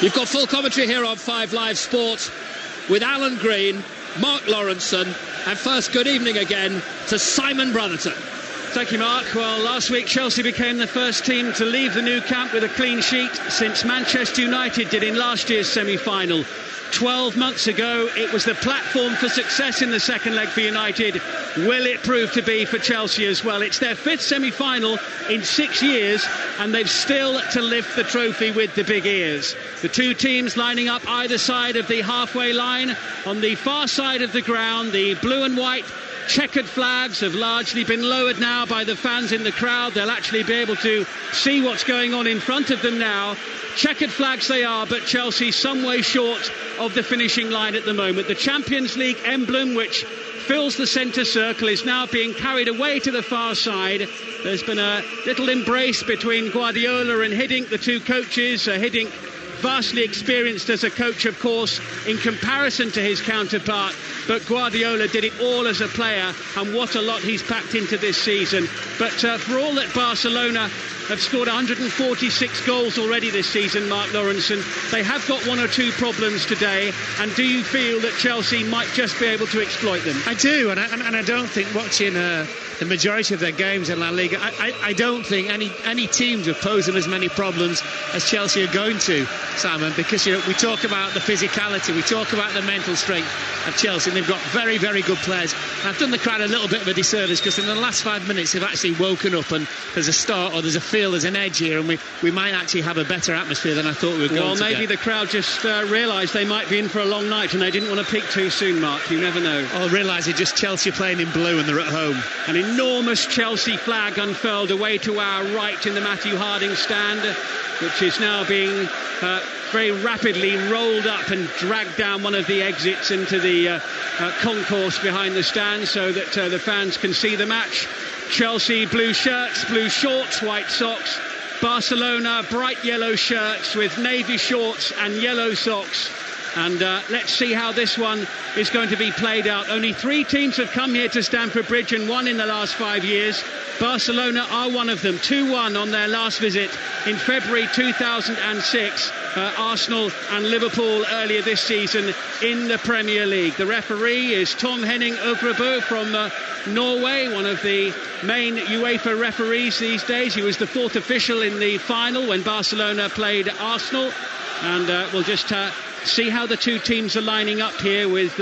You've got full commentary here on 5 Live Sport with Alan Green, Mark Lawrenson, and first, good evening again to Simon Brotherton. Thank you, Mark. Well, last week Chelsea became the first team to leave the Nou Camp with a clean sheet since Manchester United did in last year's semi-final. 12 months ago, it was the platform for success in the second leg for United. Will it prove to be for Chelsea as well? It's their 5th semi-final in 6 years, and they've still to lift the trophy with the big ears. The two teams lining up either side of the halfway line. On the far side of the ground, the blue and white checkered flags have largely been lowered now by the fans in the crowd. They'll actually be able to see what's going on in front of them now. Checkered flags they are, but Chelsea some way short of the finishing line at the moment. The Champions League emblem, which fills the centre circle, is now being carried away to the far side. There's been a little embrace between Guardiola and Hiddink, the two coaches. Hiddink, vastly experienced as a coach, of course, in comparison to his counterpart, but Guardiola did it all as a player, and what a lot he's packed into this season. But for all that Barcelona have scored 146 goals already this season, Mark Lawrenson, they have got one or two problems today, and do you feel that Chelsea might just be able to exploit them? I do, and I don't think watching the majority of their games in La Liga, I don't think any teams have posed them as many problems as Chelsea are going to, Simon, because we talk about the physicality, we talk about the mental strength of Chelsea, and they've got very, very good players. And I've done the crowd a little bit of a disservice because in the last 5 minutes they've actually woken up, and there's a start, or there's a feel, there's an edge here, and we might actually have a better atmosphere than I thought we were going to. Well, maybe the crowd just realised they might be in for a long night and they didn't want to peak too soon, Mark. You never know. Or realise it's just Chelsea playing in blue and they're at home. An enormous Chelsea flag unfurled away to our right in the Matthew Harding stand, which is now being very rapidly rolled up and dragged down one of the exits into the concourse behind the stand so that the fans can see the match. Chelsea blue shirts, blue shorts, white socks. Barcelona bright yellow shirts with navy shorts and yellow socks. And let's see how this one is going to be played out. Only 3 teams have come here to Stamford Bridge and won in the last 5 years. Barcelona are one of them, 2-1 on their last visit in February 2006. Arsenal and Liverpool earlier this season in the Premier League. The referee is Tom Henning Øvrebø from Norway, one of the main UEFA referees these days. He was the 4th official in the final when Barcelona played Arsenal. And we'll just see how the two teams are lining up here, with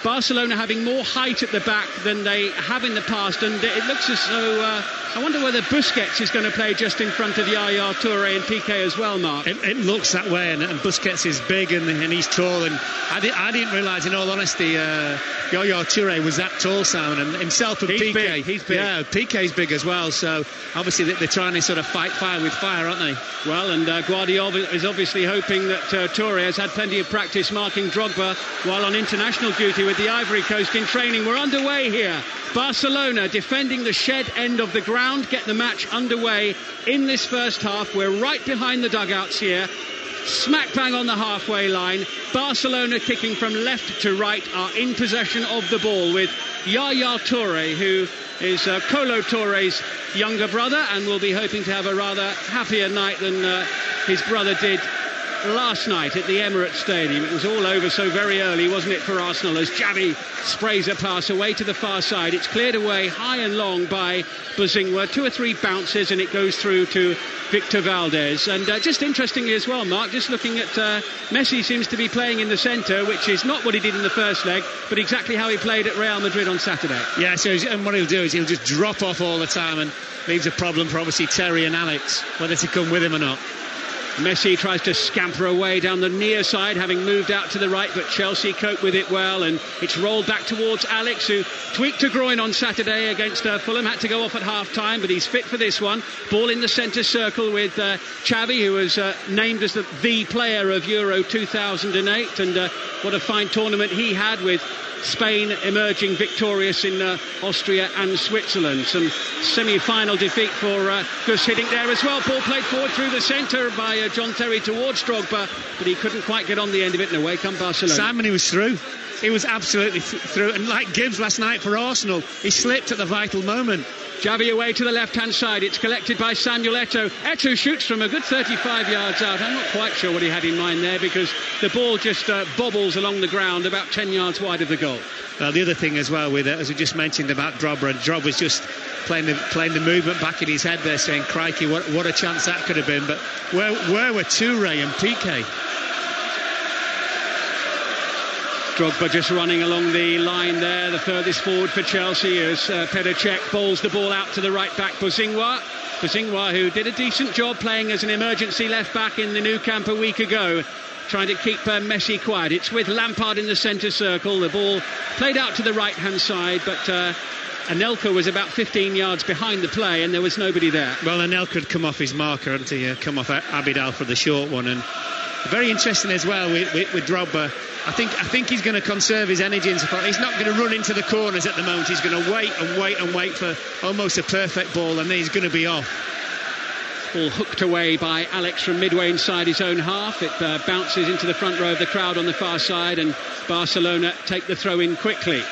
Barcelona having more height at the back than they have in the past, and it looks as though I wonder whether Busquets is going to play just in front of Yaya Touré and Piqué as well, Mark. It looks that way, and Busquets is big and he's tall, and I didn't realise, in all honesty, Yaya Touré was that tall, Simon, and himself and Piqué. He's big. Yeah, Piqué's big as well, so obviously they're trying to sort of fight fire with fire, aren't they? Well, and Guardiola is obviously hoping that Touré has had plenty of practice marking Drogba while on international duty with the Ivory Coast in training. We're underway here. Barcelona defending the shed end of the ground, get the match underway in this first half. We're right behind the dugouts here, smack bang on the halfway line. Barcelona, kicking from left to right, are in possession of the ball with Yaya Touré, who is Kolo Touré's younger brother, and will be hoping to have a rather happier night than his brother did last night at the Emirates Stadium. It was all over so very early, wasn't it, for Arsenal, as Xavi sprays a pass away to the far side. It's cleared away high and long by Bozingwa. 2 or 3 bounces and it goes through to Victor Valdez. And just interestingly as well, Mark, just looking at Messi seems to be playing in the centre, which is not what he did in the first leg, but exactly how he played at Real Madrid on Saturday. Yeah, so and what he'll do is he'll just drop off all the time, and leaves a problem for obviously Terry and Alex, whether to come with him or not. Messi tries to scamper away down the near side, having moved out to the right, but Chelsea cope with it well, and it's rolled back towards Alex, who tweaked a groin on Saturday against Fulham, had to go off at half-time, but he's fit for this one. Ball in the centre circle with Xavi, who was named as the player of Euro 2008, and what a fine tournament he had, with Spain emerging victorious in Austria and Switzerland. Some semi-final defeat for Gus Hiddink there as well. Ball played forward through the centre by John Terry towards Drogba, but he couldn't quite get on the end of it, and away come Barcelona. Simon, he was through. He was absolutely through, and like Gibbs last night for Arsenal, he slipped at the vital moment. Javi away to the left-hand side. It's collected by Samuel Eto'o. Eto'o shoots from a good 35 yards out. I'm not quite sure what he had in mind there, because the ball just bobbles along the ground about 10 yards wide of the goal. Well, the other thing as well, with as we just mentioned about Drogba was just playing the movement back in his head there, saying, crikey, what a chance that could have been. But where were Toure and Piqué? Drogba just running along the line there, the furthest forward for Chelsea, as Petr Cech bowls the ball out to the right back, Bosingwa, who did a decent job playing as an emergency left back in the Nou Camp a week ago, trying to keep Messi quiet. It's with Lampard in the centre circle. The ball played out to the right hand side, but Anelka was about 15 yards behind the play, and there was nobody there. Well, Anelka had come off his marker, hadn't he? Come off Abidal for the short one. And very interesting as well with Drogba. I think he's going to conserve his energy and support. He's not going to run into the corners at the moment. He's going to wait for almost a perfect ball, and then he's going to be off. Ball hooked away by Alex from midway inside his own half. It bounces into the front row of the crowd on the far side, and Barcelona take the throw in quickly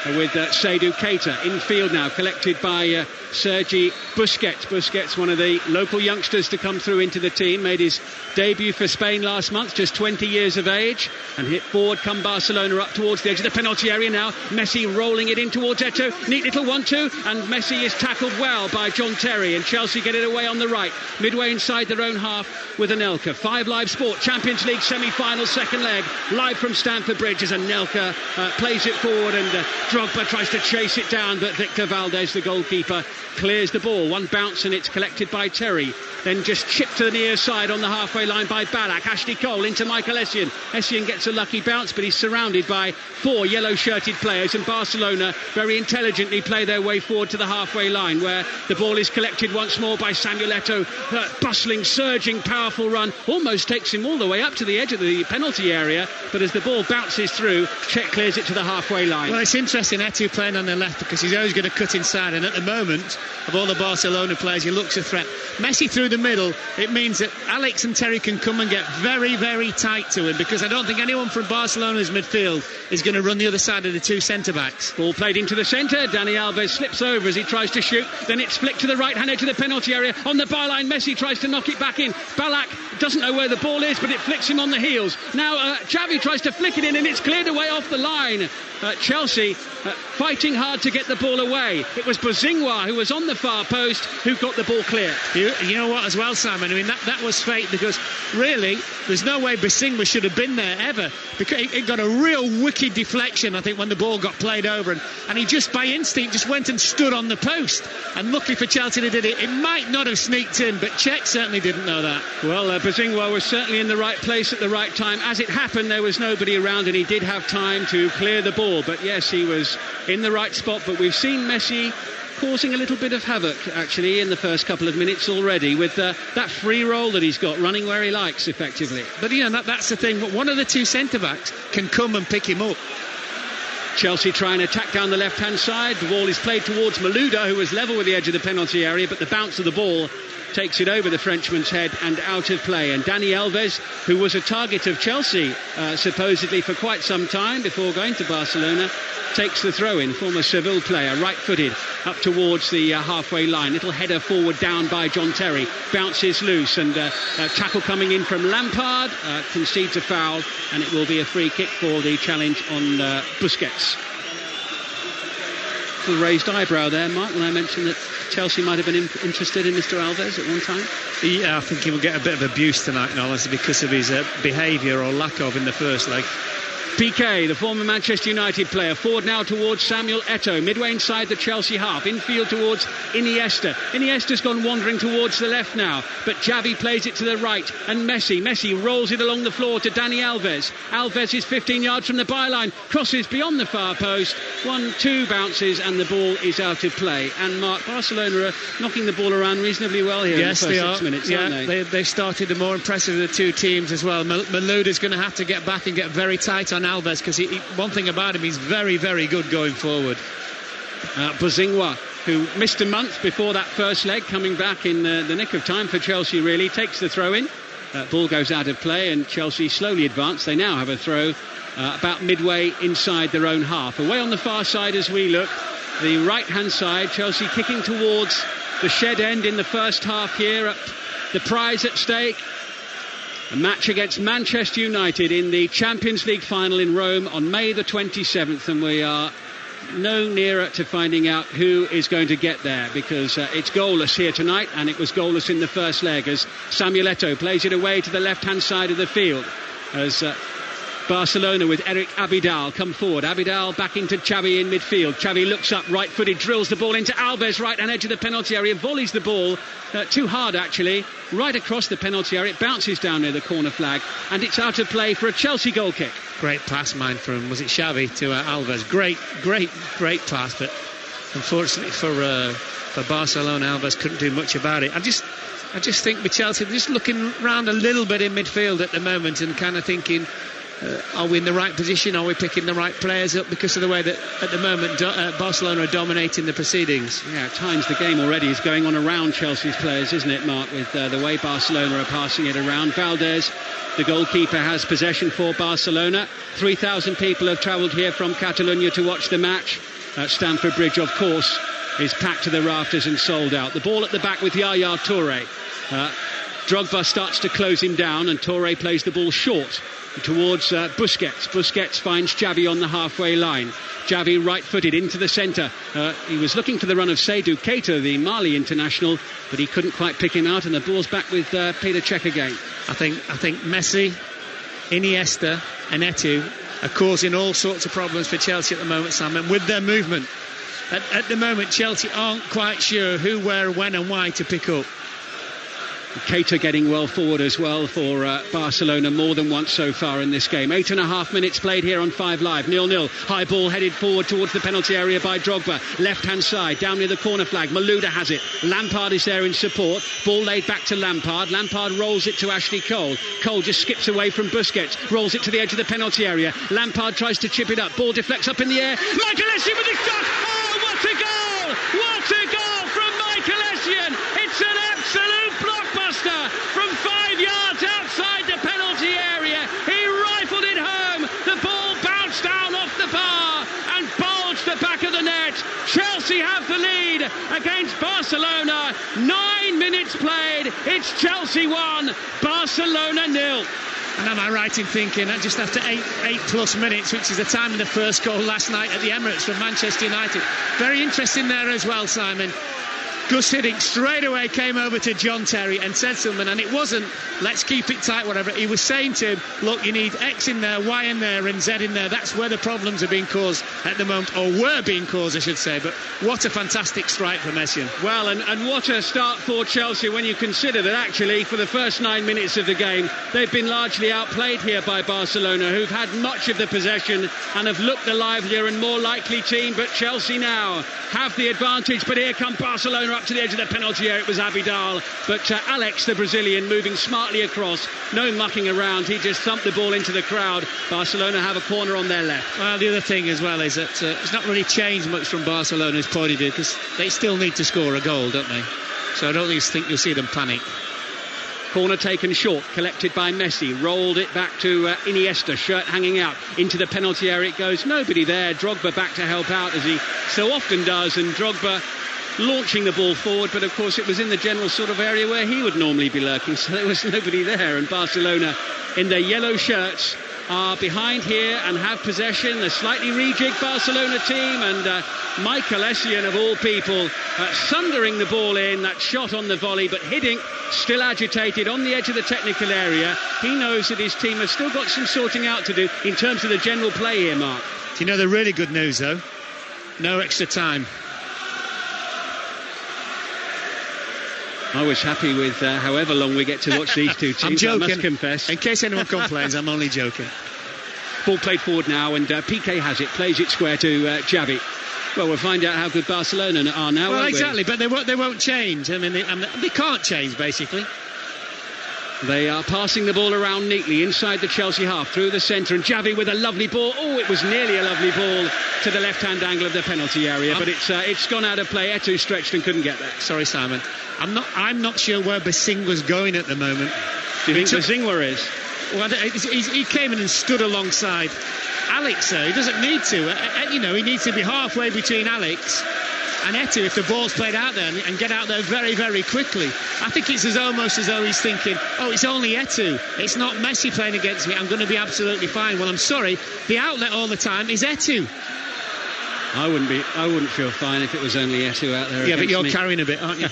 with Seydou Keita in field now, collected by Sergi Busquets. Busquets, one of the local youngsters to come through into the team, made his debut for Spain last month, just 20 years of age, and hit forward come Barcelona up towards the edge of the penalty area now. Messi rolling it in towards Eto'o, neat little 1-2, and Messi is tackled well by John Terry, and Chelsea get it away on the right, midway inside their own half with Anelka. 5 Live Sport Champions League semi-final second leg, live from Stamford Bridge, as Anelka plays it forward, and Drogba tries to chase it down, but Victor Valdés, the goalkeeper, clears the ball. One bounce and it's collected by Terry, then just chipped to the near side on the halfway line by Ballack. Ashley Cole into Michael Essien. Essien gets a lucky bounce, but he's surrounded by 4 yellow-shirted players, and Barcelona very intelligently play their way forward to the halfway line, where the ball is collected once more by Samuel Eto'o. Bustling, surging, powerful run, almost takes him all the way up to the edge of the penalty area, but as the ball bounces through, Cech clears it to the halfway line. Well, it's interesting, Eto'o playing on the left, because he's always going to cut inside, and at the moment, of all the Barcelona players, he looks a threat. Messi through the middle, it means that Alex and Terry can come and get very, very tight to him, because I don't think anyone from Barcelona's midfield is going to run the other side of the 2 centre-backs. Ball played into the centre. Dani Alves slips over as he tries to shoot, then it's flicked to the right-hand edge of the penalty area. On the byline, Messi tries to knock it back in. Ballack doesn't know where the ball is, but it flicks him on the heels. Now Xavi tries to flick it in, and it's cleared away off the line. Chelsea fighting hard to get the ball away. It was Bosingwa, who was on the far post, who got the ball clear. You know what as well, Simon? I mean, that was fate, because really there's no way Bosingwa should have been there ever, because it got a real wicked deflection, I think, when the ball got played over, and he just by instinct just went and stood on the post, and lucky for Chelsea they did it. It might not have sneaked in, but Cech certainly didn't know that. Well, Bosingwa was certainly in the right place at the right time. As it happened, there was nobody around, and he did have time to clear the ball, but yes, he was in the right spot. But we've seen Messi causing a little bit of havoc actually in the first couple of minutes already, with that free roll that he's got, running where he likes effectively. But that's the thing, one of the 2 centre-backs can come and pick him up. Chelsea try and attack down the left-hand side. The ball is played towards Malouda, who was level with the edge of the penalty area, but the bounce of the ball takes it over the Frenchman's head and out of play. And Dani Alves, who was a target of Chelsea supposedly for quite some time before going to Barcelona, takes the throw-in. Former Seville player, right-footed up towards the halfway line. Little header forward down by John Terry. Bounces loose, and tackle coming in from Lampard. Concedes a foul, and it will be a free kick for the challenge on Busquets. A raised eyebrow there, Mark, when I mentioned that Chelsea might have been interested in Mr. Alves at one time. Yeah, I think he will get a bit of abuse tonight, Nolan, because of his behaviour or lack of in the first leg. Piqué, the former Manchester United player, forward now towards Samuel Eto'o, midway inside the Chelsea half, infield towards Iniesta. Iniesta's gone wandering towards the left now, but Xavi plays it to the right, and Messi rolls it along the floor to Dani Alves. Alves is 15 yards from the byline, crosses beyond the far post, 1-2 bounces, and the ball is out of play. And Mark, Barcelona are knocking the ball around reasonably well here in the first 6 minutes, aren't they? They've started the more impressive of the 2 teams as well. Malouda's going to have to get back and get very tight on Alves, because one thing about him, he's very, very good going forward. Bosingwa, who missed a month before that first leg, coming back in the nick of time for Chelsea really, takes the throw in. Ball goes out of play, and Chelsea slowly advance. They now have a throw about midway inside their own half. Away on the far side as we look, the right-hand side. Chelsea kicking towards the shed end in the first half here. Up the prize at stake. A match against Manchester United in the Champions League final in Rome on May the 27th, and we are no nearer to finding out who is going to get there, because it's goalless here tonight, and it was goalless in the first leg as Samuel Eto'o plays it away to the left-hand side of the field as Barcelona with Eric Abidal come forward. Abidal back into Xavi in midfield. Xavi looks up, right-footed, drills the ball into Alves, right-hand edge of the penalty area, volleys the ball too hard actually, right across the penalty area. It bounces down near the corner flag, and it's out of play for a Chelsea goal kick. Great pass, mine, from, was it Xavi to Alves? Great pass, but unfortunately for Barcelona, Alves couldn't do much about it. I just think with Chelsea, they're just looking round a little bit in midfield at the moment and kind of thinking, are we in the right position? Are we picking the right players up? Because of the way that at the moment Barcelona are dominating the proceedings. Yeah, at times the game already is going on around Chelsea's players, isn't it, Mark, with the way Barcelona are passing it around. Valdez, the goalkeeper, has possession for Barcelona. 3,000 people have travelled here from Catalonia to watch the match. Stamford Bridge, of course, is packed to the rafters and sold out. The ball at the back with Yaya Touré. Drogba starts to close him down, and Touré plays the ball short towards Busquets. Busquets finds Xavi on the halfway line. Xavi right-footed into the centre. He was looking for the run of Seydou Keita, the Mali international, but he couldn't quite pick him out, and the ball's back with Peter Cech again. I think Messi, Iniesta and Eto'o are causing all sorts of problems for Chelsea at the moment, Simon, with their movement. At the moment, Chelsea aren't quite sure who, where, when and why to pick up. Keita getting well forward as well for Barcelona more than once so far in this game. 8.5 minutes played here on 5 Live. 0-0. High ball headed forward towards the penalty area by Drogba. Left hand side down near the corner flag. Malouda has it. Lampard is there in support. Ball laid back to Lampard. Lampard rolls it to Ashley Cole. Cole just skips away from Busquets. Rolls it to the edge of the penalty area. Lampard tries to chip it up. Ball deflects up in the air. Michael Essien with the shot. Oh, what a goal! What a goal from Michael Essien! It's an absolute blockbuster from 5 yards outside the penalty area. He rifled it home. The ball bounced down off the bar and bulged the back of the net. Chelsea have the lead against Barcelona. 9 minutes played. It's Chelsea 1, Barcelona 0. And am I right in thinking that just after eight plus minutes, which is the time of the first goal last night at the Emirates from Manchester United, very interesting there as well, Simon. Gus Hiddink straight away came over to John Terry and said something, and it wasn't let's keep it tight, whatever. He was saying to him, look, you need X in there, Y in there and Z in there. That's where the problems are being caused at the moment, or were being caused, I should say. But what a fantastic strike from Essien. Well, and what a start for Chelsea when you consider that actually for the first 9 minutes of the game they've been largely outplayed here by Barcelona, who've had much of the possession and have looked the livelier and more likely team. But Chelsea now have the advantage. But here come Barcelona up to the edge of the penalty area. It was Abidal, but Alex, the Brazilian, moving smartly across, no mucking around. He just thumped the ball into the crowd. Barcelona have a corner on their left. Well, the other thing as well is that it's not really changed much from Barcelona's point of view, because they still need to score a goal, don't they? So I don't think you'll see them panic. Corner taken short, collected by Messi, rolled it back to Iniesta, shirt hanging out into the penalty area. It goes, nobody there. Drogba back to help out, as he so often does, and Drogba launching the ball forward, but of course it was in the general sort of area where he would normally be lurking, so there was nobody there. And Barcelona in their yellow shirts are behind here and have possession. A slightly rejigged Barcelona team, and Michael Essien of all people sundering the ball in. That shot on the volley, but Hiddink still agitated on the edge of the technical area. He knows that his team has still got some sorting out to do in terms of the general play here, Mark. Do you know the really good news though? No extra time. I was happy with however long we get to watch these two teams. I'm joking. I must confess. In case anyone complains, I'm only joking. Ball played forward now, and Piqué has it, plays it square to Xavi. Well, we'll find out how good Barcelona are now. Well, exactly, but they won't change. I mean, they can't change, basically. They are passing the ball around neatly inside the Chelsea half, through the centre, and Xavi with a lovely ball. Oh, it was nearly a lovely ball to the left-hand angle of the penalty area, but it's gone out of play. Eto'o stretched and couldn't get there. Sorry, Simon. I'm not sure where Basingwa's going at the moment. Do you think Basingwa is? Well, he came in and stood alongside Alex, though. He doesn't need to. He needs to be halfway between Alex and Eto'o if the ball's played out there and get out there very, very quickly. I think it's almost as though he's thinking, oh, it's only Eto'o. It's not Messi playing against me. I'm going to be absolutely fine. Well, I'm sorry. The outlet all the time is Eto'o. I wouldn't feel fine if it was only Eto'o out there. Yeah, but you're me. carrying a bit, aren't you?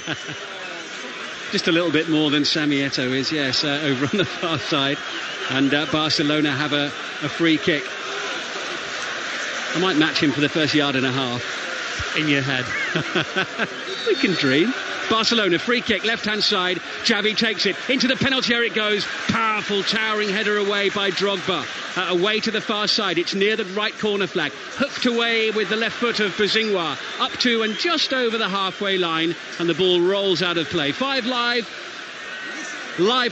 Just a little bit more than Sammy Eto'o is, yes, over on the far side. And Barcelona have a free kick. I might match him for the first yard and a half. In your head. We can dream. Barcelona, free kick, left-hand side. Xavi takes it. Into the penalty area it goes. Powerful, towering header away by Drogba. Away to the far side. It's near the right corner flag. Hooked away with the left foot of Bozingua. Up to and just over the halfway line. And the ball rolls out of play. 5 live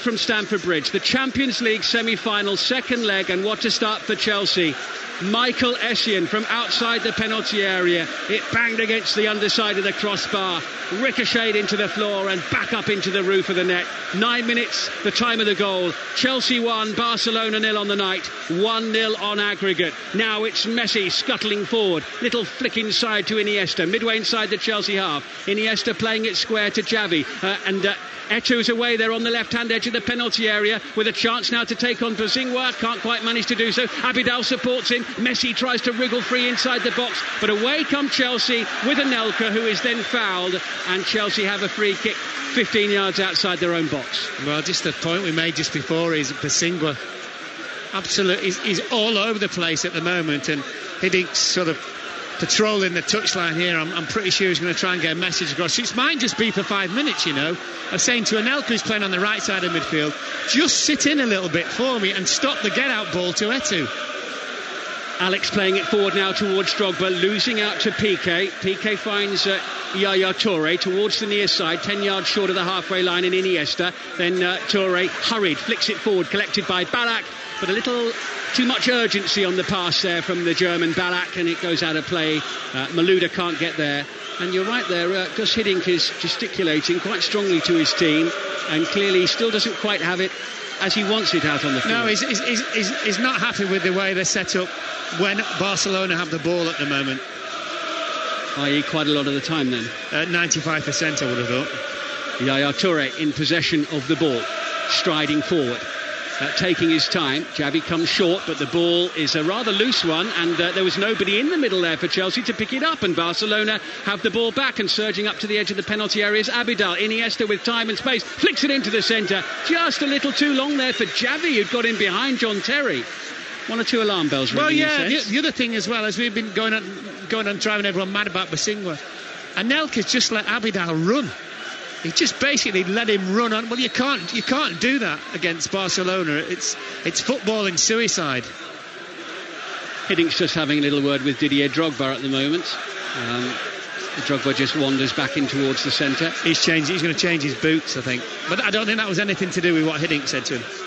from Stamford Bridge. The Champions League semi-final, second leg. And what a start for Chelsea. Michael Essien from outside the penalty area. It banged against the underside of the crossbar, ricocheted into the floor and back up into the roof of the net. 9 minutes, the time of the goal. Chelsea 1, Barcelona 0 on the night. 1-0 on aggregate. Now it's Messi scuttling forward. Little flick inside to Iniesta, midway inside the Chelsea half. Iniesta playing it square to Xavi. Eto'o's away there on the left-hand edge of the penalty area with a chance now to take on Bozingua. Can't quite manage to do so. Abidal supports him. Messi tries to wriggle free inside the box, but away come Chelsea with Anelka, who is then fouled, and Chelsea have a free kick 15 yards outside their own box. Well, just the point we made just before is Bozingua. Absolutely, he's all over the place at the moment, and Hiddink sort of patrolling the touchline here. I'm pretty sure he's going to try and get a message across. It might just be for 5 minutes, I'm saying to Anelka, who's playing on the right side of midfield, just sit in a little bit for me and stop the get-out ball to Eto'o. Alex playing it forward now towards Drogba, losing out to Piqué. Piqué finds Yaya Touré towards the near side, 10 yards short of the halfway line in Iniesta. Then Touré hurried, flicks it forward, collected by Ballack, but a little too much urgency on the pass there from the German Ballack, and it goes out of play. Malouda can't get there. And you're right there, Gus Hiddink is gesticulating quite strongly to his team, and clearly he still doesn't quite have it as he wants it out on the field. No, he's not happy with the way they're set up when Barcelona have the ball at the moment. I.e. quite a lot of the time then? 95% I would have thought. Yaya Touré in possession of the ball, striding forward. Taking his time. Xavi comes short, but the ball is a rather loose one, and there was nobody in the middle there for Chelsea to pick it up, and Barcelona have the ball back, and surging up to the edge of the penalty area is Abidal. Iniesta with time and space flicks it into the centre, just a little too long there for Xavi, who'd got in behind John Terry. 1 or 2 alarm bells ringing. Well, yeah, the other thing as well, as we've been going on driving everyone mad about Bozingua, Anelka's just let Abidal run. He just basically let him run on. Well, you can't do that against Barcelona. It's footballing suicide. Hiddink's just having a little word with Didier Drogba at the moment. Drogba just wanders back in towards the centre. He's going to change his boots, I think. But I don't think that was anything to do with what Hiddink said to him.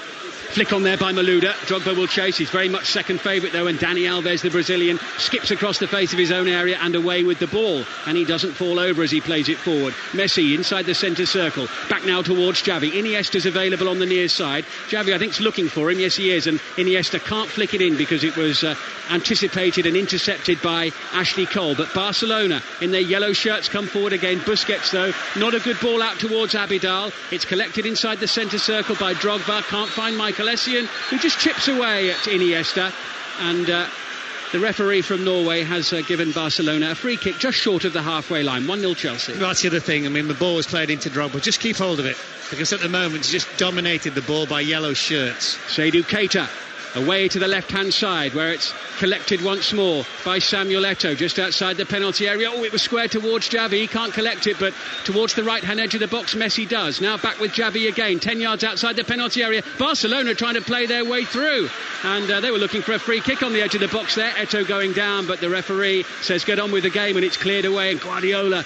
Flick on there by Malouda. Drogba will chase. He's very much second favourite though, and Dani Alves, the Brazilian, skips across the face of his own area and away with the ball, and he doesn't fall over as he plays it forward. Messi inside the centre circle, back now towards Xavi. Iniesta's available on the near side. Xavi, I think, is looking for him. Yes, he is, and Iniesta can't flick it in because it was anticipated and intercepted by Ashley Cole. But Barcelona in their yellow shirts come forward again. Busquets though, not a good ball out towards Abidal. It's collected inside the centre circle by Drogba. Can't find Michael Essien, who just chips away at Iniesta, and the referee from Norway has given Barcelona a free kick just short of the halfway line. 1-0 Chelsea. Well, that's the other thing. I mean, the ball was played into Drogba. Just keep hold of it, because at the moment he's just dominated the ball by yellow shirts. Seydou Keita away to the left-hand side, where it's collected once more by Samuel Eto'o just outside the penalty area. Oh, it was squared towards Xavi. He can't collect it, but towards the right-hand edge of the box Messi does. Now back with Xavi again, 10 yards outside the penalty area. Barcelona trying to play their way through, and they were looking for a free kick on the edge of the box there. Eto'o going down, but the referee says get on with the game, and it's cleared away, and Guardiola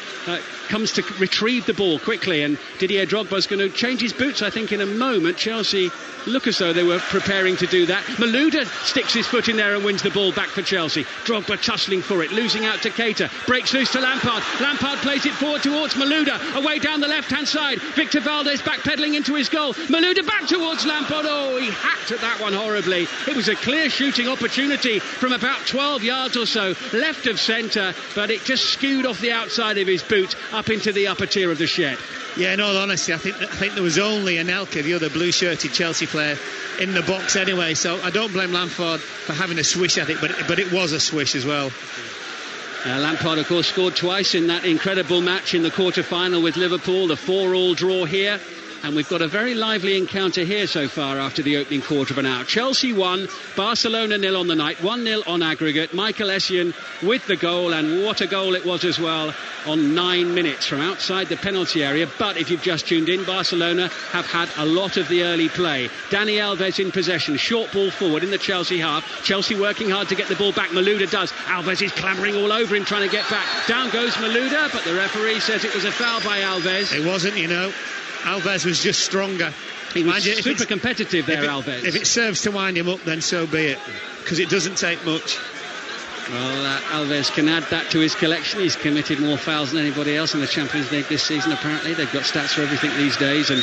comes to retrieve the ball quickly, and Didier Drogba's going to change his boots, I think, in a moment. Chelsea look as though they were preparing to do that. Malouda sticks his foot in there and wins the ball back for Chelsea. Drogba tussling for it, losing out to Keita, breaks loose to Lampard. Lampard plays it forward towards Malouda, away down the left-hand side. Victor Valdez backpedaling into his goal. Malouda back towards Lampard. Oh, he hacked at that one horribly. It was a clear shooting opportunity from about 12 yards or so, left of centre, but it just skewed off the outside of his boot up into the upper tier of the shed. Yeah, in all honesty, I think there was only Anelka, the other blue-shirted Chelsea player, in the box anyway. So I don't blame Lampard for having a swish at it, but it was a swish as well. Lampard, of course, scored twice in that incredible match in the quarter-final with Liverpool, the 4-4 draw here. And we've got a very lively encounter here so far after the opening quarter of an hour. Chelsea 1, Barcelona 0 on the night, 1-0 on aggregate. Michael Essien with the goal, and what a goal it was as well on 9 minutes from outside the penalty area. But if you've just tuned in, Barcelona have had a lot of the early play. Dani Alves in possession, short ball forward in the Chelsea half. Chelsea working hard to get the ball back. Malouda does. Alves is clambering all over him trying to get back. Down goes Malouda, but the referee says it was a foul by Alves. It wasn't, you know. Alves was just stronger. He was super competitive there, Alves. If it serves to wind him up, then so be it, because it doesn't take much. Well, Alves can add that to his collection. He's committed more fouls than anybody else in the Champions League this season, apparently. They've got stats for everything these days, and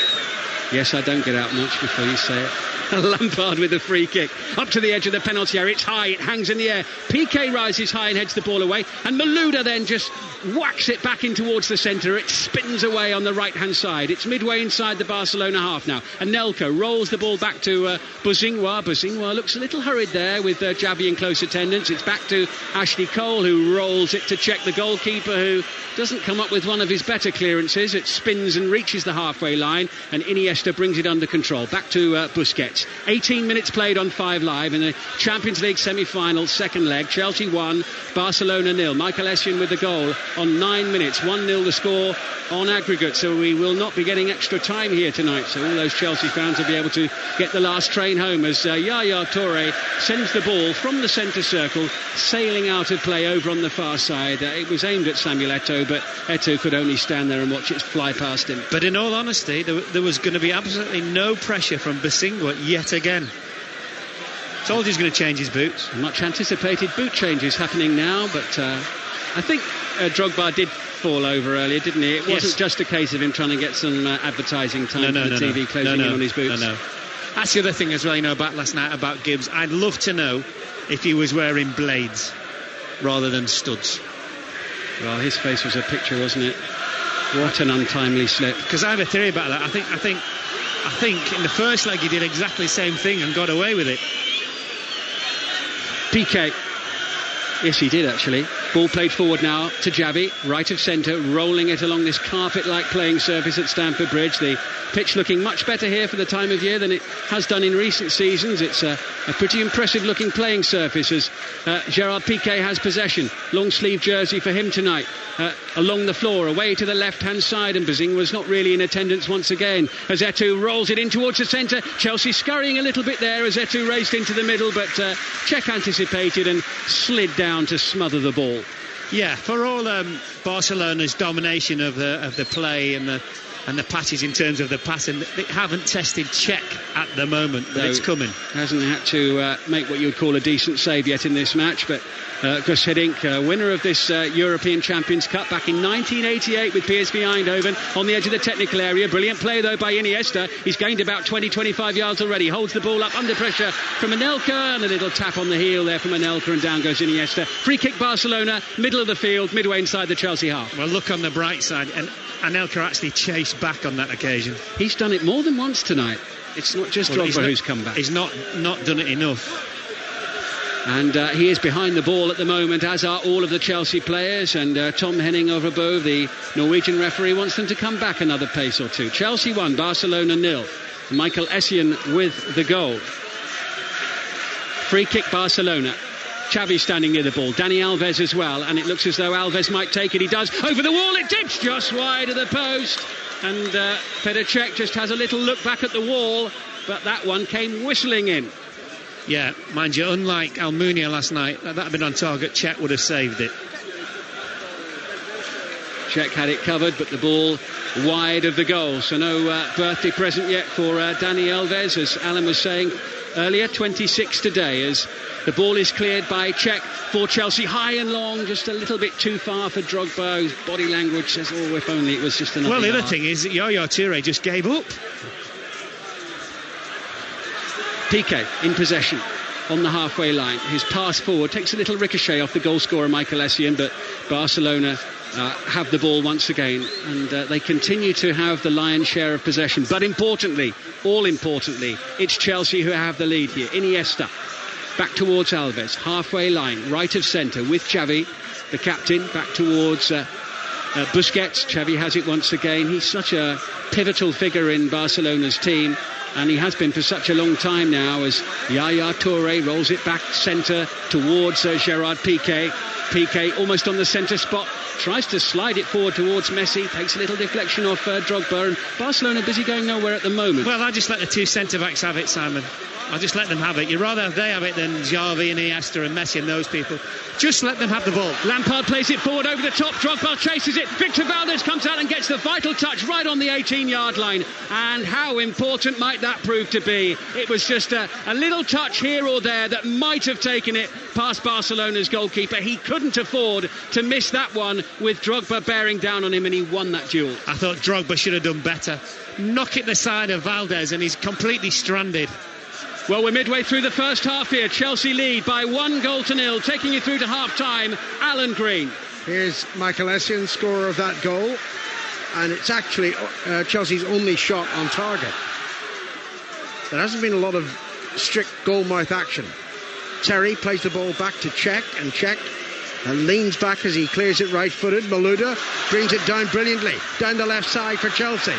yes, I don't get out much before you say it. Lampard with the free kick up to the edge of the penalty area. It's high, it hangs in the air. Piqué rises high and heads the ball away, and Malouda then just whacks it back in towards the centre. It spins away on the right hand side. It's midway inside the Barcelona half now. Anelka rolls the ball back to Bozingua. Bozingua looks a little hurried there with Javi in close attendance. It's back to Ashley Cole, who rolls it to check the goalkeeper, who doesn't come up with one of his better clearances. It spins and reaches the halfway line, and Iniesta brings it under control. Back to Busquets. 18 minutes played on 5 Live in the Champions League semi-final second leg. Chelsea 1, Barcelona 0. Michael Essien with the goal on 9 minutes. 1-0 the score on aggregate, so we will not be getting extra time here tonight. So all those Chelsea fans will be able to get the last train home as Yaya Touré sends the ball from the centre circle, sailing out of play over on the far side. It was aimed at Samuel Eto'o, but Eto'o could only stand there and watch it fly past him. But in all honesty, there was going to be absolutely no pressure from Bozingua yet again. Told he's going to change his boots. Much anticipated boot changes happening now, but I think Drogba did fall over earlier, didn't he? It wasn't just a case of him trying to get some advertising time for the TV closing in on his boots. No. That's the other thing as well, you know, about last night about Gibbs. I'd love to know if he was wearing blades rather than studs. Well, his face was a picture, wasn't it? What an untimely slip. Because I have a theory about that. I think in the first leg he did exactly the same thing and got away with it. Piqué. Yes, he did actually. Ball played forward now to Javi, right of centre, rolling it along this carpet-like playing surface at Stamford Bridge. The pitch looking much better here for the time of year than it has done in recent seasons. It's a pretty impressive-looking playing surface as Gerard Piqué has possession. Long-sleeve jersey for him tonight. Along the floor, away to the left-hand side, and Bozingwa's not really in attendance once again as Eto'o rolls it in towards the centre. Chelsea scurrying a little bit there as Eto'o raced into the middle, but Cech anticipated and slid down to smother the ball. Yeah, for all Barcelona's domination of the play and the passes in terms of the passing, they haven't tested Cech at the moment, but it's coming. Hasn't had to make what you would call a decent save yet in this match, but Gus Hiddink, winner of this European Champions Cup back in 1988 with PSV Eindhoven, on the edge of the technical area. Brilliant play though by Iniesta. He's gained about 20-25 yards already. Holds the ball up under pressure from Anelka, and a little tap on the heel there from Anelka, and down goes Iniesta. Free kick Barcelona, middle of the field, midway inside the Chelsea half. Well, look on the bright side, and Anelka actually chased back on that occasion. He's done it more than once tonight. It's not just Drogba who's come back. He's not done it enough. And he is behind the ball at the moment, as are all of the Chelsea players. And Tom Henning Overbo, the Norwegian referee, wants them to come back another pace or two. Chelsea 1, Barcelona 0. Michael Essien with the goal. Free kick Barcelona. Xavi standing near the ball. Dani Alves as well. And it looks as though Alves might take it. He does. Over the wall. It dips just wide of the post. And Petr Cech just has a little look back at the wall. But that one came whistling in. Yeah, mind you, unlike Almunia last night, that had been on target, Cech would have saved it. Czech had it covered, but the ball wide of the goal. So no birthday present yet for Dani Alves, as Alan was saying earlier. 26 today, as the ball is cleared by Czech for Chelsea, high and long, just a little bit too far for Drogba, whose body language says, oh, if only it was just another Well, the yard. other thing is that Yaya Toure just gave up. Piqué in possession on the halfway line. His pass forward takes a little ricochet off the goal scorer Michael Essien, but Barcelona have the ball once again, and they continue to have the lion's share of possession. But importantly, all importantly, it's Chelsea who have the lead here. Iniesta back towards Alves, halfway line, right of centre with Xavi, the captain, back towards Busquets. Xavi has it once again. He's such a pivotal figure in Barcelona's team, and he has been for such a long time now, as Yaya Toure rolls it back centre towards Gerard Piqué. Piqué almost on the centre spot, tries to slide it forward towards Messi, takes a little deflection off Drogba, and Barcelona busy going nowhere at the moment. Well, I just let the two centre-backs have it, Simon. I just let them have it. You'd rather have they have it than Xavi and Iniesta and Messi and those people. Just let them have the ball. Lampard plays it forward over the top. Drogba chases it. Victor Valdez comes out and gets the vital touch right on the 18-yard line. And how important might that prove to be? It was just a little touch here or there that might have taken it past Barcelona's goalkeeper. He couldn't afford to miss that one with Drogba bearing down on him, and he won that duel. I thought Drogba should have done better. Knock it the side of Valdez and he's completely stranded. Well, we're midway through the first half here. Chelsea lead by 1-0. Taking you through to half-time, Alan Green. Here's Michael Essien, scorer of that goal. And it's actually Chelsea's only shot on target. There hasn't been a lot of strict goal-mouth action. Terry plays the ball back to Czech, and Czech leans back as he clears it right-footed. Malouda brings it down brilliantly, down the left side for Chelsea.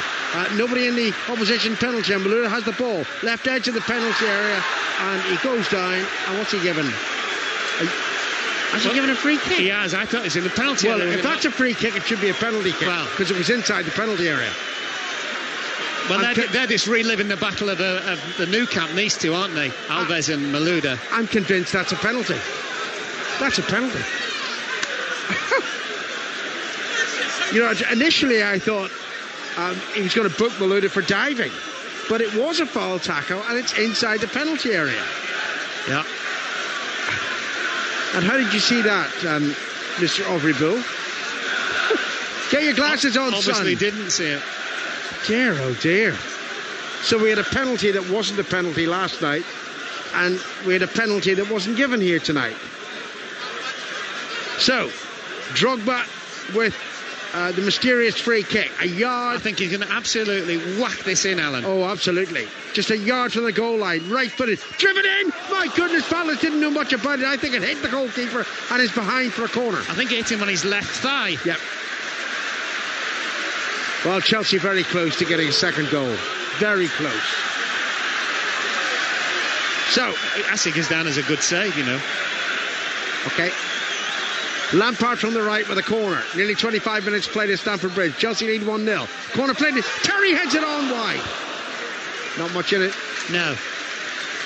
Nobody in the opposition penalty, and Malouda has the ball, left edge of the penalty area, and he goes down, and what's he given? Has he given a free kick? He has. I thought it was in the penalty area. Well, if that's a free kick, it should be a penalty kick, because it was inside the penalty area. Well, they're just reliving the battle of the Nou Camp, these two, aren't they? Alves and Malouda. I'm convinced that's a penalty. That's a penalty. You know, initially I thought he was going to book Malouda for diving, but it was a foul tackle, and it's inside the penalty area. Yeah. And how did you see that, Mr. Aubrey-Bull? Get your glasses on, son. Obviously didn't see it. Dear, oh dear. So we had a penalty that wasn't a penalty last night, and we had a penalty that wasn't given here tonight. So, Drogba with the mysterious free kick, a yard. I think he's going to absolutely whack this in, Alan. Oh, absolutely. Just a yard from the goal line, right-footed, driven in. My goodness, Palace didn't know much about it. I think it hit the goalkeeper and is behind for a corner. I think it hit him on his left thigh. Yep. Well, Chelsea very close to getting a second goal. Very close. So, I think it's down as a good save, you know. Okay. Lampard from the right with a corner. Nearly 25 minutes played at Stamford Bridge. Chelsea lead 1-0. Corner played. Terry heads it on wide. Not much in it. No.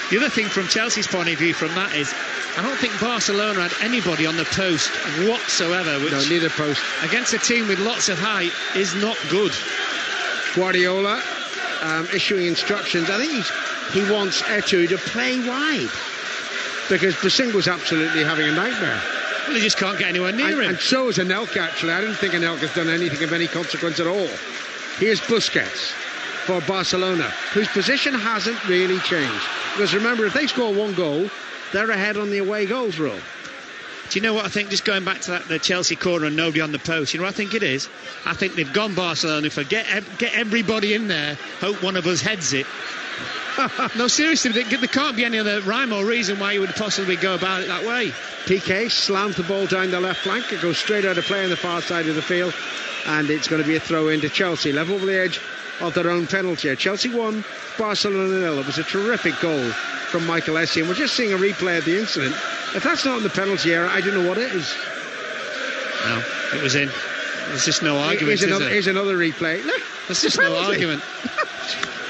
The other thing from Chelsea's point of view from that is, I don't think Barcelona had anybody on the post whatsoever. Which, no, neither post. Against a team with lots of height is not good. Guardiola issuing instructions. I think he wants Eto'o to play wide, because Basingo's absolutely having a nightmare. Well, he just can't get anywhere near him. And so is Anelka, actually. I don't think Anelka's done anything of any consequence at all. Here's Busquets for Barcelona, whose position hasn't really changed. Because remember, if they score one goal, they're ahead on the away goals rule. Do you know what I think? Just going back to the Chelsea corner and nobody on the post, you know what I think it is? I think they've gone Barcelona for get everybody in there, hope one of us heads it. No, seriously, there can't be any other rhyme or reason why you would possibly go about it that way. Piqué slams the ball down the left flank. It goes straight out of play on the far side of the field, and it's going to be a throw into Chelsea, level over the edge of their own penalty. Chelsea 1, Barcelona 0. It was a terrific goal from Michael Essien. We're just seeing a replay of the incident. If that's not in the penalty area, I don't know what is. No, it was in. There's just no argument. Here's another replay. Look, there's just no argument.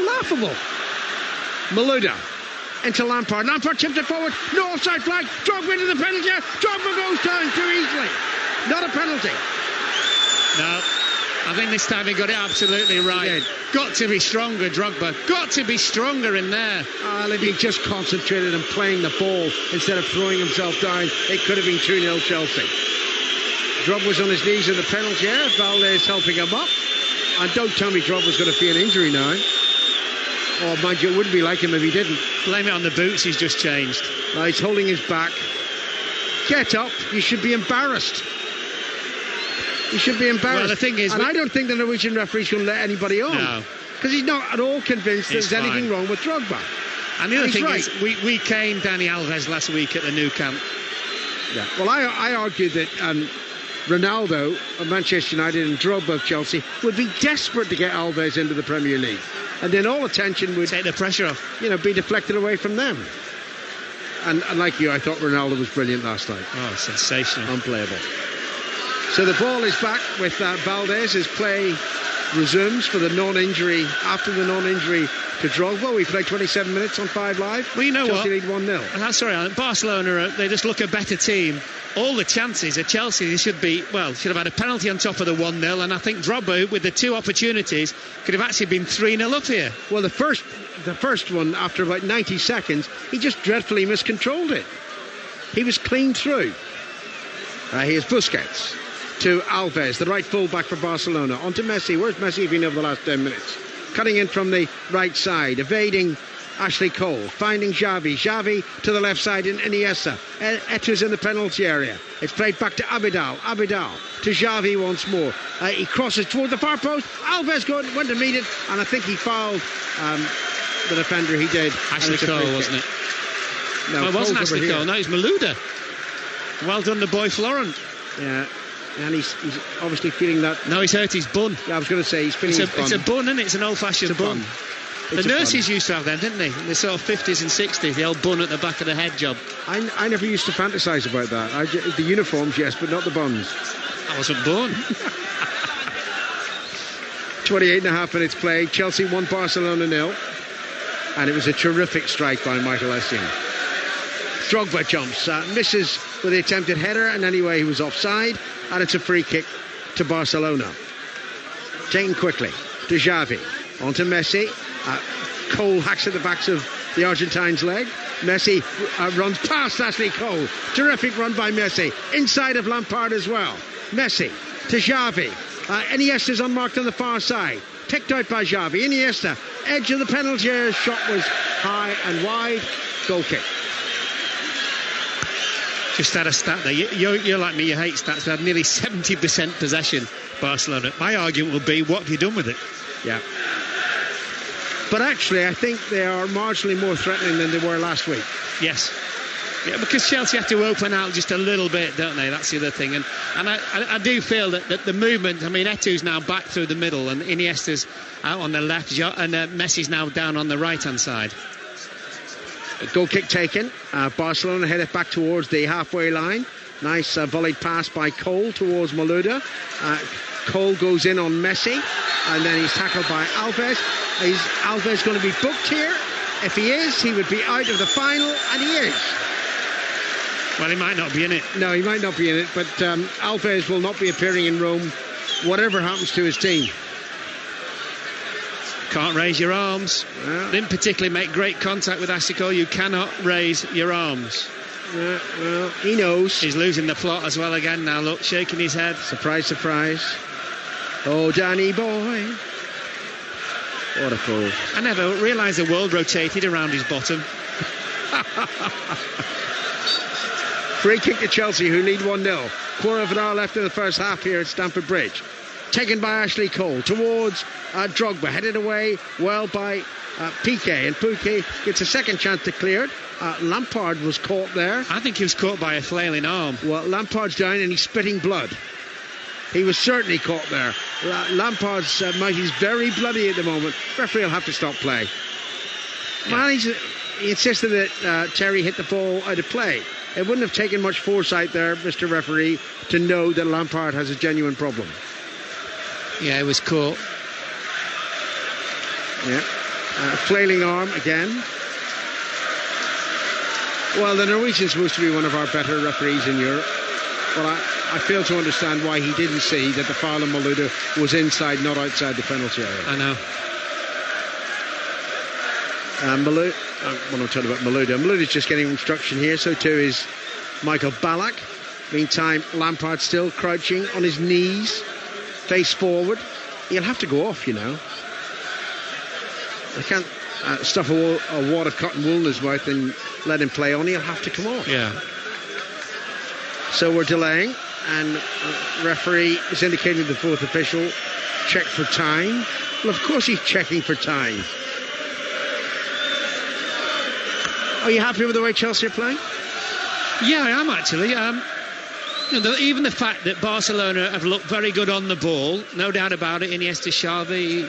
Laughable. Malouda into Lampard. Lampard chips it forward. No offside flag. Drogba into the penalty area. Drogba goes down too easily. Not a penalty. No, I think this time he got it absolutely right. Got to be stronger, Drogba. Got to be stronger in there. If he just concentrated on playing the ball instead of throwing himself down, it could have been 2-0 Chelsea. Drogba's on his knees in the penalty area. Valdez helping him up. And don't tell me Drogba's going to feel an injury now. Oh, mind you, it wouldn't be like him if he didn't. Blame it on the boots he's just changed. He's holding his back. Get up. You should be embarrassed. You should be embarrassed. Well, the thing is... And I don't think the Norwegian referee's going to let anybody on. No. Because he's not at all convinced there's anything wrong with Drogba. And the other thing is, we caned Dani Alves last week at the Nou Camp. Yeah. Well, I argued that Ronaldo of Manchester United and Drogba of Chelsea would be desperate to get Alves into the Premier League. And then all attention would... take the pressure off. Be deflected away from them. And like you, I thought Ronaldo was brilliant last night. Oh, sensational. Unplayable. So the ball is back with Valdez. His play resumes for the non-injury, after the non-injury to Drogba. We played 27 minutes on 5 Live. Well, you know Chelsea what? lead 1-0. And that's sorry, Barcelona, they just look a better team. All the chances at Chelsea, should have had a penalty on top of the 1-0, and I think Drogba, with the 2 opportunities, could have actually been 3-0 up here. Well, the first one, after about 90 seconds, he just dreadfully miscontrolled it. He was clean through. Here's Busquets to Alves, the right full-back for Barcelona. On to Messi. Where's Messi been over the last 10 minutes? Cutting in from the right side, evading Ashley Cole, finding Xavi. Xavi to the left side in Iniesta. Eto's in the penalty area. It's played back to Abidal. Abidal to Xavi once more. He crosses toward the far post. Alves went to meet it, and I think he fouled the defender. He did. Ashley Cole, wasn't it? No, it wasn't Ashley Cole. No, it's Malouda. Well done, the boy Florent. Yeah. And he's obviously feeling that. No, he's hurt his bun. Yeah, I was going to say he's feeling his bun. It's a bun, isn't it? It's an old-fashioned bun. The nurses used to have them, didn't they? In the sort of 50s and 60s, the old bun at the back of the head job. I never used to fantasise about that. The uniforms, yes, but not the buns. I wasn't born. 28.5 minutes played. Chelsea 1, Barcelona 0. And it was a terrific strike by Michael Essien. Drogba jumps, misses with the attempted header, and anyway he was offside, and it's a free kick to Barcelona. Taken quickly to Xavi, on to Messi. Cole hacks at the backs of the Argentine's leg. Messi runs past Ashley Cole. Terrific run by Messi, inside of Lampard as well. Messi to Xavi. Iniesta's unmarked on the far side, picked out by Xavi. Iniesta, edge of the penalty area, shot was high and wide. Goal kick. Just had a stat there. You're like me, you hate stats. We had nearly 70% possession, Barcelona. My argument will be, what have you done with it? Yeah. But actually, I think they are marginally more threatening than they were last week. Yes. Yeah, because Chelsea have to open out just a little bit, don't they? That's the other thing. And I do feel that the movement, Eto's now back through the middle, and Iniesta's out on the left, and Messi's now down on the right-hand side. Goal kick taken. Barcelona headed back towards the halfway line. Nice volleyed pass by Cole towards Malouda. Cole goes in on Messi, and then he's tackled by Alves. Is Alves going to be booked here? If he is, he would be out of the final, and he is. Well, he might not be in it. No, he might not be in it, but Alves will not be appearing in Rome, whatever happens to his team. Can't raise your arms. Yeah. Didn't particularly make great contact with Ashley Cole. You cannot raise your arms. Yeah, well, he knows. He's losing the plot as well again now. Look, shaking his head. Surprise, surprise. Oh, Danny boy. What a fool. I never realised the world rotated around his bottom. Free kick to Chelsea, who lead 1-0. Quarter of an hour left in the first half here at Stamford Bridge. Taken by Ashley Cole towards Drogba, headed away well by Piqué, and Piqué gets a second chance to clear it. Lampard was caught there. I think he was caught by a flailing arm. Well, Lampard's down and he's spitting blood. He was certainly caught there. Lampard's mouth is very bloody at the moment. Referee will have to stop play. Yeah. He insisted that Terry hit the ball out of play. It wouldn't have taken much foresight there, Mr. Referee, to know that Lampard has a genuine problem. Yeah, he was caught. Yeah. Flailing arm again. Well, the Norwegian's supposed to be one of our better referees in Europe. But I fail to understand why he didn't see that the foul on Malouda was inside, not outside the penalty area. I know. When I'm talking about Malouda's just getting instruction here, so too is Michael Ballack. Meantime, Lampard still crouching on his knees, face forward. He'll have to go off, you know. I can't stuff a wad of cotton wool in his mouth and let him play on. He'll have to come off. Yeah. So we're delaying, and referee is indicating the fourth official check for time. Well, of course he's checking for time. Are you happy with the way Chelsea are playing? Yeah, I am actually. Even the fact that Barcelona have looked very good on the ball, no doubt about it. Iniesta, Xavi,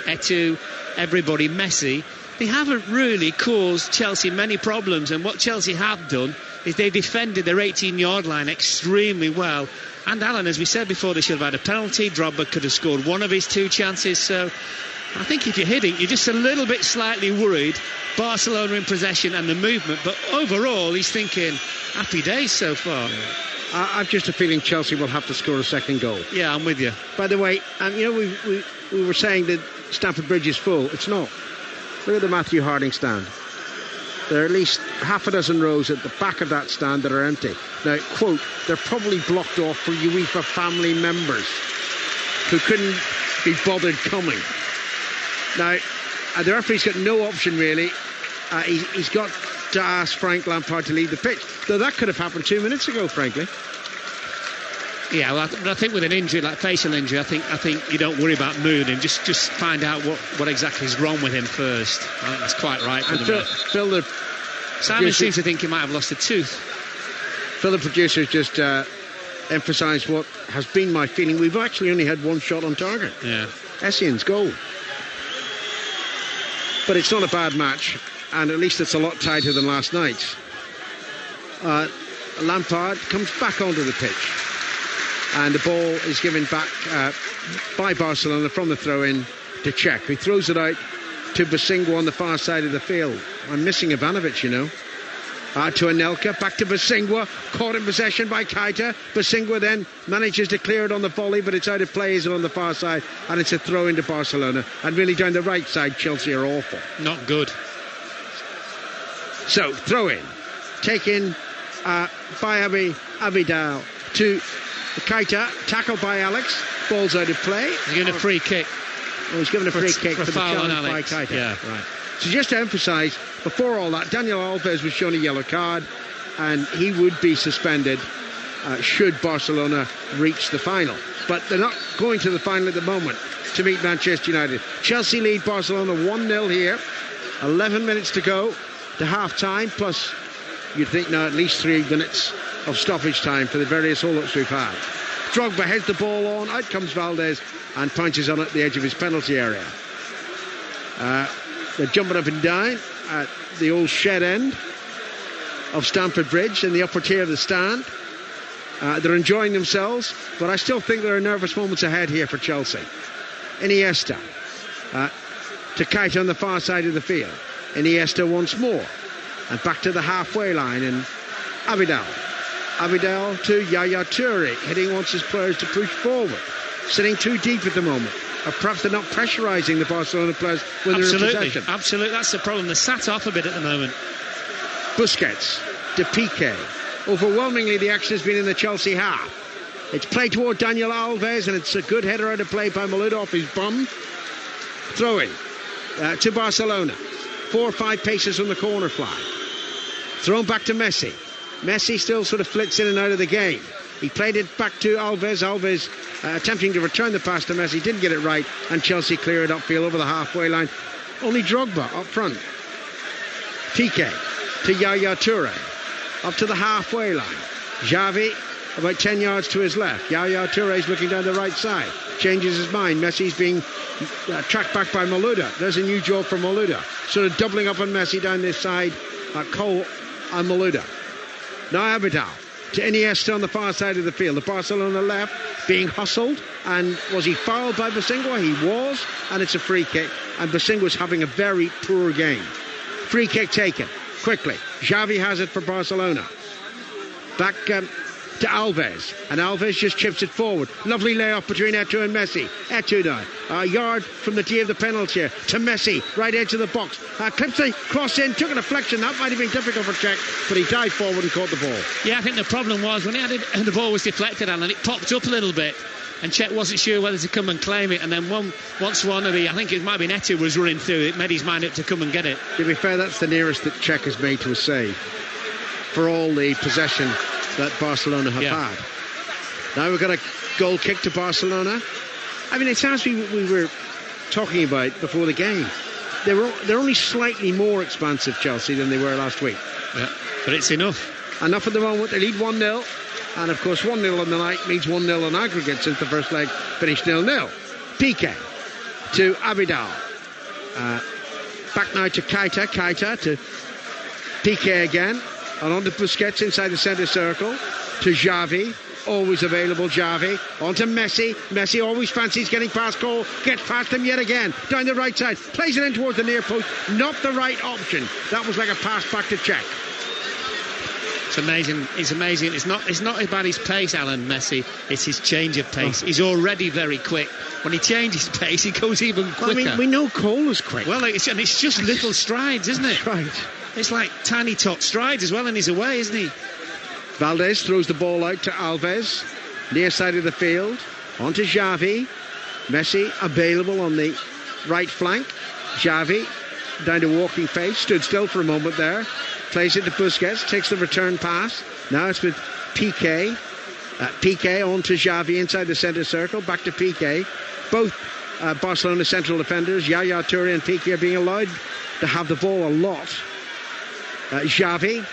Eto'o, everybody, Messi, they haven't really caused Chelsea many problems. And what Chelsea have done is they defended their 18-yard line extremely well. And Alan, as we said before, they should have had a penalty. Drogba could have scored one of his 2 chances. So I think if you're hitting, you're just a little bit slightly worried. Barcelona in possession and the movement, but overall he's thinking happy days so far. I've just a feeling Chelsea will have to score a second goal. Yeah, I'm with you. By the way, we were saying that Stamford Bridge is full. It's not. Look at the Matthew Harding stand. There are at least half a dozen rows at the back of that stand that are empty. Now, quote, they're probably blocked off for UEFA family members who couldn't be bothered coming. Now, the referee's got no option really. He's got to ask Frank Lampard to leave the pitch. Though that could have happened 2 minutes ago, frankly. Yeah, well, I think with an injury like facial injury, I think you don't worry about mood and just find out what exactly is wrong with him first. I think that's quite right for and Simon seems to think he might have lost a tooth. Phil, the producer, just emphasised what has been my feeling. We've actually only had one shot on target. Yeah. Essien's goal. But it's not a bad match, and at least it's a lot tighter than last night's. Lampard comes back onto the pitch, and the ball is given back by Barcelona from the throw-in to Cech, who throws it out to Bosingwa on the far side of the field. I'm missing Ivanovic, you know. To Anelka, back to Bosingwa, caught in possession by Keita. Bosingwa then manages to clear it on the volley, but it's out of play, is it, on the far side, and it's a throw into Barcelona. And really down the right side, Chelsea are awful. Not good. So, throw in. Taken by Abidal to Keita, tackled by Alex, ball's out of play. He's given a free kick. Oh, he's given a free kick for the challenge by Keita. Yeah, right. So just to emphasise, before all that, Daniel Alves was shown a yellow card, and he would be suspended should Barcelona reach the final. But they're not going to the final at the moment to meet Manchester United. Chelsea lead Barcelona 1-0 here. 11 minutes to go to half-time, plus you'd think now at least 3 minutes of stoppage time for the various hold-ups we've had. Drogba heads the ball on, out comes Valdez and punches on at the edge of his penalty area. They're jumping up and down at the old shed end of Stamford Bridge in the upper tier of the stand. They're enjoying themselves, but I still think there are nervous moments ahead here for Chelsea. Iniesta to Keita on the far side of the field. Iniesta once more, and back to the halfway line, and Abidal to Yaya Toure. Heading wants his players to push forward. Sitting too deep at the moment. Or perhaps they're not pressurising the Barcelona players when they're in possession. Absolutely, that's the problem. They're sat off a bit at the moment. Busquets to Piqué. Overwhelmingly, the action has been in the Chelsea half. It's played toward Daniel Alves, and it's a good header out of play by Malouda off his bum. Throw-in to Barcelona. 4 or 5 paces from the corner flag. Thrown back to Messi. Messi still sort of flits in and out of the game. He played it back to Alves. Alves attempting to return the pass to Messi, didn't get it right, and Chelsea clear it upfield over the halfway line. Only Drogba up front. Piqué to Yaya Toure, up to the halfway line. Xavi about 10 yards to his left. Yaya Toure's looking down the right side, changes his mind. Messi's being tracked back by Malouda. There's a new job for Malouda, sort of doubling up on Messi down this side. Cole and Malouda. Now Abidal to Iniesta on the far side of the field. The Barcelona left being hustled, and was he fouled by Bosingwa? He was, and it's a free kick, and Bosingwa's having a very poor game. Free kick taken quickly. Xavi has it for Barcelona. Back to Alves, and Alves just chips it forward. Lovely layoff between Eto'o and Messi. Eto'o now, a yard from the tee of the penalty here to Messi, right edge of the box. Clips the cross in, took a deflection. That might have been difficult for Cech, but he dived forward and caught the ball. Yeah, I think the problem was when he had it, and the ball was deflected, Alan, it popped up a little bit, and Cech wasn't sure whether to come and claim it. And then once one of the, I think it might have been Eto'o, was running through, it made his mind up to come and get it. To be fair, that's the nearest that Cech has made to a save for all the possession that Barcelona have had. Now we've got a goal kick to Barcelona. I mean, it's as we were talking about before the game. They're only slightly more expansive, Chelsea, than they were last week. Yeah, but it's enough. Enough at the moment. They lead 1-0. And of course 1-0 on the night means 1-0 on aggregate since the first leg finished 0-0. Piqué to Abidal. Back now to Keita. Keita to Piqué again. And on to Busquets inside the centre circle. To Xavi. Always available, Xavi. On to Messi. Messi always fancies getting past Cole. Gets past him yet again. Down the right side. Plays it in towards the near post. Not the right option. That was like a pass back to Cech. It's amazing. It's amazing. It's not about his pace, Alan, Messi. It's his change of pace. He's already very quick. When he changes pace, he goes even quicker. Well, I mean, we know Cole is quick. Well, it's just little strides, isn't it? That's right. It's like tiny top strides as well, and he's away, isn't he? Valdez throws the ball out to Alves, near side of the field. On to Xavi. Messi available on the right flank. Xavi down to walking face. Stood still for a moment there. Plays it to Busquets. Takes the return pass. Now it's with Piqué. Piqué on to Xavi inside the centre circle. Back to Piqué. Both Barcelona central defenders, Yaya Toure and Piqué, are being allowed to have the ball a lot. Xavi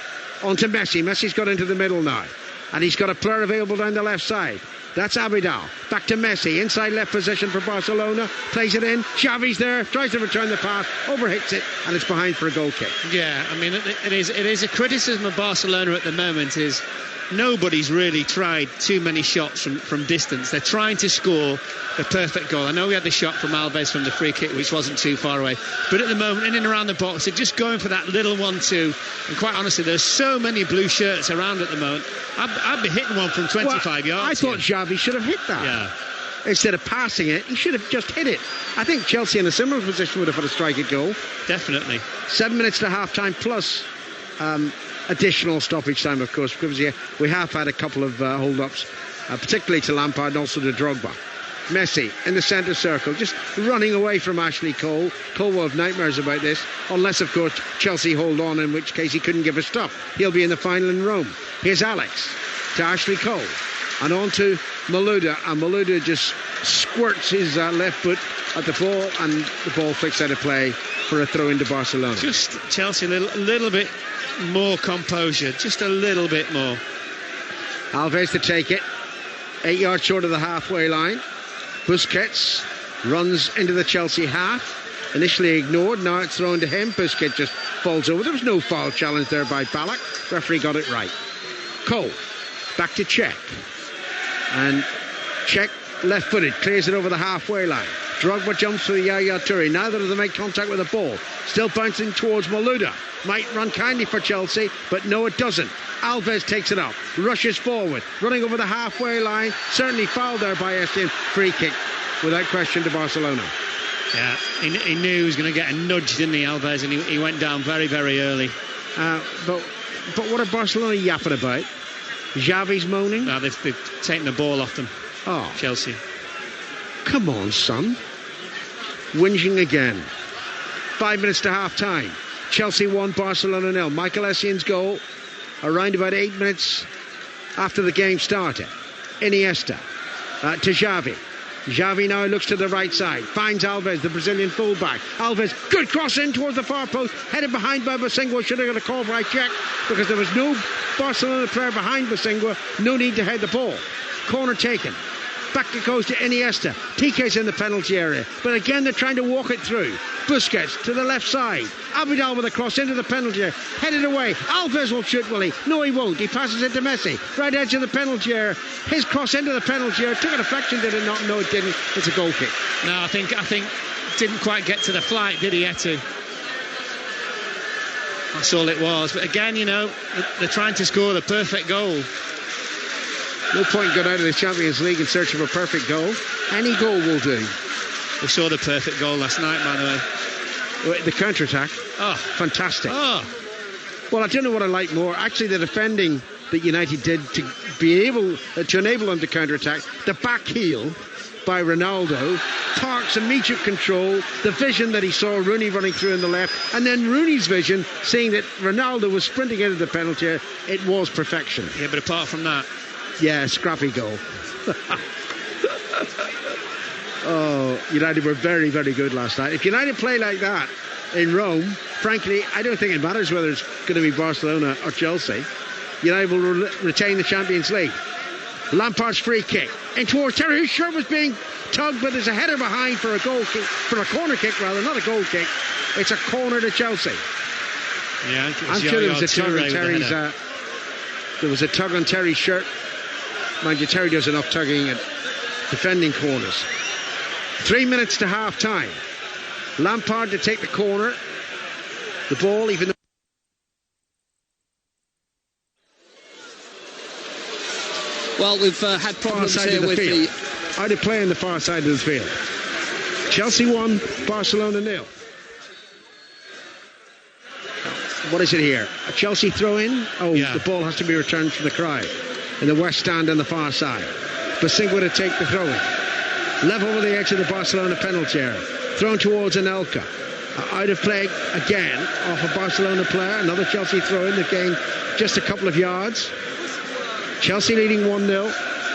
on to Messi. Messi's got into the middle now. And he's got a player available down the left side. That's Abidal. Back to Messi. Inside left position for Barcelona. Plays it in. Xavi's there. Tries to return the pass. Overhits it. And it's behind for a goal kick. Yeah, I mean, it is a criticism of Barcelona at the moment is nobody's really tried too many shots from distance. They're trying to score the perfect goal. I know we had the shot from Alves from the free kick, which wasn't too far away. But at the moment, in and around the box, they're just going for that little 1-2. And quite honestly, there's so many blue shirts around at the moment. I'd be hitting one from 25 yards. I thought Xavi should have hit that. Yeah. Instead of passing it, he should have just hit it. I think Chelsea in a similar position would have had a strike at goal. Definitely. 7 minutes to half-time plus additional stoppage time, of course, because we have had a couple of hold-ups, particularly to Lampard and also to Drogba. Messi in the centre circle, just running away from Ashley Cole. Cole will have nightmares about this, unless, of course, Chelsea hold on, in which case he couldn't give a stop. He'll be in the final in Rome. Here's Alex to Ashley Cole, and on to Malouda, and Malouda just squirts his left foot at the ball, and the ball flicks out of play for a throw into Barcelona. Just Chelsea a little bit more composure, just a little bit more. Alves to take it, 8 yards short of the halfway line. Busquets runs into the Chelsea half, initially ignored, now it's thrown to him. Busquets just falls over. There was no foul challenge there by Ballack. Referee got it right. Cole back to Cech, and Cech left-footed, clears it over the halfway line. Drogba jumps for the Yaya Toure. Neither of them make contact with the ball. Still bouncing towards Malouda. Might run kindly for Chelsea, but no, it doesn't. Alves takes it up, rushes forward, running over the halfway line. Certainly fouled there by Estienne. Free kick, without question, to Barcelona. Yeah, he knew he was going to get a nudge, didn't he, Alves? And he went down very, very early. But what are Barcelona yapping about? Xavi's moaning? No, they've taken the ball off them. Oh, Chelsea. Come on, son. Whinging again. 5 minutes to half-time. Chelsea 1, Barcelona 0. Michael Essien's goal around about 8 minutes after the game started. Iniesta to Xavi. Xavi now looks to the right side, finds Alves, the Brazilian fullback. Alves, good cross in towards the far post, headed behind by Bosingwa. Should have got a call by Cech, because there was no Barcelona player behind Bosingwa. No need to head the ball. Corner taken. Back it goes to Iniesta. Piqué's in the penalty area, but again they're trying to walk it through. Busquets to the left side. Abidal with a cross into the penalty area, headed away. Alves will shoot, will he? No, he won't. He passes it to Messi, right edge of the penalty area. His cross into the penalty area, took a deflection, did it not? No, it didn't. It's a goal kick. No, I think didn't quite get to the flight, did he, Eto'o? That's all it was. But again, they're trying to score the perfect goal. No point going out of the Champions League in search of a perfect goal. Any goal will do. We saw the perfect goal last night, by the way. The counter-attack. Oh. Fantastic. Oh. Well, I don't know what I like more. Actually, the defending that United did to be able to enable them to counter-attack. The back heel by Ronaldo. Park's immediate control. The vision that he saw Rooney running through in the left. And then Rooney's vision, seeing that Ronaldo was sprinting into the penalty area. It was perfection. Yeah, but apart from that... Yeah, scrappy goal. Oh, United were very, very good last night. If United play like that in Rome, frankly, I don't think it matters whether it's going to be Barcelona or Chelsea. United will retain the Champions League. Lampard's free kick in towards Terry, whose shirt was being tugged, but there's a header behind for a goal kick, for a corner kick rather, not a goal kick. It's a corner to Chelsea. Yeah, I'm sure there was a tug on Terry's. There was a tug on Terry's shirt. Mind you, Terry does enough tugging at defending corners. 3 minutes to half time. Lampard to take the corner. The ball, even though. Well, we've had problems here with the... How to play on the far side of the field. Chelsea 1, Barcelona 0. What is it here? A Chelsea throw-in? Oh, yeah. The ball has to be returned from the crowd. In the west stand on the far side. Basingua to take the throw-in. Level with the edge of the Barcelona penalty area. Thrown towards Anelka. Out of play again off a Barcelona player. Another Chelsea throw-in that gained just a couple of yards. Chelsea leading 1-0.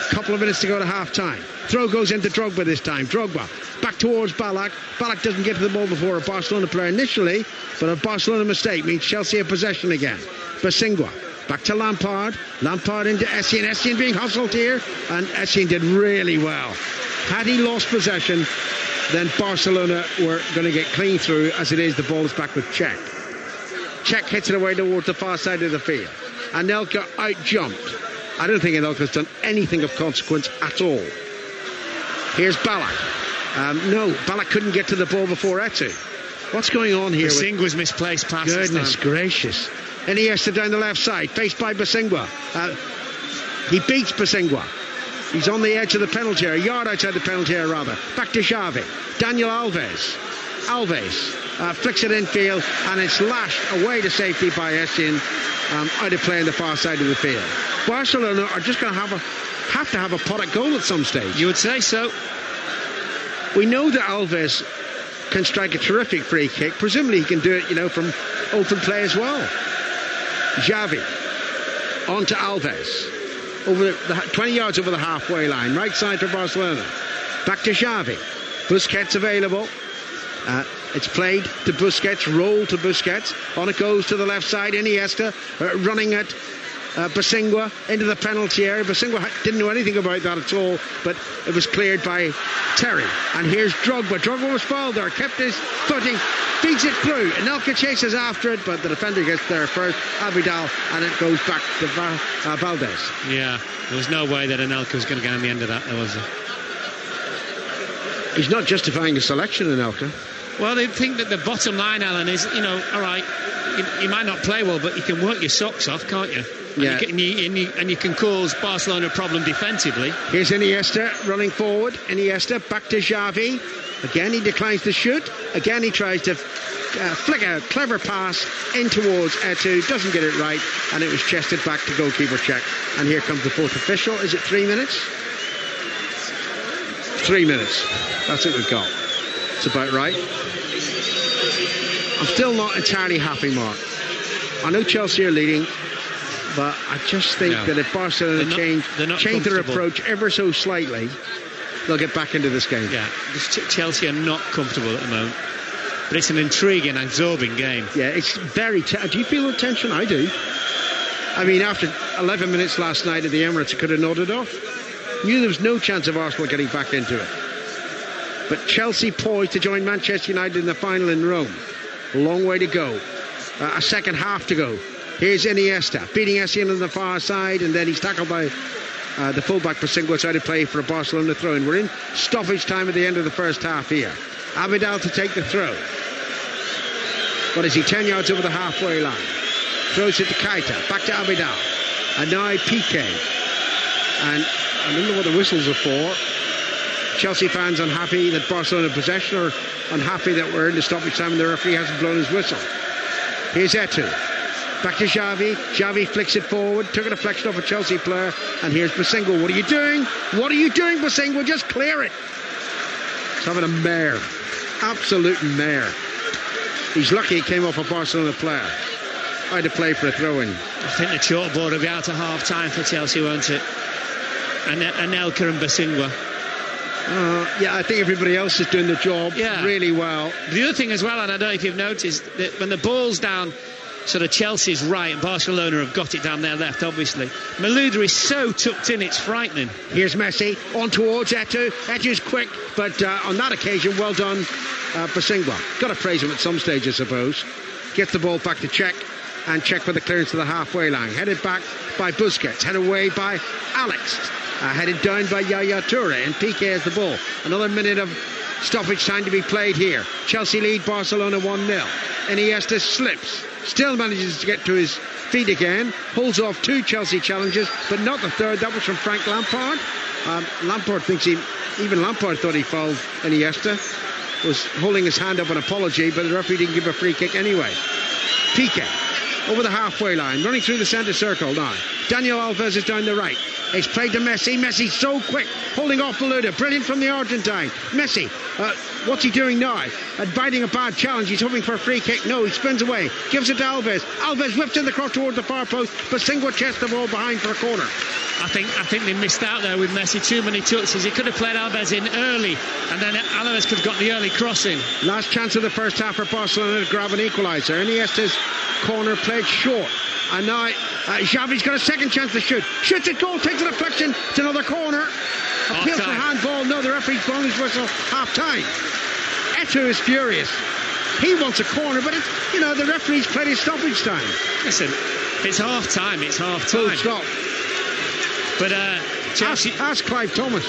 Couple of minutes to go to half-time. Throw goes into Drogba this time. Drogba back towards Ballack. Ballack doesn't get to the ball before a Barcelona player initially, but a Barcelona mistake means Chelsea have possession again. Basingua back to Lampard. Lampard into Essien. Essien being hustled here, and Essien did really well. Had he lost possession, then Barcelona were going to get clean through. As it is, the ball is back with Cech. Cech hits it away towards the far side of the field. Anelka out-jumped. I don't think Anelka's done anything of consequence at all. Here's Ballack. No, Ballack couldn't get to the ball before Etu. What's going on here? Basingua's misplaced pass. Goodness gracious. Iniesta down the left side, faced by Basingua. He beats Basingua. He's on the edge of the penalty area, a yard outside the penalty area rather. Back to Xavi. Daniel Alves. Flicks it infield, and it's lashed away to safety by Essien, out of play on the far side of the field. Barcelona are just going to have to have a pot at goal at some stage. You would say so. We know that Alves can strike a terrific free kick. Presumably he can do it, from open play as well. Xavi on to Alves, over the 20 yards over the halfway line, right side for Barcelona. Back to Xavi. Busquets available. It's played to Busquets, roll to Busquets. On it goes to the left side. Iniesta running at Basingua into the penalty area. Basingua didn't know anything about that at all, but it was cleared by Terry. And here's Drogba. Drogba was fouled there, kept his footing, feeds it through. Anelka chases after it, but the defender gets there first, Abidal, and it goes back to Valdez. Yeah, there was no way that Anelka was going to get on the end of that, there was there? He's not justifying his selection, Anelka. Well, they think that the bottom line, Alan, is, all right, you might not play well, but you can work your socks off, can't you? Yeah. And you can cause Barcelona a problem defensively. Here's Iniesta running forward. Iniesta back to Xavi. Again, he declines to shoot. Again, he tries to flick a clever pass in towards Etu. Doesn't get it right, and it was chested back to goalkeeper Cech. And here comes the fourth official. Is it 3 minutes? 3 minutes. That's what we've got. It's about right. I'm still not entirely happy, Mark. I know Chelsea are leading, but I just think that if Barcelona change their approach ever so slightly, they'll get back into this game. Yeah, Chelsea are not comfortable at the moment. But it's an intriguing, absorbing game. Yeah, it's very... Do you feel the tension? I do. I mean, after 11 minutes last night at the Emirates, it could have nodded off. Knew there was no chance of Arsenal getting back into it. But Chelsea poised to join Manchester United in the final in Rome. A long way to go. A second half to go. Here's Iniesta beating Essien on the far side, and then he's tackled by the fullback Basingua out of play for a Barcelona throw-in. We're in stoppage time at the end of the first half here. Abidal to take the throw. What is he, 10 yards over the halfway line? Throws it to Keita, back to Abidal. And now Piqué. And I don't know what the whistles are for. Chelsea fans unhappy that Barcelona have possession, or unhappy that we're in the stoppage time and the referee hasn't blown his whistle. Here's Eto'o. Back to Xavi. Xavi flicks it forward. Took a deflection off a Chelsea player. And here's Bosingwa. What are you doing? What are you doing, Bosingwa? Just clear it. He's having a mare. Absolute mare. He's lucky he came off a Barcelona player. I had to play for a throw-in. I think the chalkboard will be out at half-time for Chelsea, won't it? And Anelka and Bosingwa. Yeah, I think everybody else is doing the job really well. The other thing as well, and I don't know if you've noticed, that when the ball's down sort of Chelsea's right and Barcelona have got it down their left, obviously, Malouda is so tucked in, it's frightening. Here's Messi on towards Eto'o. Eto'o's quick, but on that occasion, well done, Bosingwa. Got to praise him at some stage, I suppose. Gets the ball back to Cech, and Cech with the clearance to the halfway line. Headed back by Busquets, headed away by Alex. Headed down by Yaya Toure, and Piqué has the ball. Another minute of stoppage time to be played here. Chelsea lead Barcelona 1-0. Iniesta slips, still manages to get to his feet again, holds off 2 Chelsea challenges, but not the third. That was from Frank Lampard. Lampard thinks even Lampard thought he fouled Iniesta. Was holding his hand up an apology, but the referee didn't give a free kick anyway. Piqué over the halfway line, running through the centre circle now. Daniel Alves is down the right. He's played to Messi. Messi's so quick, holding off Malouda. Brilliant from the Argentine. Messi, what's he doing now? Biting a bad challenge. He's hoping for a free kick. No, he spins away. Gives it to Alves. Alves whips in the cross towards the far post, but Bosingwa chests the ball behind for a corner. I think they missed out there with Messi. Too many touches. He could have played Alves in early, and then Alves could have got the early crossing. Last chance of the first half for Barcelona to grab an equaliser. Iniesta's corner played short. And now Xavi's got a second chance to shoot. Shoots it, goal, takes a deflection. It's another corner. Appeals for handball. No, the referee's blown his whistle. Half time. Eto'o is furious. He wants a corner, but it's, the referee's played his stoppage time. Listen, it's half time. It's half time. Full stop. But Chelsea. Ask Clive Thomas.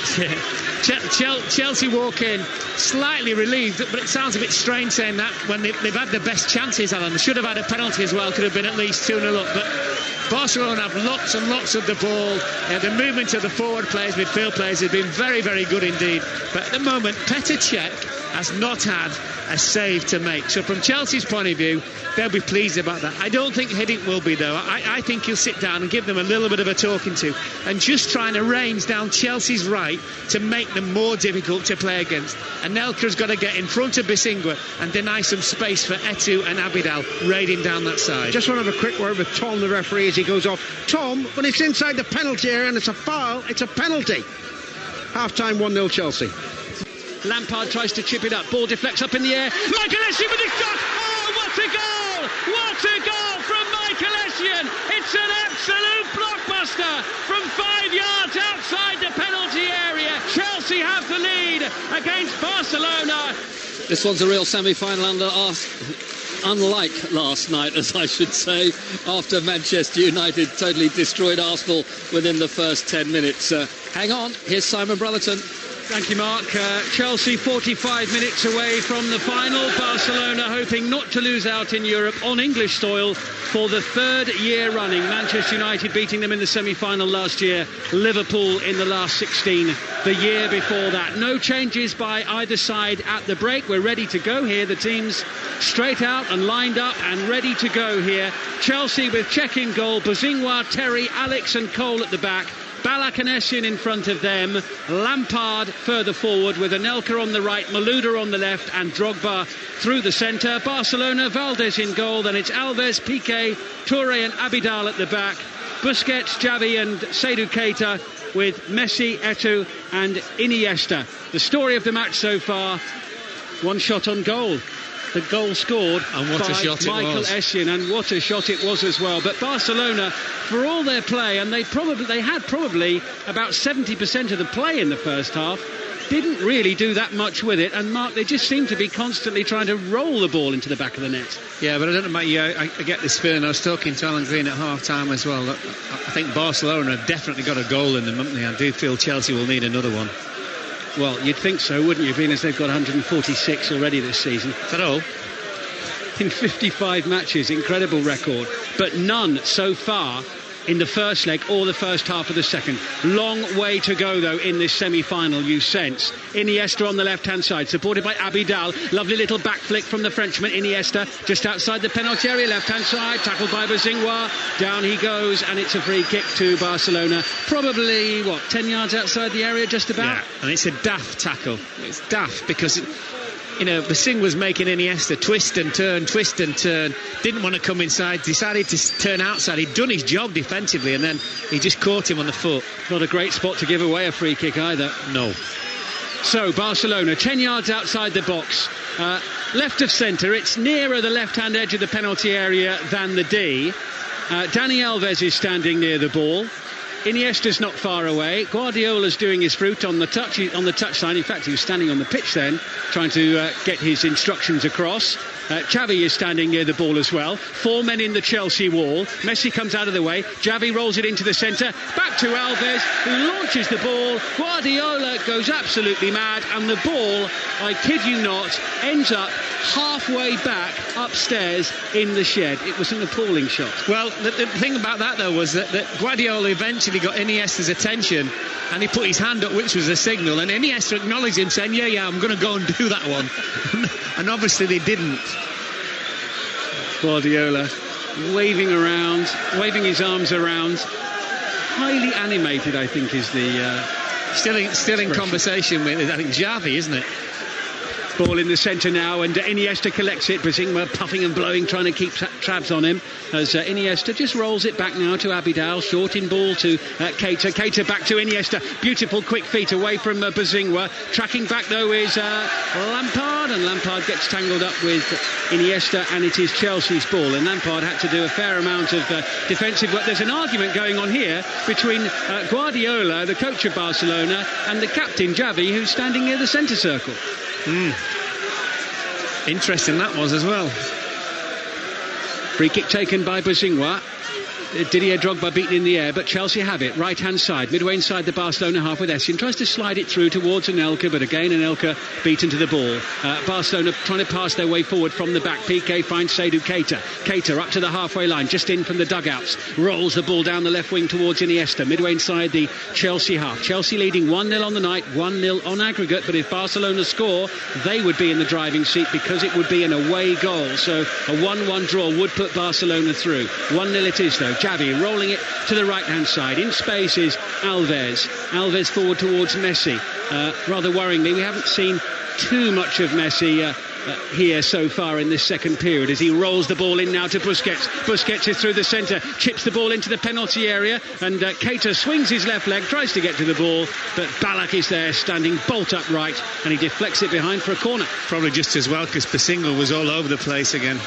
Chelsea walk in slightly relieved, but it sounds a bit strange saying that when they've had the best chances, Alan. They should have had a penalty as well, could have been at least 2-0 up, but Barcelona have lots and lots of the ball. The movement of the forward players, midfield players has been very, very good indeed, but at the moment Petr Cech has not had a save to make. So from Chelsea's point of view, they'll be pleased about that. I don't think Hiddink will be, though. I think he'll sit down and give them a little bit of a talking to, and just trying to range down Chelsea's right to make them more difficult to play against. And Anelka's got to get in front of Bosingwa and deny some space for Eto'o and Abidal raiding down that side. Just want to have a quick word with Tom, the referee, as he goes off. Tom, when it's inside the penalty area and it's a foul, it's a penalty. Half-time 1-0 Chelsea. Lampard tries to chip it up. Ball deflects up in the air. Michael Essien with a shot. Oh, what a goal! What a goal from Michael Essien! It's an absolute blockbuster from 5 yards outside the penalty area. Chelsea have the lead against Barcelona. This one's a real semi-final unlike last night, as I should say, after Manchester United totally destroyed Arsenal within the first 10 minutes. Hang on, here's Simon Brotherton. Thank you, Mark. Chelsea 45 minutes away from the final. Barcelona hoping not to lose out in Europe on English soil for the 3rd year running. Manchester United beating them in the semi-final last year. Liverpool in the last 16 the year before that. No changes by either side at the break. We're ready to go here. The teams straight out and lined up and ready to go here. Chelsea with Cech in goal. Bosingwa, Terry, Alex and Cole at the back. Ballack and Essien in front of them. Lampard further forward with Anelka on the right, Malouda on the left and Drogba through the centre. Barcelona, Valdez in goal. Then it's Alves, Piqué, Toure and Abidal at the back. Busquets, Xavi and Seydou Keita with Messi, Eto'o and Iniesta. The story of the match so far, one shot on goal. The goal scored and what by a shot Michael Essien, and what a shot it was as well. But Barcelona, for all their play, and they had probably about 70% of the play in the first half, didn't really do that much with it. And Mark, they just seem to be constantly trying to roll the ball into the back of the net. Yeah, but I don't know about you, I get this feeling. I was talking to Alan Green at half-time as well. I think Barcelona have definitely got a goal in them, haven't they? I do feel Chelsea will need another one. Well, you'd think so, wouldn't you, being as they've got 146 already this season. Is that all? In 55 matches, incredible record. But none so far in the first leg or the first half of the second. Long way to go, though, in this semi-final, you sense. Iniesta on the left-hand side, supported by Abidal. Lovely little back flick from the Frenchman. Iniesta just outside the penalty area, left-hand side, tackled by Bozingwa. Down he goes, and it's a free kick to Barcelona. Probably, 10 yards outside the area, just about? Yeah, and it's a daft tackle. It's daft because... Basing was making Iniesta twist and turn, didn't want to come inside, decided to turn outside. He'd done his job defensively, and then he just caught him on the foot. Not a great spot to give away a free kick either. No. So Barcelona 10 yards outside the box, left of centre. It's nearer the left-hand edge of the penalty area than the D. Dani Alves is standing near the ball. Iniesta's not far away. Guardiola's doing his fruit on the touchline. In fact, he was standing on the pitch then, trying to get his instructions across. Xavi is standing near the ball as well. 4 men in the Chelsea wall. Messi comes out of the way. Xavi rolls it into the centre. Back to Alves, who launches the ball. Guardiola goes absolutely mad, and the ball, I kid you not, ends up halfway back upstairs in the shed. It was an appalling shot. Well, the thing about that, though, was that Guardiola eventually got Iniesta's attention, and he put his hand up, which was a signal, and Iniesta acknowledged him, saying, yeah, I'm going to go and do that one. And obviously they didn't. Guardiola waving his arms around, highly animated, I think, is the still in conversation with, I think, Xavi, isn't it? Ball in the centre now, and Iniesta collects it. Bozingwa puffing and blowing, trying to keep tabs on him, as Iniesta just rolls it back now to Abidal. Short in ball to Keita. Keita back to Iniesta. Beautiful quick feet away from Bozingwa. Tracking back, though, is Lampard, and Lampard gets tangled up with Iniesta, and it is Chelsea's ball, and Lampard had to do a fair amount of defensive work. There's an argument going on here between Guardiola, the coach of Barcelona, and the captain, Xavi, who's standing near the centre circle. Interesting that was as well. Free kick taken by Bozingwa. Didier Drogba beaten in the air, but Chelsea have it. Right-hand side, midway inside the Barcelona half with Essien. Tries to slide it through towards Anelka, but again Anelka beaten to the ball. Barcelona trying to pass their way forward from the back. Piqué finds Seydou Keita. Keita up to the halfway line, just in from the dugouts. Rolls the ball down the left wing towards Iniesta. Midway inside the Chelsea half. Chelsea leading 1-0 on the night, 1-0 on aggregate, but if Barcelona score, they would be in the driving seat because it would be an away goal. So a 1-1 draw would put Barcelona through. 1-0 it is, though. Xavi rolling it to the right-hand side. In space is Alves. Alves forward towards Messi. Rather worryingly, we haven't seen too much of Messi here so far in this second period, as he rolls the ball in now to Busquets. Busquets is through the centre, chips the ball into the penalty area, and Keita swings his left leg, tries to get to the ball, but Ballack is there standing bolt upright, and he deflects it behind for a corner. Probably just as well, because Bozingwa was all over the place again.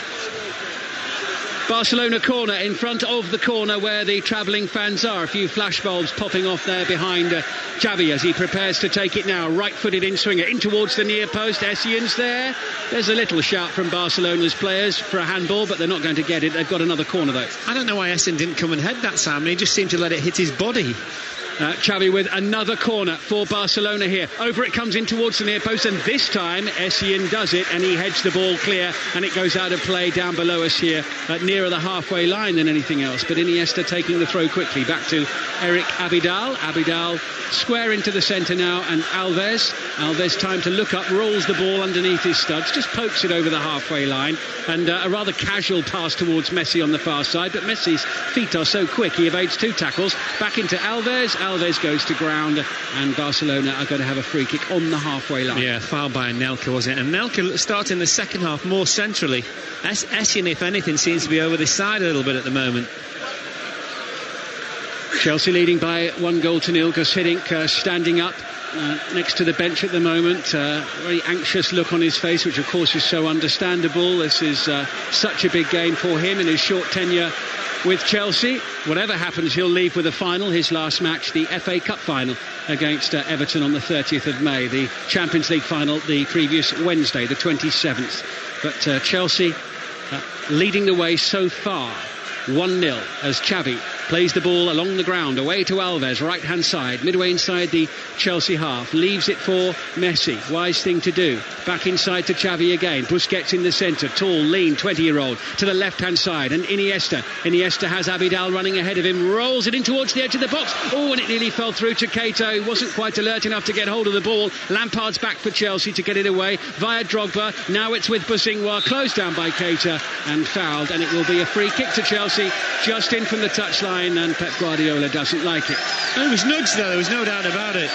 Barcelona corner, in front of the corner where the travelling fans are. A few flashbulbs popping off there behind Xavi as he prepares to take it now. Right-footed in-swinger in towards the near post. Essien's there. There's a little shout from Barcelona's players for a handball, but they're not going to get it. They've got another corner, though. I don't know why Essien didn't come and head that, Simon. He just seemed to let it hit his body. Xavi with another corner for Barcelona here. Over it comes in towards the near post, and this time Essien does it, and he heads the ball clear, and it goes out of play down below us here, nearer the halfway line than anything else. But Iniesta taking the throw quickly back to Eric Abidal. Abidal square into the centre now, and Alves time to look up, rolls the ball underneath his studs, just pokes it over the halfway line, and a rather casual pass towards Messi on the far side, but Messi's feet are so quick he evades 2 tackles. Back into Alves. Alves goes to ground, and Barcelona are going to have a free kick on the halfway line. Yeah, foul by Anelka, wasn't it? And Anelka starting the second half more centrally. Essien, if anything, seems to be over this side a little bit at the moment. Chelsea leading by 1-0. Gus Hiddink standing up next to the bench at the moment. Very anxious look on his face, which of course is so understandable. This is such a big game for him in his short tenure with Chelsea. Whatever happens, he'll leave with a final. His last match, the FA Cup final against Everton on the 30th of May. The Champions League final the previous Wednesday, the 27th. But Chelsea leading the way so far, 1-0, as Xavi Plays the ball along the ground, away to Alves, right-hand side, midway inside the Chelsea half. Leaves it for Messi. Wise thing to do. Back inside to Xavi again. Busquets in the centre. Tall, lean, 20-year-old. To the left-hand side. And Iniesta. Iniesta has Abidal running ahead of him. Rolls it in towards the edge of the box. Oh, and it nearly fell through to Keita. He wasn't quite alert enough to get hold of the ball. Lampard's back for Chelsea to get it away. Via Drogba. Now it's with Busingwa. Closed down by Keita and fouled. And it will be a free kick to Chelsea. Just in from the touchline. And Pep Guardiola doesn't like it. It was nudged though, there was no doubt about it.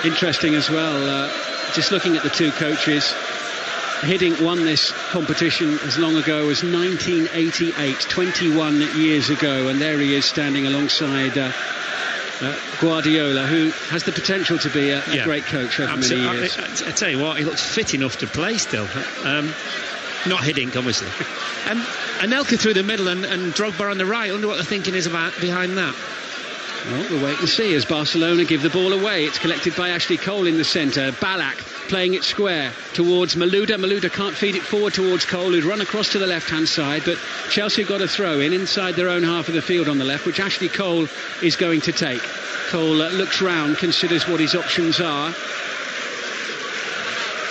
Interesting as well, just looking at the two coaches. Hiddink won this competition as long ago as 1988, 21 years ago, and there he is standing alongside Guardiola, who has the potential to be a great coach over many years. I tell you what, he looks fit enough to play still. Not Hiddink, obviously. Anelka through the middle and Drogba on the right. I wonder what the thinking is about behind that. Well, we'll wait and see as Barcelona give the ball away. It's collected by Ashley Cole in the centre. Ballack playing it square towards Malouda. Malouda can't feed it forward towards Cole, who'd run across to the left-hand side. But Chelsea got a throw in inside their own half of the field on the left, which Ashley Cole is going to take. Cole looks round, considers what his options are.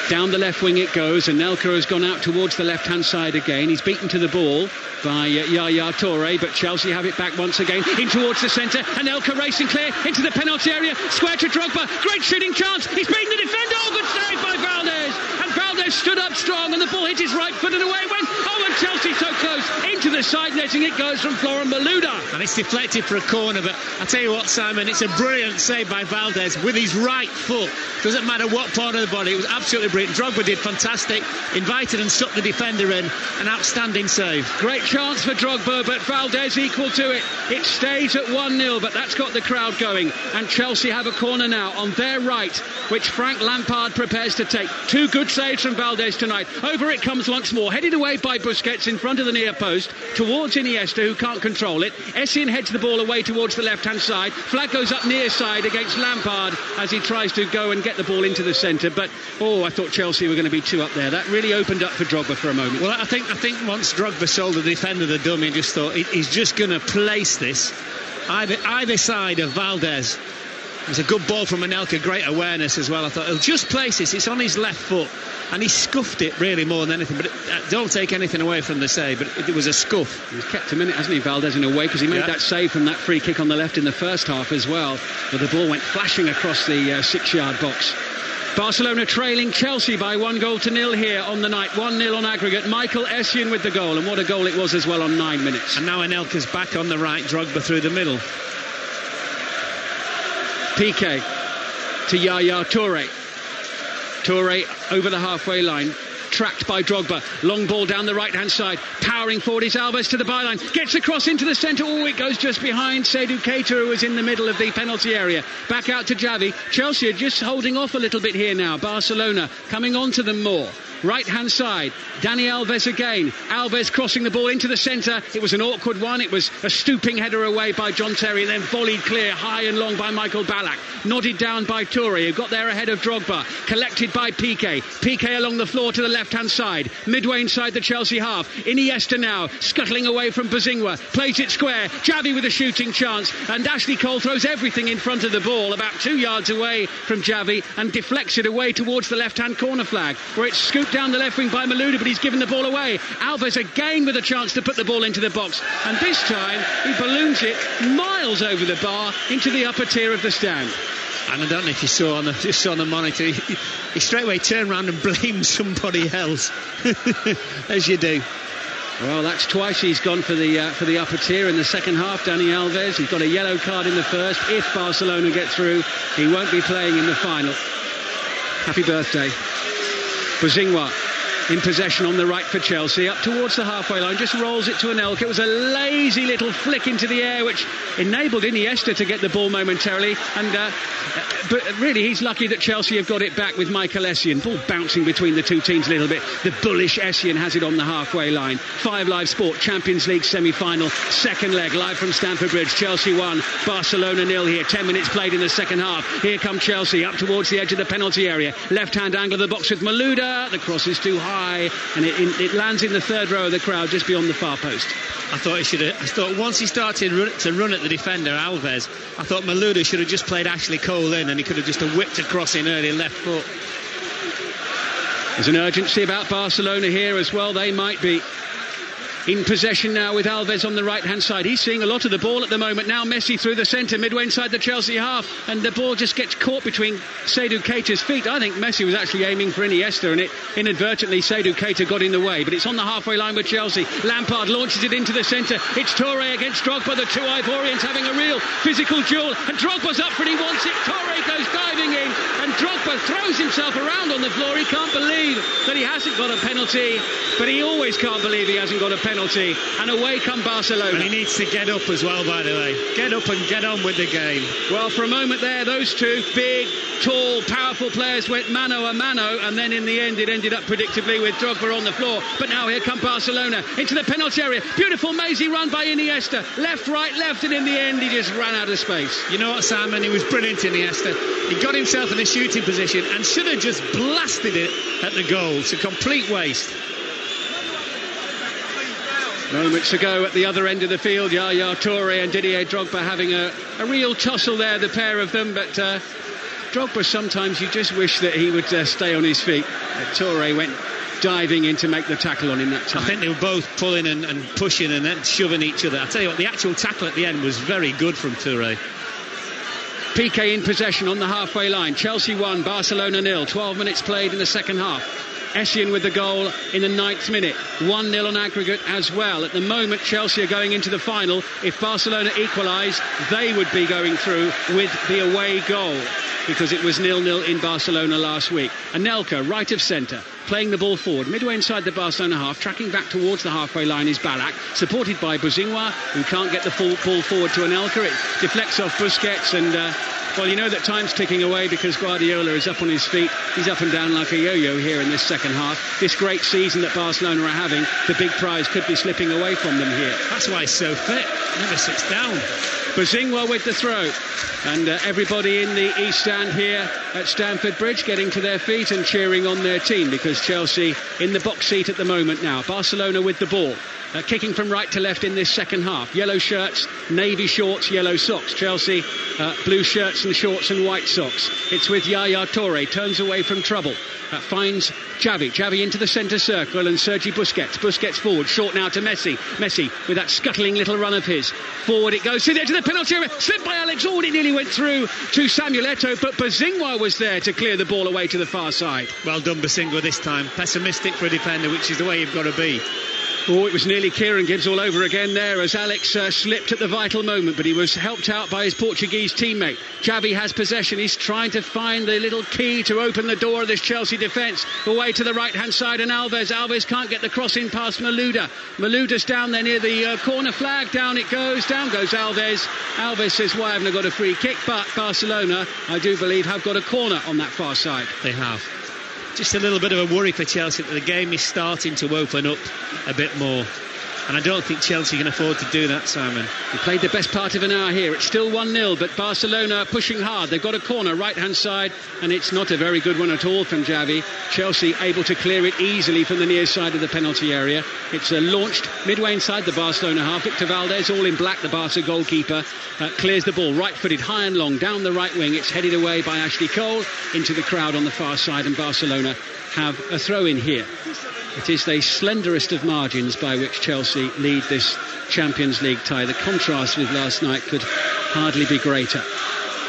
Down the left wing it goes, and Anelka has gone out towards the left-hand side again. He's beaten to the ball by Yaya Touré, but Chelsea have it back once again, in towards the centre. Anelka racing clear into the penalty area, square to Drogba, great shooting chance, he's beaten the defender, oh, good save by Valdez, and Valdez stood up strong, and the ball hit his right foot and away went. Oh, and Chelsea so close, into the side netting it goes from Florent Malouda. And it's deflected for a corner, but I tell you what, Simon, it's a brilliant save by Valdez with his right foot. Doesn't matter what part of the body, it was absolutely brilliant. Drogba did fantastic, invited and sucked the defender in, an outstanding save. Great chance for Drogba, but Valdez equal to it. It stays at 1-0, but that's got the crowd going, and Chelsea have a corner now on their right, which Frank Lampard prepares to take. Two good saves from Valdez tonight. Over it comes once more, headed away by Busquets in front of the near post towards Iniesta, who can't control it. Essien heads the ball away towards the left-hand side. Flag goes up near side against Lampard as he tries to go and get the ball into the centre, but I thought Chelsea were going to be two up there. That really opened up for Drogba for a moment. Well, I think once Drogba sold the defender the dummy, just thought he's just going to place this either side of Valdez. It was a good ball from Anelka, great awareness as well. I thought he'll just place this, it's on his left foot, and he scuffed it really more than anything. But don't take anything away from the save, but it was a scuff. He's kept him in it, hasn't he, Valdez, in a way, because he made that save from that free kick on the left in the first half as well, but the ball went flashing across the 6-yard box. Barcelona trailing Chelsea by 1-0 here on the night. 1-0 on aggregate. Michael Essien with the goal, and what a goal it was as well on 9 minutes. And now Anelka's back on the right, Drogba through the middle. Piqué to Yaya Touré. Touré over the halfway line, tracked by Drogba. Long ball down the right-hand side. Powering forward is Alves to the byline. Gets across into the centre. Oh, it goes just behind Seydou Keita, who was in the middle of the penalty area. Back out to Xavi. Chelsea are just holding off a little bit here now. Barcelona coming on to them more. Right-hand side, Dani Alves again. Alves crossing the ball into the centre. It was an awkward one. It was a stooping header away by John Terry, and then volleyed clear high and long by Michael Ballack. Nodded down by Touré, who got there ahead of Drogba. Collected by Piqué. Piqué along the floor to the left-hand side. Midway inside the Chelsea half. Iniesta now, scuttling away from Busingwa. Plays it square. Xavi with a shooting chance. And Ashley Cole throws everything in front of the ball, about 2 yards away from Xavi, and deflects it away towards the left-hand corner flag, where it's scooped down the left wing by Malouda, but he's given the ball away. Alves again with a chance to put the ball into the box, and this time he balloons it miles over the bar into the upper tier of the stand. And I don't know if you saw on the monitor, he straight away turned around and blamed somebody else, as you do. Well, that's twice he's gone for the upper tier in the second half, Dani Alves. He's got a yellow card in the first. If Barcelona get through, he won't be playing in the final. Happy birthday. Busingwa in possession on the right for Chelsea, up towards the halfway line, just rolls it to Anelka. It was a lazy little flick into the air which enabled Iniesta to get the ball momentarily, and but really he's lucky that Chelsea have got it back with Michael Essien. Ball bouncing between the two teams a little bit. The bullish Essien has it on the halfway line. 5 Live Sport Champions League semi-final, second leg, live from Stamford Bridge. Chelsea 1, Barcelona 0 here. 10 minutes played in the second half. Here come Chelsea up towards the edge of the penalty area. Left-hand angle of the box with Malouda. The cross is too high high, and it lands in the third row of the crowd just beyond the far post. I thought once he started to run at the defender, Alves, I thought Malouda should have just played Ashley Cole in, and he could have just whipped across in early left foot. There's an urgency about Barcelona here as well. They might be in possession now with Alves on the right-hand side. He's seeing a lot of the ball at the moment. Now Messi through the centre, midway inside the Chelsea half, and the ball just gets caught between Seydou Keita's feet. I think Messi was actually aiming for Iniesta, and it inadvertently Seydou Keita got in the way. But it's on the halfway line with Chelsea. Lampard launches it into the centre. It's Touré against Drogba, the two Ivorians having a real physical duel, and Drogba's up for it. He wants it. Touré goes diving in, and Drogba throws himself around on the floor. He can't believe that he hasn't got a penalty, but he always can't believe he hasn't got a penalty. And away come Barcelona. And he needs to get up as well, by the way. Get up and get on with the game. Well, for a moment there, those two big, tall, powerful players went mano a mano, and then in the end it ended up predictably with Drogba on the floor. But now here come Barcelona into the penalty area. Beautiful mazy run by Iniesta. Left, right, left, and in the end he just ran out of space. You know what, Simon? He was brilliant, Iniesta. He got himself in a shooting position and should have just blasted it at the goal. It's a complete waste. Moments ago at the other end of the field, Yaya Touré and Didier Drogba having a real tussle there, the pair of them. But Drogba, sometimes you just wish that he would stay on his feet. Touré went diving in to make the tackle on him that time. I think they were both pulling and pushing and then shoving each other. I tell you what, the actual tackle at the end was very good from Touré. Piqué in possession on the halfway line. Chelsea 1, Barcelona 0. 12 minutes played in the second half. Essien with the goal in the 9th minute. 1-0 on aggregate as well. At the moment, Chelsea are going into the final. If Barcelona equalise, they would be going through with the away goal, because it was 0-0 in Barcelona last week. Anelka, right of centre, playing the ball forward, midway inside the Barcelona half, tracking back towards the halfway line is Ballack, supported by Buzingwa, who can't get the ball forward to Anelka. It deflects off Busquets, and well, you know that time's ticking away because Guardiola is up on his feet. He's up and down like a yo-yo here in this second half. This great season that Barcelona are having, the big prize could be slipping away from them here. That's why he's so fit. Never sits down. Buzingwa with the throw. And everybody in the East Stand here at Stamford Bridge getting to their feet and cheering on their team, because Chelsea in the box seat at the moment now. Barcelona with the ball. Kicking from right to left in this second half. Yellow shirts, navy shorts, yellow socks. Chelsea, blue shirts and shorts and white socks. It's with Yaya Touré, turns away from trouble. Finds Xavi. Xavi into the centre circle, and Sergi Busquets. Busquets forward, short now to Messi. Messi with that scuttling little run of his. Forward it goes, to the penalty area. Slipped by Alex. Oh, it nearly went through to Samuel Eto'o, but Buzingwa was there to clear the ball away to the far side. Well done, Buzingwa, this time. Pessimistic for a defender, which is the way you've got to be. Oh, it was nearly Kieran Gibbs all over again there as Alex slipped at the vital moment, but he was helped out by his Portuguese teammate. Xavi has possession. He's trying to find the little key to open the door of this Chelsea defence. Away to the right-hand side, and Alves can't get the cross in past Malouda. Malouda's down there near the corner flag. Down it goes. Down goes Alves. Alves says, why haven't I got a free kick? But Barcelona, I do believe, have got a corner on that far side. They have. Just a little bit of a worry for Chelsea that the game is starting to open up a bit more. And I don't think Chelsea can afford to do that, Simon. We played the best part of an hour here. It's still 1-0, but Barcelona pushing hard. They've got a corner right-hand side, and it's not a very good one at all from Xavi. Chelsea able to clear it easily from the near side of the penalty area. It's launched midway inside the Barcelona half. Victor Valdez, all in black, the Barca goalkeeper, clears the ball right-footed, high and long, down the right wing. It's headed away by Ashley Cole into the crowd on the far side, and Barcelona have a throw-in here. It is the slenderest of margins by which Chelsea lead this Champions League tie. The contrast with last night could hardly be greater.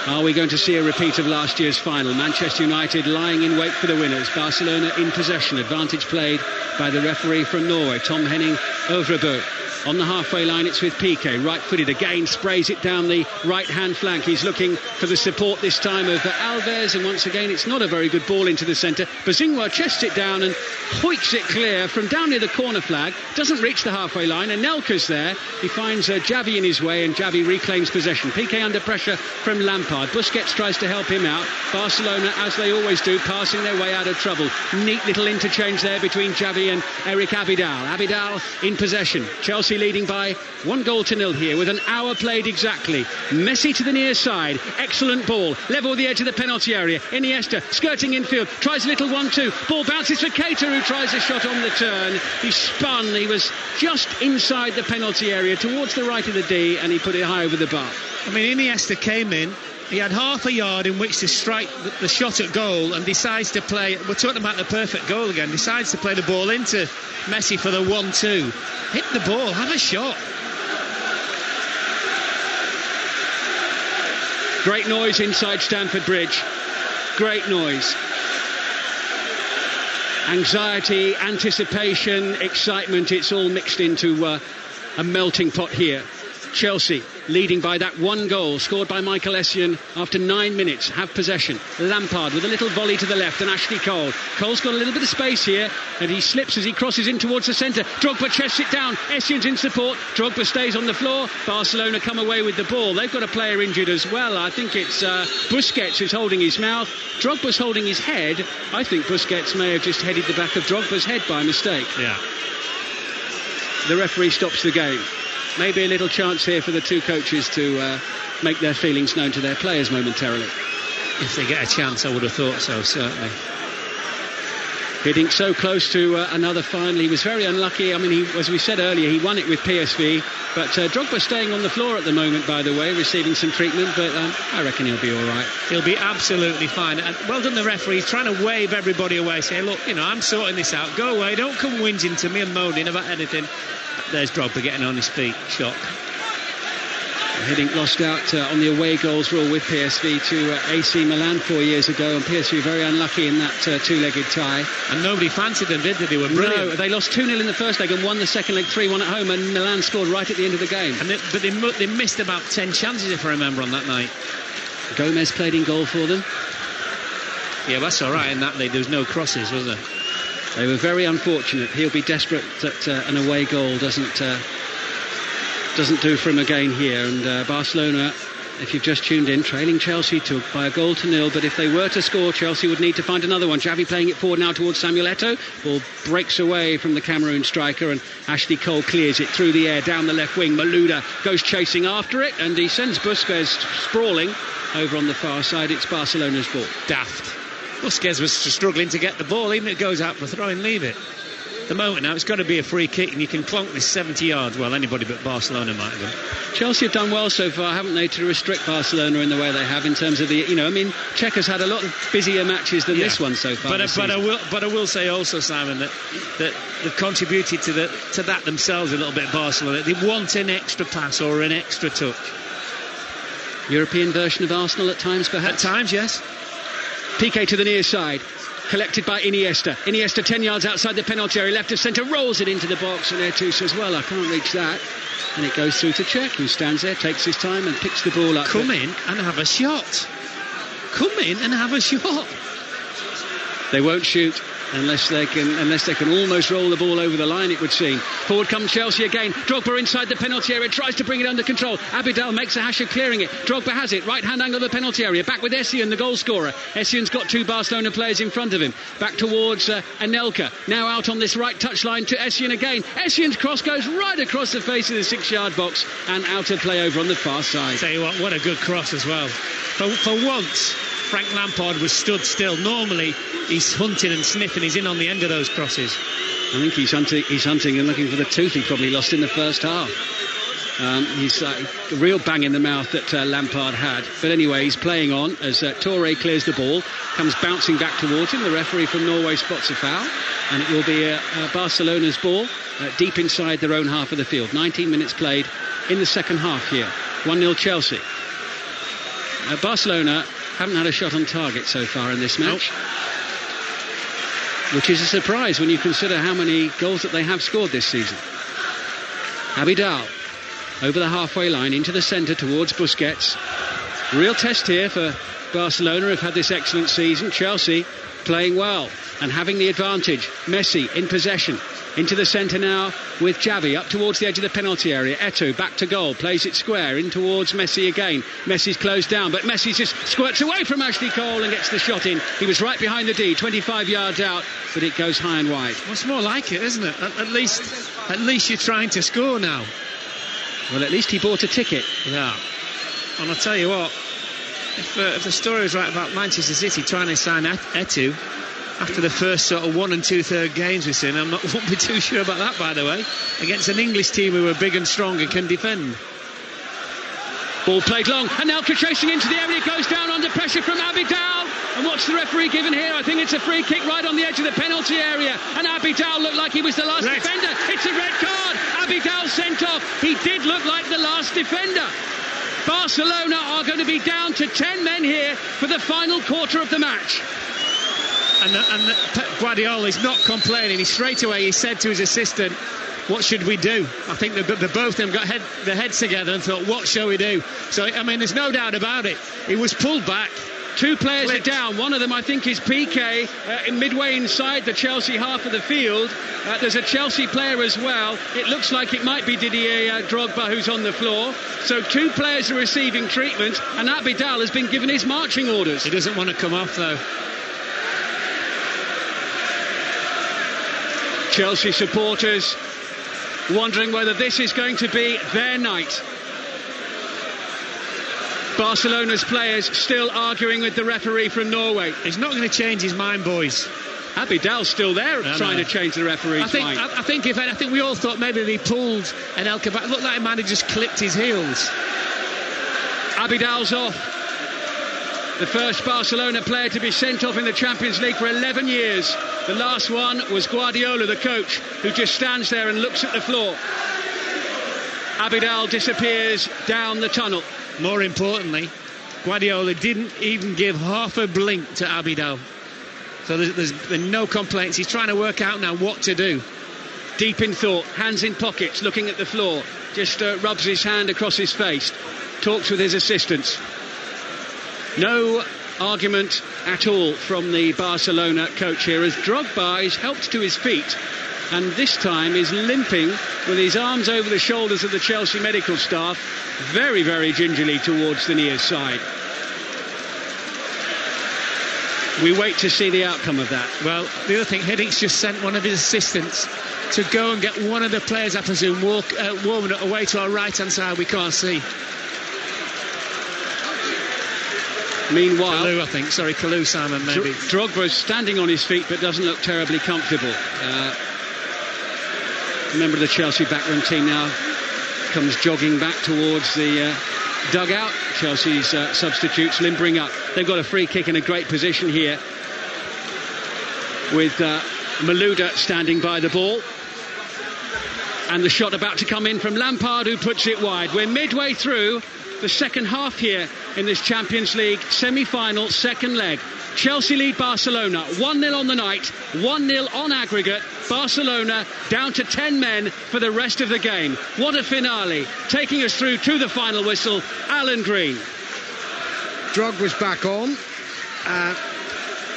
Are we going to see a repeat of last year's final? Manchester United lying in wait for the winners. Barcelona in possession. Advantage played by the referee from Norway, Tom Henning Øvrebø. On the halfway line, it's with Piqué, right-footed again, sprays it down the right-hand flank. He's looking for the support this time of Alves, and once again, it's not a very good ball into the centre. Buzingwa chests it down and hoiks it clear from down near the corner flag. Doesn't reach the halfway line, and Anelka's there. He finds Xavi in his way, and Xavi reclaims possession. Piqué under pressure from Lampard. Busquets tries to help him out. Barcelona, as they always do, passing their way out of trouble. Neat little interchange there between Xavi and Eric Abidal. Abidal in possession. Chelsea Chelsea leading by 1-0 here with an hour played exactly. Messi to the near side, excellent ball, level with the edge of the penalty area. Iniesta skirting infield, tries a little 1-2, ball bounces for Keita, who tries a shot on the turn. He spun, he was just inside the penalty area towards the right of the D, and he put it high over the bar. I mean, Iniesta came in, he had half a yard in which to strike the shot at goal, and decides to play, we're talking about the perfect goal again, decides to play the ball into Messi for the 1-2. Hit the ball, have a shot. Great noise inside Stamford Bridge. Great noise. Anxiety, anticipation, excitement, it's all mixed into a melting pot here. Chelsea leading by that 1 goal scored by Michael Essien after 9 minutes, have possession. Lampard with a little volley to the left, and Ashley Cole. Cole's got a little bit of space here, and he slips as he crosses in towards the centre. Drogba chests it down, Essien's in support, Drogba stays on the floor. Barcelona come away with the ball. They've got a player injured as well. I think it's Busquets who's holding his mouth. Drogba's holding his head. I think Busquets may have just headed the back of Drogba's head by mistake. Yeah. The referee stops the game. Maybe a little chance here for the two coaches to make their feelings known to their players momentarily. If they get a chance, I would have thought so, certainly. Hitting so close to another final. He was very unlucky. I mean, as we said earlier, he won it with PSV. But Drogba staying on the floor at the moment, by the way, receiving some treatment. But I reckon he'll be all right. He'll be absolutely fine. And well done, the referee. He's trying to wave everybody away. Say, look, I'm sorting this out. Go away. Don't come whinging to me and moaning about anything. There's Drogba getting on his feet. Shock. Hiddink lost out on the away goals rule with PSV to AC Milan 4 years ago, and PSV very unlucky in that two-legged tie. And nobody fancied them, did they? They were brilliant. No, they lost 2-0 in the first leg and won the second leg 3-1 at home, and Milan scored right at the end of the game. But they missed about 10 chances, if I remember, on that night. Gomez played in goal for them. Yeah, that's all right in that league. There was no crosses, was there? They were very unfortunate. He'll be desperate that an away goal doesn't do for him again here. And Barcelona, if you've just tuned in, trailing Chelsea by 1-0. But if they were to score, Chelsea would need to find another one. Xavi playing it forward now towards Samuel Eto'o. Ball breaks away from the Cameroon striker, and Ashley Cole clears it through the air down the left wing. Malouda goes chasing after it, and he sends Busquets sprawling over on the far side. It's Barcelona's ball. Daft. Busquets was struggling to get the ball. Even if it goes out for throw and leave it. The moment now, it's got to be a free kick, and you can clonk this 70 yards. Well, anybody but Barcelona might have done. Chelsea have done well so far, haven't they, to restrict Barcelona in the way they have in terms of the, Czech has had a lot of busier matches than this one so far. But I will say also, Simon, that they've contributed to that themselves a little bit. Barcelona, they want an extra pass or an extra touch. European version of Arsenal at times, perhaps. At times, yes. Piqué to the near side. Collected by Iniesta. Iniesta 10 yards outside the penalty area, left of centre, rolls it into the box, and Eto'o says, well, I can't reach that. And it goes through to Cech, who stands there, takes his time and picks the ball up. Come in and have a shot. Come in and have a shot. They won't shoot unless they can almost roll the ball over the line, it would seem. Forward comes Chelsea again. Drogba inside the penalty area, tries to bring it under control. Abidal makes a hash of clearing it. Drogba has it, right hand angle of the penalty area, back with Essien, the goal scorer. Essien's got two Barcelona players in front of him. Back towards Anelka, now out on this right touchline to Essien again. Essien's cross goes right across the face of the 6-yard box and out of play over on the far side. Tell you what a good cross as well. For once, Frank Lampard was stood still. Normally he's hunting and sniffing. He's in on the end of those crosses. I think he's hunting and looking for the tooth he probably lost in the first half. He's a real bang in the mouth that Lampard had. But anyway, he's playing on as Touré clears the ball, comes bouncing back towards him. The referee from Norway spots a foul, and it will be Barcelona's ball deep inside their own half of the field. 19 minutes played in the second half here. 1-0 Chelsea. Barcelona haven't had a shot on target so far in this match. Nope. Which is a surprise when you consider how many goals that they have scored this season. Abidal over the halfway line into the centre towards Busquets. Real test here for Barcelona, who've had this excellent season. Chelsea playing well and having the advantage. Messi in possession. Into the centre now with Xavi up towards the edge of the penalty area. Eto'o back to goal, plays it square in towards Messi again. Messi's closed down, but Messi just squirts away from Ashley Cole and gets the shot in. He was right behind the D, 25 yards out, but it goes high and wide. Well, it's more like it, isn't it? At least you're trying to score now. Well, at least he bought a ticket. Yeah. And I'll tell you what, if the story is right about Manchester City trying to sign Eto'o after the first sort of 1 2/3 games we've seen, won't be too sure about that, by the way, against an English team who are big and strong and can defend. Ball played long, and now chasing into the area, goes down under pressure from Abidal. And what's the referee given here? I think it's a free kick right on the edge of the penalty area, and Abidal looked like he was the last defender. It's a red card. Abidal sent off. He did look like the last defender. Barcelona are going to be down to 10 men here for the final quarter of the match. And Guardiola is not complaining. He straight away said to his assistant, what should we do? I think the both of them got their heads together and thought, what shall we do? So, I mean, there's no doubt about it. He was pulled back. Two players are down. One of them, I think, is PK midway inside the Chelsea half of the field. There's a Chelsea player as well. It looks like it might be Didier Drogba who's on the floor. So two players are receiving treatment, and Abidal has been given his marching orders. He doesn't want to come off, though. Chelsea supporters wondering whether this is going to be their night. Barcelona's players still arguing with the referee from Norway. He's not going to change his mind, boys. Abidal's still there trying to change the referee's mind. I think we all thought maybe he pulled Anelka back. It looked like he might have just clipped his heels. Abidal's off. The first Barcelona player to be sent off in the Champions League for 11 years. The last one was Guardiola, the coach, who just stands there and looks at the floor. Abidal disappears down the tunnel. More importantly, Guardiola didn't even give half a blink to Abidal. So there's been no complaints. He's trying to work out now what to do. Deep in thought, hands in pockets, looking at the floor. Just rubs his hand across his face. Talks with his assistants. No argument at all from the Barcelona coach here, as Drogba is helped to his feet and this time is limping with his arms over the shoulders of the Chelsea medical staff, very, very gingerly towards the near side. We wait to see the outcome of that. Well, the other thing, Hiddink just sent one of his assistants to go and get one of the players, I presume, warming it away to our right-hand side. We can't see. Meanwhile, Kalou, Simon, maybe. Drogba's standing on his feet but doesn't look terribly comfortable. A member of the Chelsea backroom team now comes jogging back towards the dugout. Chelsea's substitutes limbering up. They've got a free kick in a great position here with Malouda standing by the ball. And the shot about to come in from Lampard, who puts it wide. We're midway through the second half here in this Champions League semi-final second leg. Chelsea lead Barcelona 1-0 on the night, 1-0 on aggregate. Barcelona down to 10 men for the rest of the game. What a finale. Taking us through to the final whistle, Alan Green. Drogba's back on.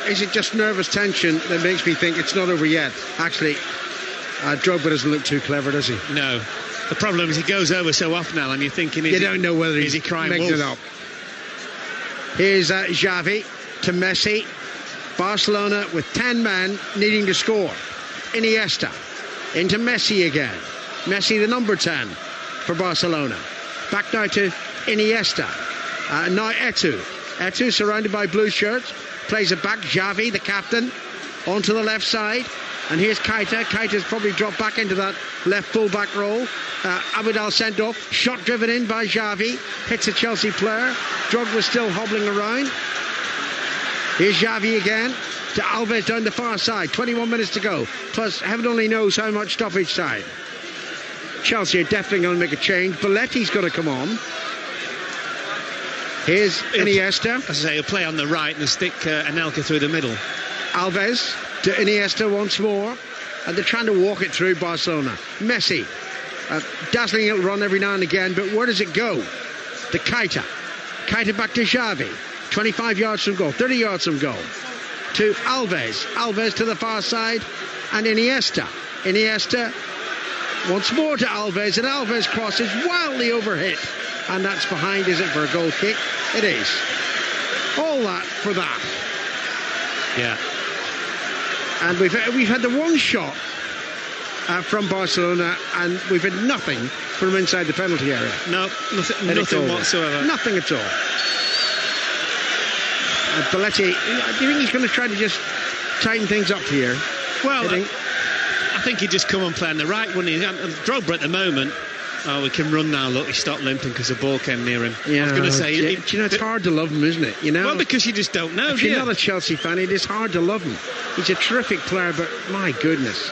Is it just nervous tension that makes me think it's not over yet? Actually, Drogba doesn't look too clever, does he? No. The problem is he goes over so often now, and you're thinking, you don't know whether he's making it up. Here's Xavi to Messi. Barcelona with 10 men needing to score. Iniesta into Messi again. Messi, the number 10 for Barcelona. Back now to Iniesta. Now Eto'o. Eto'o surrounded by blue shirts. Plays it back. Xavi, the captain, onto the left side. And here's Keita. Keita's probably dropped back into that left full-back role. Abidal sent off. Shot driven in by Xavi. Hits a Chelsea player. Drogba still hobbling around. Here's Xavi again to Alves down the far side. 21 minutes to go. Plus, heaven only knows how much stoppage time. Chelsea are definitely going to make a change. Belletti's going to come on. Here's Iniesta. As I say, he'll play on the right and stick Anelka through the middle. Alves to Iniesta once more, and they're trying to walk it through Barcelona. Messi, dazzling little run every now and again, but where does it go? To Keita. Keita back to Xavi, 25 yards from goal, 30 yards from goal. To Alves. Alves to the far side, and Iniesta. Iniesta once more to Alves, and Alves crosses wildly overhit, and that's behind. Is it for a goal kick? It is. All that for that. Yeah. And we've had the one shot from Barcelona, and we've had nothing from inside the penalty area. No, nothing whatsoever. Nothing at all. Belletti, do you think he's going to try to just tighten things up here? Well, I think he'd just come and play on the right, wouldn't he? Drogba at the moment, we can run now, look, he stopped limping because the ball came near him. Yeah, I was going to say... Do you know, it's hard to love him, isn't it? You know? Well, because you just don't know, if you're not a Chelsea fan, it is hard to love him. He's a terrific player, but my goodness.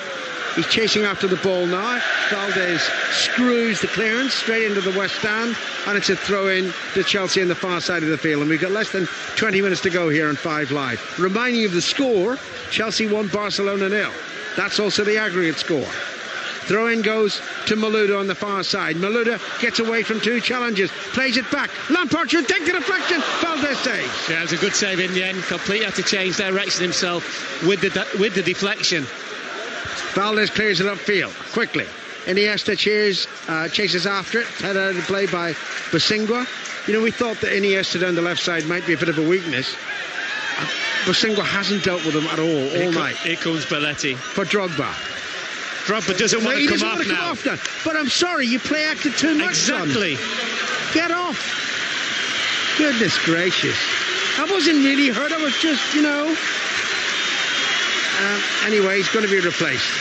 He's chasing after the ball now. Valdez screws the clearance straight into the West Stand, and it's a throw-in to Chelsea on the far side of the field. And we've got less than 20 minutes to go here on 5 Live. Reminding you of the score, Chelsea 1, Barcelona 0. That's also the aggregate score. Throw-in goes to Malouda on the far side. Malouda gets away from 2 challenges, plays it back. Lampard should take the deflection. Valdez saves. Yeah, it was a good save in the end. Completely had to change direction himself with the deflection. Valdez clears it upfield quickly. Iniesta chases after it. Head out of play by Bosingwa. You know, we thought that Iniesta down the left side might be a bit of a weakness. Bosingwa hasn't dealt with him at all night. Here comes Belletti. For Drogba. Drogba doesn't want to come off now. But I'm sorry, you play acted too much. Exactly. Son. Get off. Goodness gracious. I wasn't really hurt. I was just, you know... anyway, he's going to be replaced.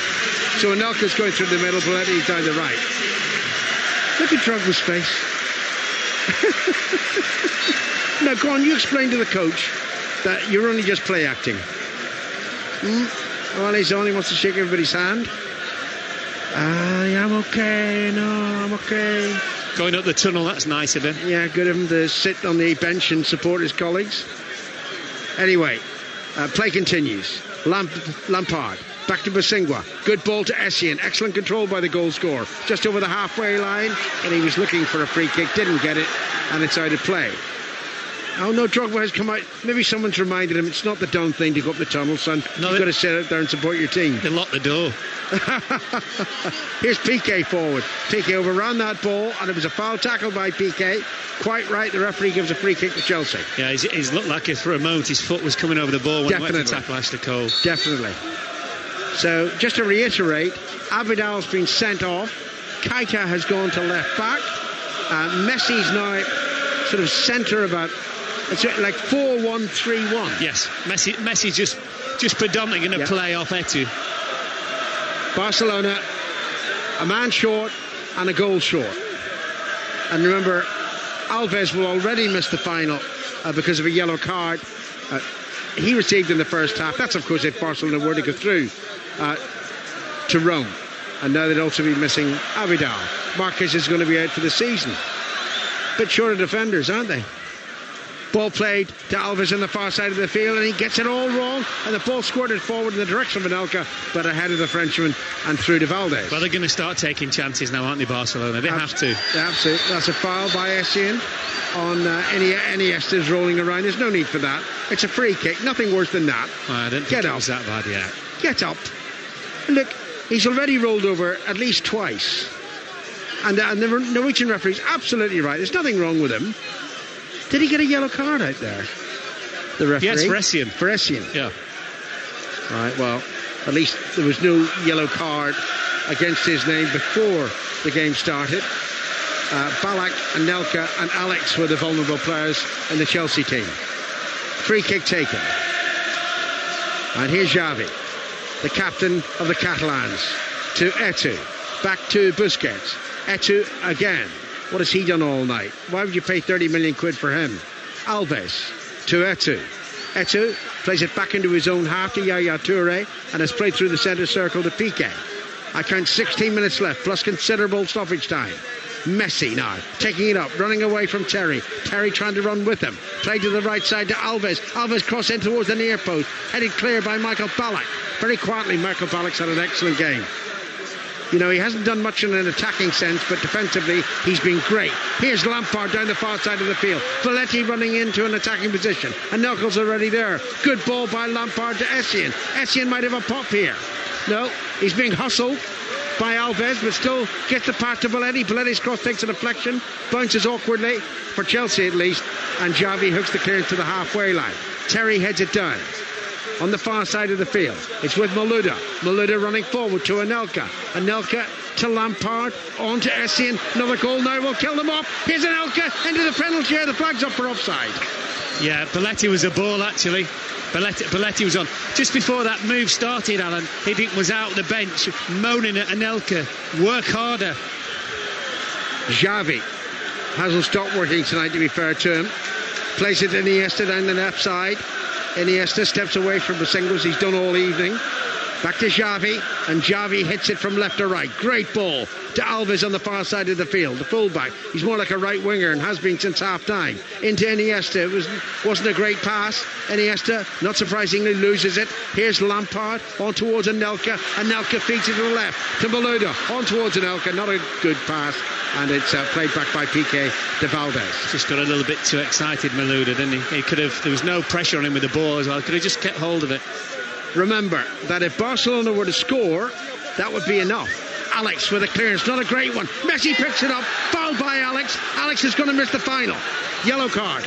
So Anelka's going through the middle, Belletti's down the right. Look at Drogba's face. Now, go on, you explain to the coach that you're only just play acting. Well, he wants to shake everybody's hand. Yeah, I'm okay. No, I'm okay. Going up the tunnel, that's nice of him. Yeah, good of him to sit on the bench and support his colleagues. Anyway, play continues. Lampard, back to Bosingwa. Good ball to Essien. Excellent control by the goal scorer. Just over the halfway line, and he was looking for a free kick, didn't get it, and it's out of play. Oh no, Drogba has come out. Maybe someone's reminded him it's not the dumb thing to go up the tunnel, son. No, you've got to sit out there and support your team. They locked the door. Here's Piqué forward. Piqué overran that ball, and it was a foul tackle by Piqué. Quite right, the referee gives a free kick to Chelsea. Yeah, he's looked like for a moment his foot was coming over the ball when he went to tackle Ashley Cole. Definitely. So, just to reiterate, Abidal's been sent off. Keita has gone to left back. Messi's now sort of centre about... It's like 4-1-3-1. Yes, Messi just predominantly going to play off Etu. Barcelona, a man short and a goal short. And remember, Alves will already miss the final because of a yellow card he received in the first half. That's, of course, if Barcelona were to go through to Rome. And now they'd also be missing Abidal. Marquez is going to be out for the season. Bit short of defenders, aren't they? Ball played to Alves on the far side of the field, and he gets it all wrong, and the ball squirted forward in the direction of Anelka, but ahead of the Frenchman and through to Valdez. Well, they're going to start taking chances now, aren't they, Barcelona? They have to. They have to. That's a foul by Essien on Iniesta's rolling around. There's no need for that. It's a free kick, nothing worse than that. Well, I don't think it was that bad yet. Get up. Look, he's already rolled over at least twice. And the Norwegian referee's absolutely right. There's nothing wrong with him. Did he get a yellow card out there? The referee? Yes, for Essien. For Essien. Yeah. Right, well, at least there was no yellow card against his name before the game started. Ballack, Anelka and Alex were the vulnerable players in the Chelsea team. Free kick taken. And here's Xavi, the captain of the Catalans, to Etu. Back to Busquets. Etu again. What has he done all night? Why would you pay 30 million quid for him? Alves to Etu. Etu plays it back into his own half to Yaya Toure and has played through the centre circle to Piqué. I count 16 minutes left plus considerable stoppage time. Messi now taking it up, running away from Terry. Terry trying to run with him. Play to the right side to Alves. Alves cross in towards the near post. Headed clear by Michael Ballack. Very quietly, Michael Ballack's had an excellent game. You know, he hasn't done much in an attacking sense, but defensively he's been great. Here's Lampard down the far side of the field. Belletti running into an attacking position. And Knuckles already there. Good ball by Lampard to Essien. Essien might have a pop here. No, He's being hustled by Alves, but still gets the pass to Belletti. Belletti's cross takes a deflection, bounces awkwardly, for Chelsea at least, and Xavi hooks the clearance to the halfway line. Terry heads it down on the far side of the field. It's with Malouda. Malouda running forward to Anelka. Anelka to Lampard, on to Essien. Another goal now will kill them off. Here's Anelka into the penalty area. The flag's up for offside. Yeah, Belletti was a ball actually. Belletti was on. Just before that move started, Alan, Hiddink was out the bench moaning at Anelka. Work harder. Xavi hasn't stopped working tonight, to be fair to him. Plays it to Iniesta down the left side. Iniesta steps away from the singles he's done all evening. Back to Xavi, and Xavi hits it from left to right. Great ball to Alves on the far side of the field, the fullback. He's more like a right winger and has been since half-time. Into Iniesta. It wasn't a great pass. Iniesta, not surprisingly, loses it. Here's Lampard, on towards Anelka. Anelka feeds it to the left to Malouda, on towards Anelka. Not a good pass, and it's played back by Piqué to Valdez. Just got a little bit too excited, Malouda, didn't he? There was no pressure on him with the ball as well. Could have just kept hold of it. Remember that if Barcelona were to score, that would be enough. Alex with a clearance, not a great one. Messi picks it up, fouled by Alex. Alex is going to miss the final. Yellow card.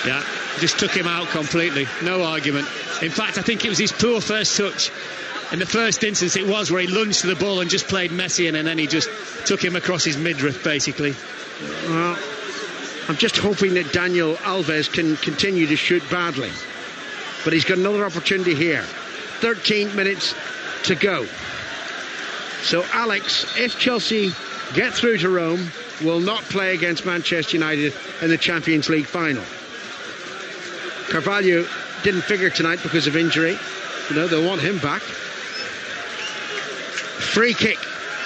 Yeah, just took him out completely. No argument. In fact, I think it was his poor first touch. In the first instance, it was where he lunged to the ball and just played Messi in, and then he just took him across his midriff, basically. Well, I'm just hoping that Daniel Alves can continue to shoot badly. But he's got another opportunity here. 13 minutes to go. So Alex, if Chelsea get through to Rome, will not play against Manchester United in the Champions League final. Carvalho didn't figure tonight because of injury. You know, they'll want him back. Free kick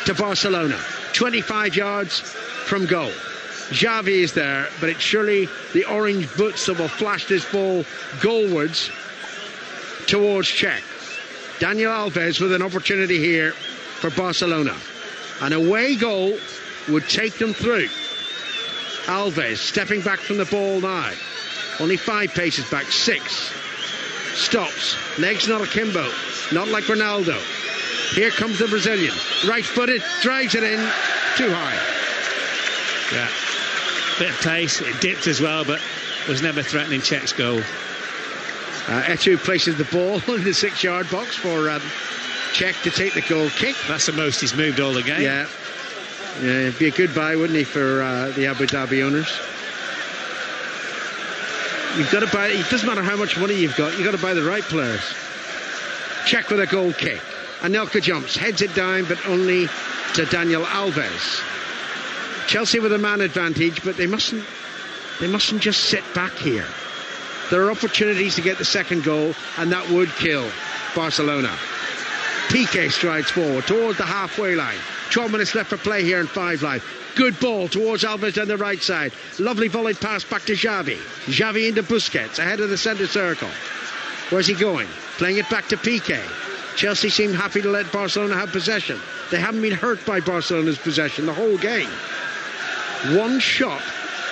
to Barcelona. 25 yards from goal. Xavi is there, but it's surely the orange boots that will flash this ball goalwards towards Czech. Daniel Alves with an opportunity here for Barcelona. An away goal would take them through. Alves stepping back from the ball now. Only 5 paces back, 6. Stops. Legs not akimbo. Not like Ronaldo. Here comes the Brazilian. Right-footed, drives it in. Too high. Yeah. Bit of pace. It dipped as well, but was never threatening Czech's goal. Etu places the ball in the 6-yard box for Czech to take the goal kick. That's the most he's moved all the game. Yeah, it'd be a good buy, wouldn't he, for the Abu Dhabi owners? You've got to buy. It doesn't matter how much money you've got to buy the right players. Czech with a goal kick. Anelka jumps, heads it down, but only to Daniel Alves. Chelsea with a man advantage, but they mustn't just sit back here. There are opportunities to get the second goal, and that would kill Barcelona. Piqué strides forward towards the halfway line. 12 minutes left for play here in 5 Live. Good ball towards Alves down the right side. Lovely volleyed pass back to Xavi. Xavi into Busquets, ahead of the centre circle. Where's he going? Playing it back to Piqué. Chelsea seem happy to let Barcelona have possession. They haven't been hurt by Barcelona's possession the whole game. One shot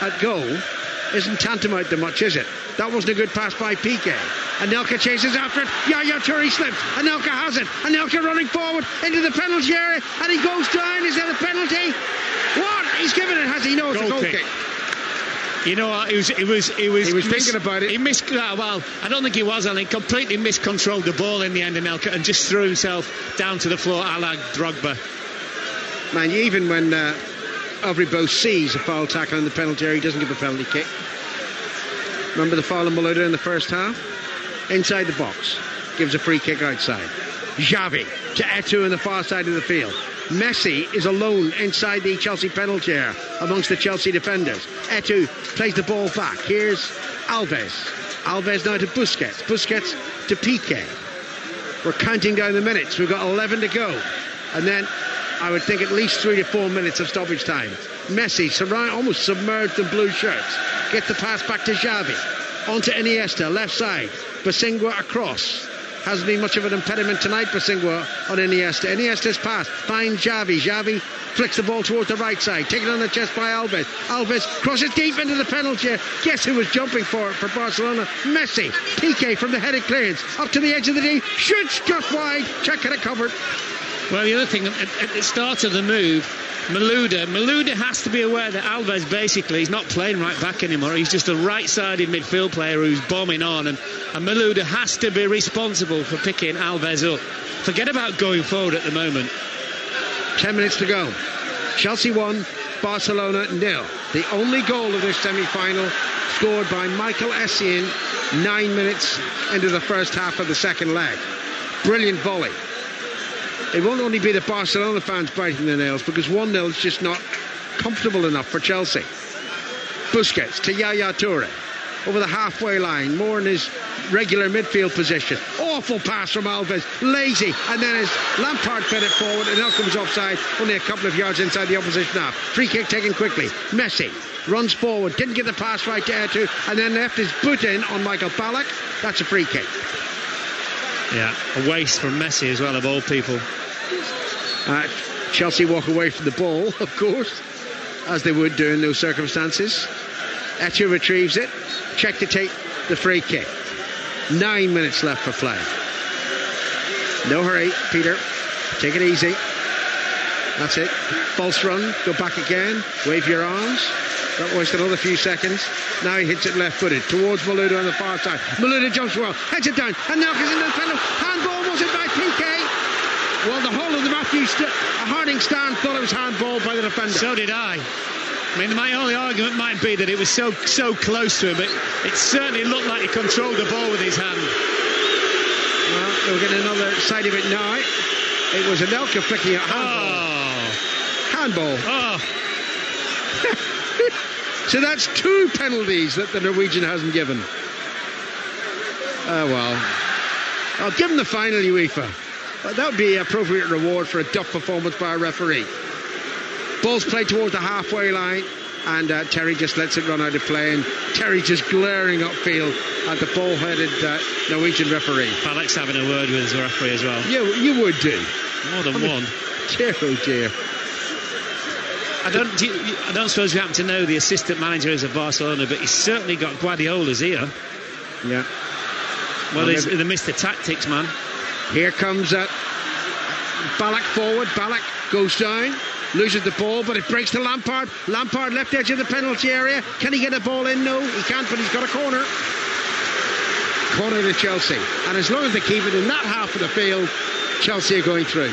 at goal isn't tantamount to much, is it? That wasn't a good pass by Piqué. Anelka chases after it. Yaya Toure slips. Anelka has it. Anelka running forward into the penalty area, and he goes down. Is that a penalty? What? He's given it, has he? No, it's a goal kick. You know what? He was thinking about it. He missed. Well, I don't think he was. I think completely miscontrolled the ball in the end, Anelka, and just threw himself down to the floor, a la Drogba. Man, even when Avril sees a foul tackle in the penalty area, he doesn't give a penalty kick. Remember the foul on Malouda in the first half? Inside the box. Gives a free kick outside. Xavi to Etu in the far side of the field. Messi is alone inside the Chelsea penalty area amongst the Chelsea defenders. Etu plays the ball back. Here's Alves. Alves now to Busquets. Busquets to Piqué. We're counting down the minutes. We've got 11 to go. And then I would think at least 3 to 4 minutes of stoppage time. Messi, almost submerged in blue shirts, gets the pass back to Xavi. On to Iniesta, left side. Basingua across. Hasn't been much of an impediment tonight, Basingua on Iniesta. Iniesta's pass finds Xavi. Xavi flicks the ball towards the right side. Taken on the chest by Alves. Alves crosses deep into the penalty area. Guess who was jumping for it for Barcelona? Messi. Piqué from the headed clearance. Up to the edge of the D. Shoots just wide. Check it covered. Well, the other thing, at the start of the move, Malouda has to be aware that Alves basically is not playing right back anymore. He's just a right-sided midfield player who's bombing on, and Malouda has to be responsible for picking Alves up. Forget about going forward at the moment. 10 minutes to go. Chelsea 1, Barcelona 0. The only goal of this semi-final scored by Michael Essien 9 minutes into the first half of the second leg. Brilliant volley. It won't only be the Barcelona fans biting their nails, because 1-0 is just not comfortable enough for Chelsea. Busquets to Yaya Toure. Over the halfway line, more in his regular midfield position. Awful pass from Alves, lazy, and then as Lampard fed it forward, and Anelka was offside, only a couple of yards inside the opposition half. Free kick taken quickly. Messi runs forward, didn't get the pass right to Eto'o, and then left his boot in on Michael Ballack. That's a free kick. Yeah, a waste from Messi as well, of all people. Chelsea walk away from the ball, of course, as they would do in those circumstances. Eto'o retrieves it. Check to take the free kick. 9 minutes left for play. No hurry, Peter. Take it easy. That's it. False run. Go back again. Wave your arms. Don't waste another few seconds. Now he hits it left-footed towards Malouda on the far side. Malouda jumps well, heads it down, and now goes into the final. Handball, was it by PK? Well, the whole of the Harding stand thought it was handball by the defender. So did I. I mean, my only argument might be that it was so close to him, but it certainly looked like he controlled the ball with his hand. Well, we'll get another side of it now. It was Anelka flicking at handball. Oh. So that's 2 penalties that the Norwegian hasn't given. Oh, well. I'll give him the final, UEFA. That would be appropriate reward for a duff performance by a referee. Ball's played towards the halfway line, and Terry just lets it run out of play, and Terry just glaring upfield at the ball-headed Norwegian referee. Alex having a word with his referee as well. Yeah, you would do. More than one. Dear, oh dear. I don't suppose you happen to know the assistant manager is of Barcelona, but he's certainly got Guardiola's ear. Yeah. Well, they missed the tactics, man. Here comes Ballack forward. Ballack goes down, loses the ball, but it breaks to Lampard. Lampard left edge of the penalty area. Can he get a ball in? No, he can't, but he's got a corner. Corner to Chelsea. And as long as they keep it in that half of the field, Chelsea are going through.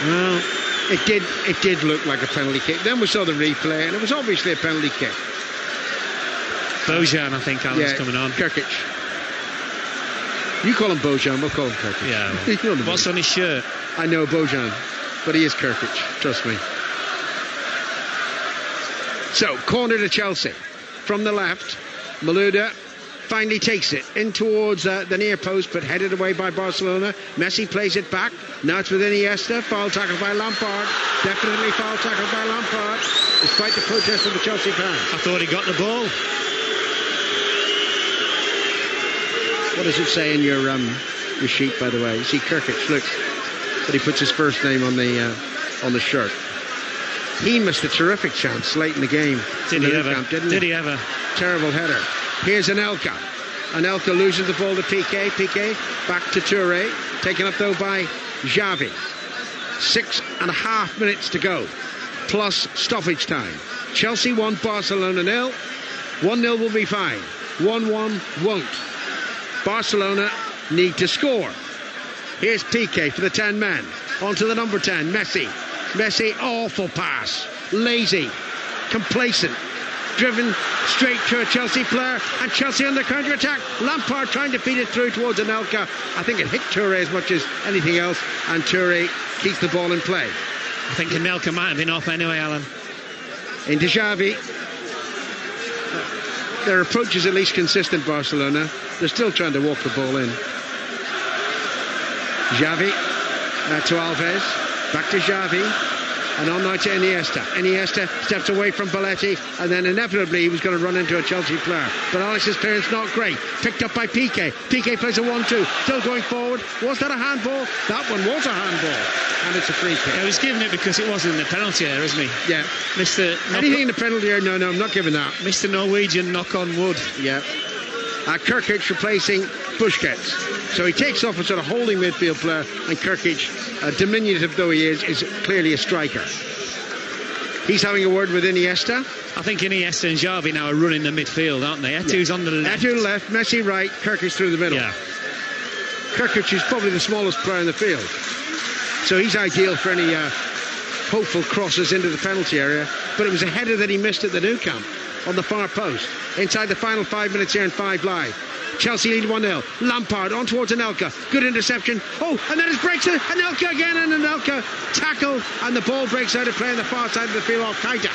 Well, it did look like a penalty kick. Then we saw the replay, and it was obviously a penalty kick. Bojan, I think, Alan's coming on. Kirkic. You call him Bojan, we'll call him Kirkic. Yeah. What's on his shirt? I know Bojan, but he is Kirkic, trust me. So, corner to Chelsea. From the left, Malouda finally takes it in towards the near post, but headed away by Barcelona. Messi plays it back. Now it's with Iniesta. Foul tackle by Lampard. Definitely foul tackle by Lampard, despite the protest of the Chelsea fans. I thought he got the ball. What does it say in your sheet, by the way? You see Kirkic, look, but he puts his first name on the shirt. He missed a terrific chance late in the game. Did he ever? Terrible header. Here's Anelka. Anelka loses the ball to Piqué. Piqué back to Toure. Taken up though by Xavi. 6.5 minutes to go, plus stoppage time. Chelsea 1, Barcelona 0. 1-0 will be fine. 1-1 won't. Barcelona need to score. Here's Piqué for the 10 men. On to the number 10, Messi. Messi, awful pass. Lazy. Complacent. Driven straight to a Chelsea player, and Chelsea under counter-attack. Lampard trying to feed it through towards Anelka. I think it hit Toure as much as anything else, and Toure keeps the ball in play. I think Anelka might have been off anyway, Alan. Into Xavi. Their approach is at least consistent, Barcelona. They're still trying to walk the ball in. Xavi. To Alves. Back to Xavi. And on now to Iniesta. Iniesta steps away from Belletti, and then inevitably he was going to run into a Chelsea player. But Alex's clearance not great. Picked up by Piqué. Piqué plays a 1-2. Still going forward. Was that a handball? That one was a handball. And it's a free kick. Yeah, he was giving it because it wasn't in the penalty area, isn't he? Yeah. Anything in the penalty area? No, I'm not giving that. Mr. Norwegian, knock on wood. Yeah. Kirkic replacing Busquets. So he takes off a sort of holding midfield player, and Kirkic, diminutive though he is clearly a striker. He's having a word with Iniesta. I think Iniesta and Xavi now are running the midfield, aren't they? Eto'o's on the left. Eto'o left, Messi right, Kirkic through the middle. Yeah. Kirkic is probably the smallest player in the field. So he's ideal for any hopeful crosses into the penalty area. But it was a header that he missed at the Nou Camp on the far post. Inside the final 5 minutes here in 5 Live. Chelsea lead 1-0. Lampard on towards Anelka. Good interception. Oh, and then it breaks to Anelka again, and Anelka tackle, and the ball breaks out of play on the far side of the field off Keita.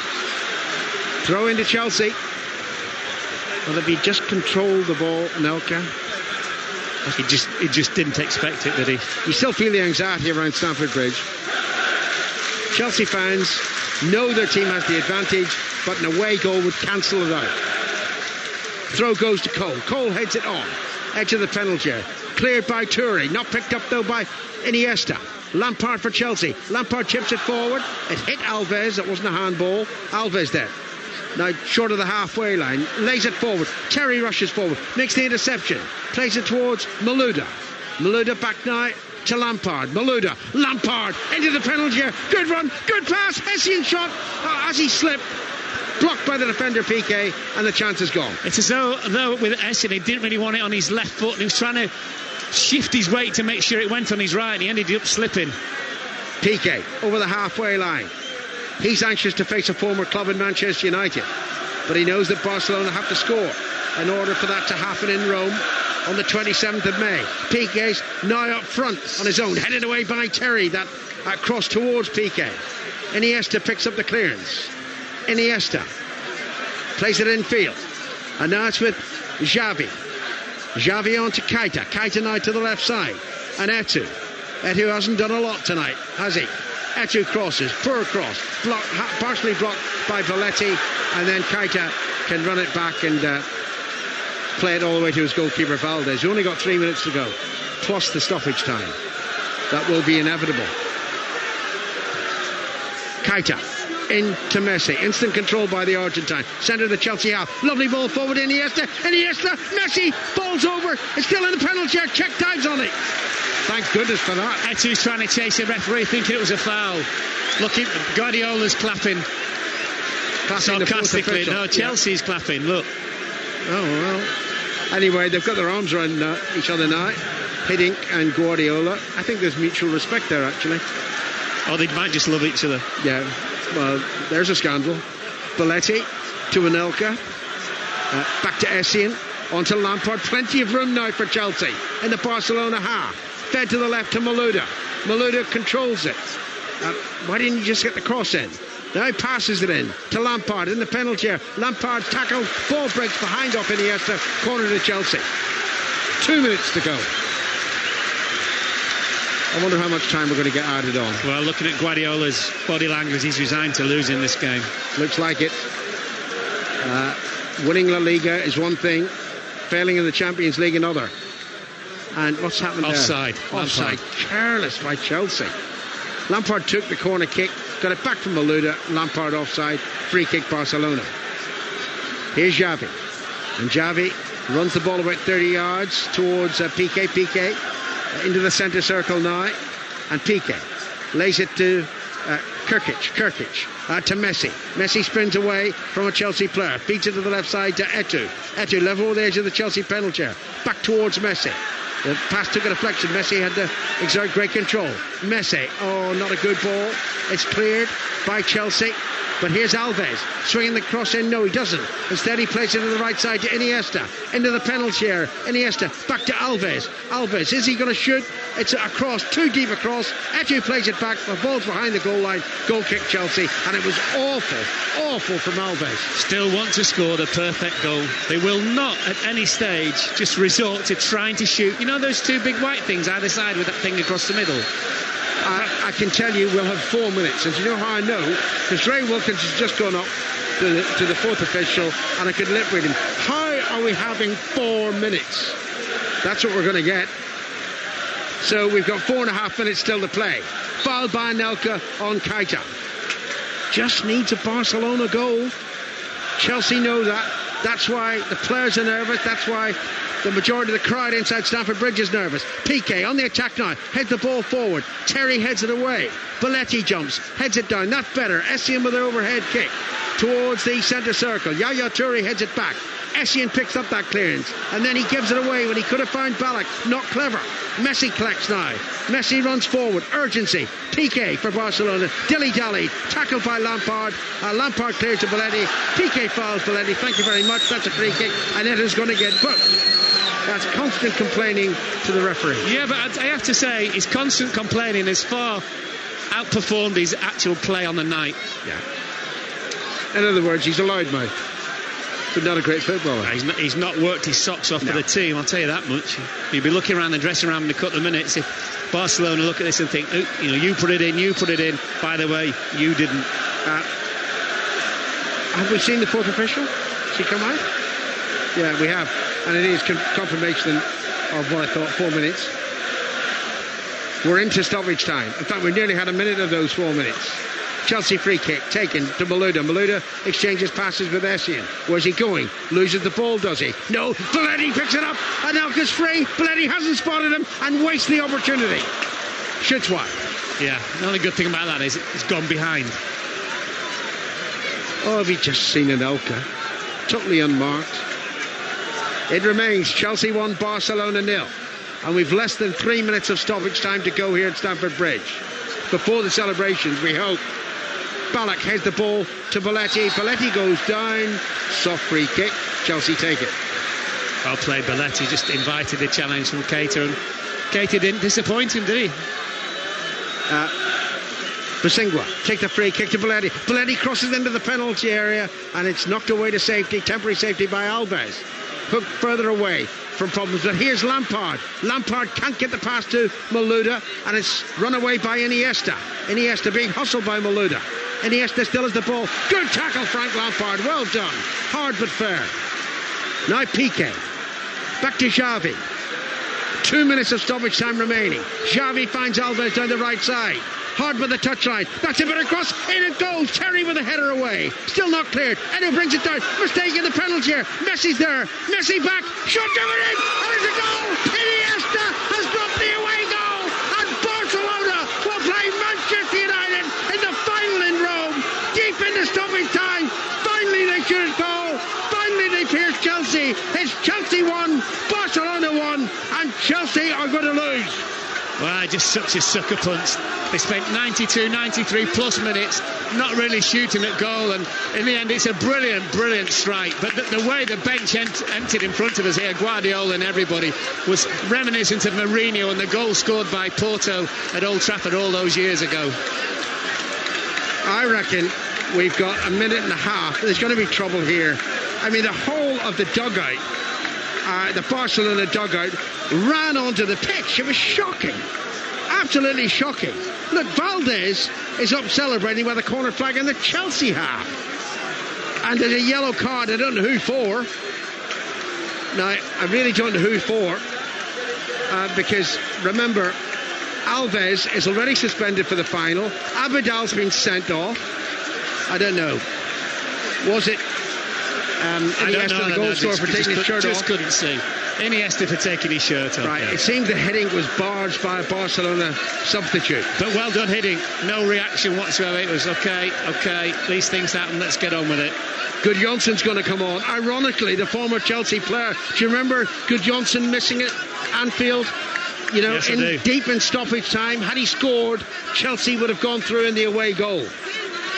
Throw into Chelsea. Well, if he just controlled the ball, Anelka. He just didn't expect it, did he? You still feel the anxiety around Stamford Bridge. Chelsea fans know their team has the advantage, but an away goal would cancel it out. Throw goes to Cole. Cole heads it on. Edge of the penalty area. Cleared by Toure. Not picked up though by Iniesta. Lampard for Chelsea. Lampard chips it forward. It hit Alves. It wasn't a handball. Alves there. Now short of the halfway line. Lays it forward. Terry rushes forward. Makes the interception. Plays it towards Malouda. Malouda back now to Lampard. Malouda. Lampard into the penalty area. Good run. Good pass. Essien shot. As he slipped. Blocked by the defender Piqué, and the chance is gone. It's as though with Essien, he didn't really want it on his left foot, and he was trying to shift his weight to make sure it went on his right, and he ended up slipping. Piqué over the halfway line. He's anxious to face a former club in Manchester United, but he knows that Barcelona have to score in order for that to happen in Rome on the 27th of May. Piqué's now up front on his own, headed away by Terry. That cross towards Piqué. Iniesta picks up the clearance. Iniesta plays it in field, and now it's with Xavi. Xavi on to Keita. Keita now to the left side, and Eto'o hasn't done a lot tonight, has he? Eto'o crosses, poor cross, partially blocked by Belletti, and then Keita can run it back and play it all the way to his goalkeeper Valdez. You only got 3 minutes to go, plus the stoppage time. That will be inevitable. Keita into Messi, instant control by the Argentine, centre of the Chelsea half, lovely ball forward, Iniesta, Messi falls over, it's still in the penalty area, check dives on it. Thank goodness for that. Eto'o's trying to chase the referee, thinking it was a foul. Looking, Guardiola's clapping sarcastically. No, Chelsea's clapping, look. Oh well. Anyway, they've got their arms around each other now, Hiddink and Guardiola. I think there's mutual respect there, actually. Oh, they might just love each other. Yeah. Well, there's a scandal. Belletti to Anelka. Back to Essien. On to Lampard. Plenty of room now for Chelsea in the Barcelona half. Fed to the left to Malouda. Malouda controls it. Why didn't you just get the cross in? Now he passes it in to Lampard in the penalty area. Lampard tackled. Ball breaks behind off Iniesta. Corner to Chelsea. 2 minutes to go. I wonder how much time we're going to get added on. Well, looking at Guardiola's body language, he's resigned to losing this game. Looks like it. Winning La Liga is one thing, failing in the Champions League another. And what's happened Offside. there? Offside. Careless by Chelsea. Lampard took the corner kick, got it back from Malouda. Lampard offside. Free kick Barcelona. Here's Xavi. And Xavi runs the ball about 30 yards towards Piqué. Piqué into the centre circle now, and Piqué lays it to Kirkic to Messi. Messi spins away from a Chelsea player, feeds it to the left side to Eto'o level with the edge of the Chelsea penalty area, back towards Messi. The pass took a deflection. Messi had to exert great control. Messi, oh, not a good ball. It's cleared by Chelsea. But here's Alves swinging the cross in. No, he doesn't. Instead, he plays it to the right side to Iniesta. Into the penalty area. Iniesta back to Alves. Alves, is he going to shoot? It's a cross, too deep a cross. Eto'o plays it back. The ball's behind the goal line. Goal kick Chelsea. And it was awful from Alves. Still want to score the perfect goal. They will not at any stage just resort to trying to shoot. You know those two big white things either side with that thing across the middle? I can tell you we'll have 4 minutes. And do you know how I know? Because Ray Wilkins has just gone up to the fourth official, and I could lip read him. How are we having 4 minutes? That's what we're going to get. So we've got 4.5 minutes still to play. Foul by Anelka on Keita. Just needs a Barcelona goal. Chelsea know that. That's why the players are nervous. That's why The majority of the crowd inside Stamford Bridge is nervous. Piqué on the attack now, heads the ball forward. Terry heads it away. Belletti jumps, heads it down. That's better. Essien with an overhead kick towards the centre circle. Yaya Toure heads it back. Essien picks up that clearance and then he gives it away when he could have found Ballack. Not clever. Messi collects now. Messi runs forward. Urgency. Piqué for Barcelona. Dilly-dally. Tackled by Lampard. Lampard clears to Belletti. Piqué fouls Belletti. Thank you very much. That's a free kick and it is going to get booked. That's constant complaining to the referee. Yeah, but I have to say his constant complaining has far outperformed his actual play on the night. Yeah. In other words, he's a loudmouth, but not a great footballer. He's not worked his socks off for the team, I'll tell you that much. You'd be looking around the dressing room in a couple of minutes if Barcelona look at this and think, oh, you put it in, by the way, you didn't. Have we seen the fourth official? Has he come out? Yeah, we have. And it is confirmation of what I thought, 4 minutes. We're into stoppage time. In fact, we nearly had a minute of those 4 minutes. Chelsea free kick taken to Malouda. Malouda exchanges passes with Essien. Where's he going? Loses the ball, does he? No. Belletti picks it up. Anelka's free. Belletti hasn't spotted him and wastes the opportunity. Shoots wide. Yeah, the only good thing about that is it's gone behind. Oh, have you just seen Anelka? Totally unmarked. It remains Chelsea 1, Barcelona 0. And we've less than 3 minutes of stoppage time to go here at Stamford Bridge. Before the celebrations, we hope. Ballack heads the ball to Belletti. Belletti goes down. Soft free kick. Chelsea take it. Well played, Belletti. Just invited the challenge from Keita, and Keita didn't disappoint him, did he? Basingwa take the free kick to Belletti. Belletti crosses into the penalty area and it's knocked away to safety, temporary safety by Alves. Hooked further away from problems, but here's Lampard. Lampard can't get the pass to Malouda and it's run away by Iniesta. Iniesta being hustled by Malouda. Iniesta still has the ball. Good tackle, Frank Lampard. Well done. Hard but fair. Now Piqué. Back to Xavi. 2 minutes of stoppage time remaining. Xavi finds Alves down the right side. Hard with the touchline. That's a bit across. In it goes. Terry with a header away. Still not cleared. And he brings it down. Mistake in the penalty here. Messi's there. Messi back. Shot to it in. And it's a goal. Iniesta has dropped the away goal. And Barcelona will play Manchester United in the final in Rome. Deep into stoppage time. Finally they shoot a goal. Finally they pierce Chelsea. It's Chelsea 1, Barcelona 1, and Chelsea are going to lose. Well, just such a sucker punch. They spent 92, 93 plus minutes not really shooting at goal, and in the end it's a brilliant strike. But the way the bench emptied in front of us here, Guardiola and everybody, was reminiscent of Mourinho and the goal scored by Porto at Old Trafford all those years ago. I reckon we've got a minute and a half. There's going to be trouble here. I mean, the whole of the dugout, the Barcelona dugout, ran onto the pitch. It was shocking. Absolutely shocking. Look, Valdez is up celebrating by the corner flag in the Chelsea half. And there's a yellow card. I don't know who for. Now, I really don't know who for. Because, remember, Alves is already suspended for the final. Abidal's been sent off. I don't know. Was it Iniesta, the goal scorer, for taking his shirt off? Just couldn't see. Iniesta for taking his shirt off. Right, yeah. It seemed the heading was barged by a Barcelona substitute. But well done hitting. No reaction whatsoever. It was okay. These things happen. Let's get on with it. Gudjonsson's going to come on. Ironically, the former Chelsea player. Do you remember Gudjonsson missing it? Anfield? You know, yes, deep in stoppage time. Had he scored, Chelsea would have gone through in the away goal.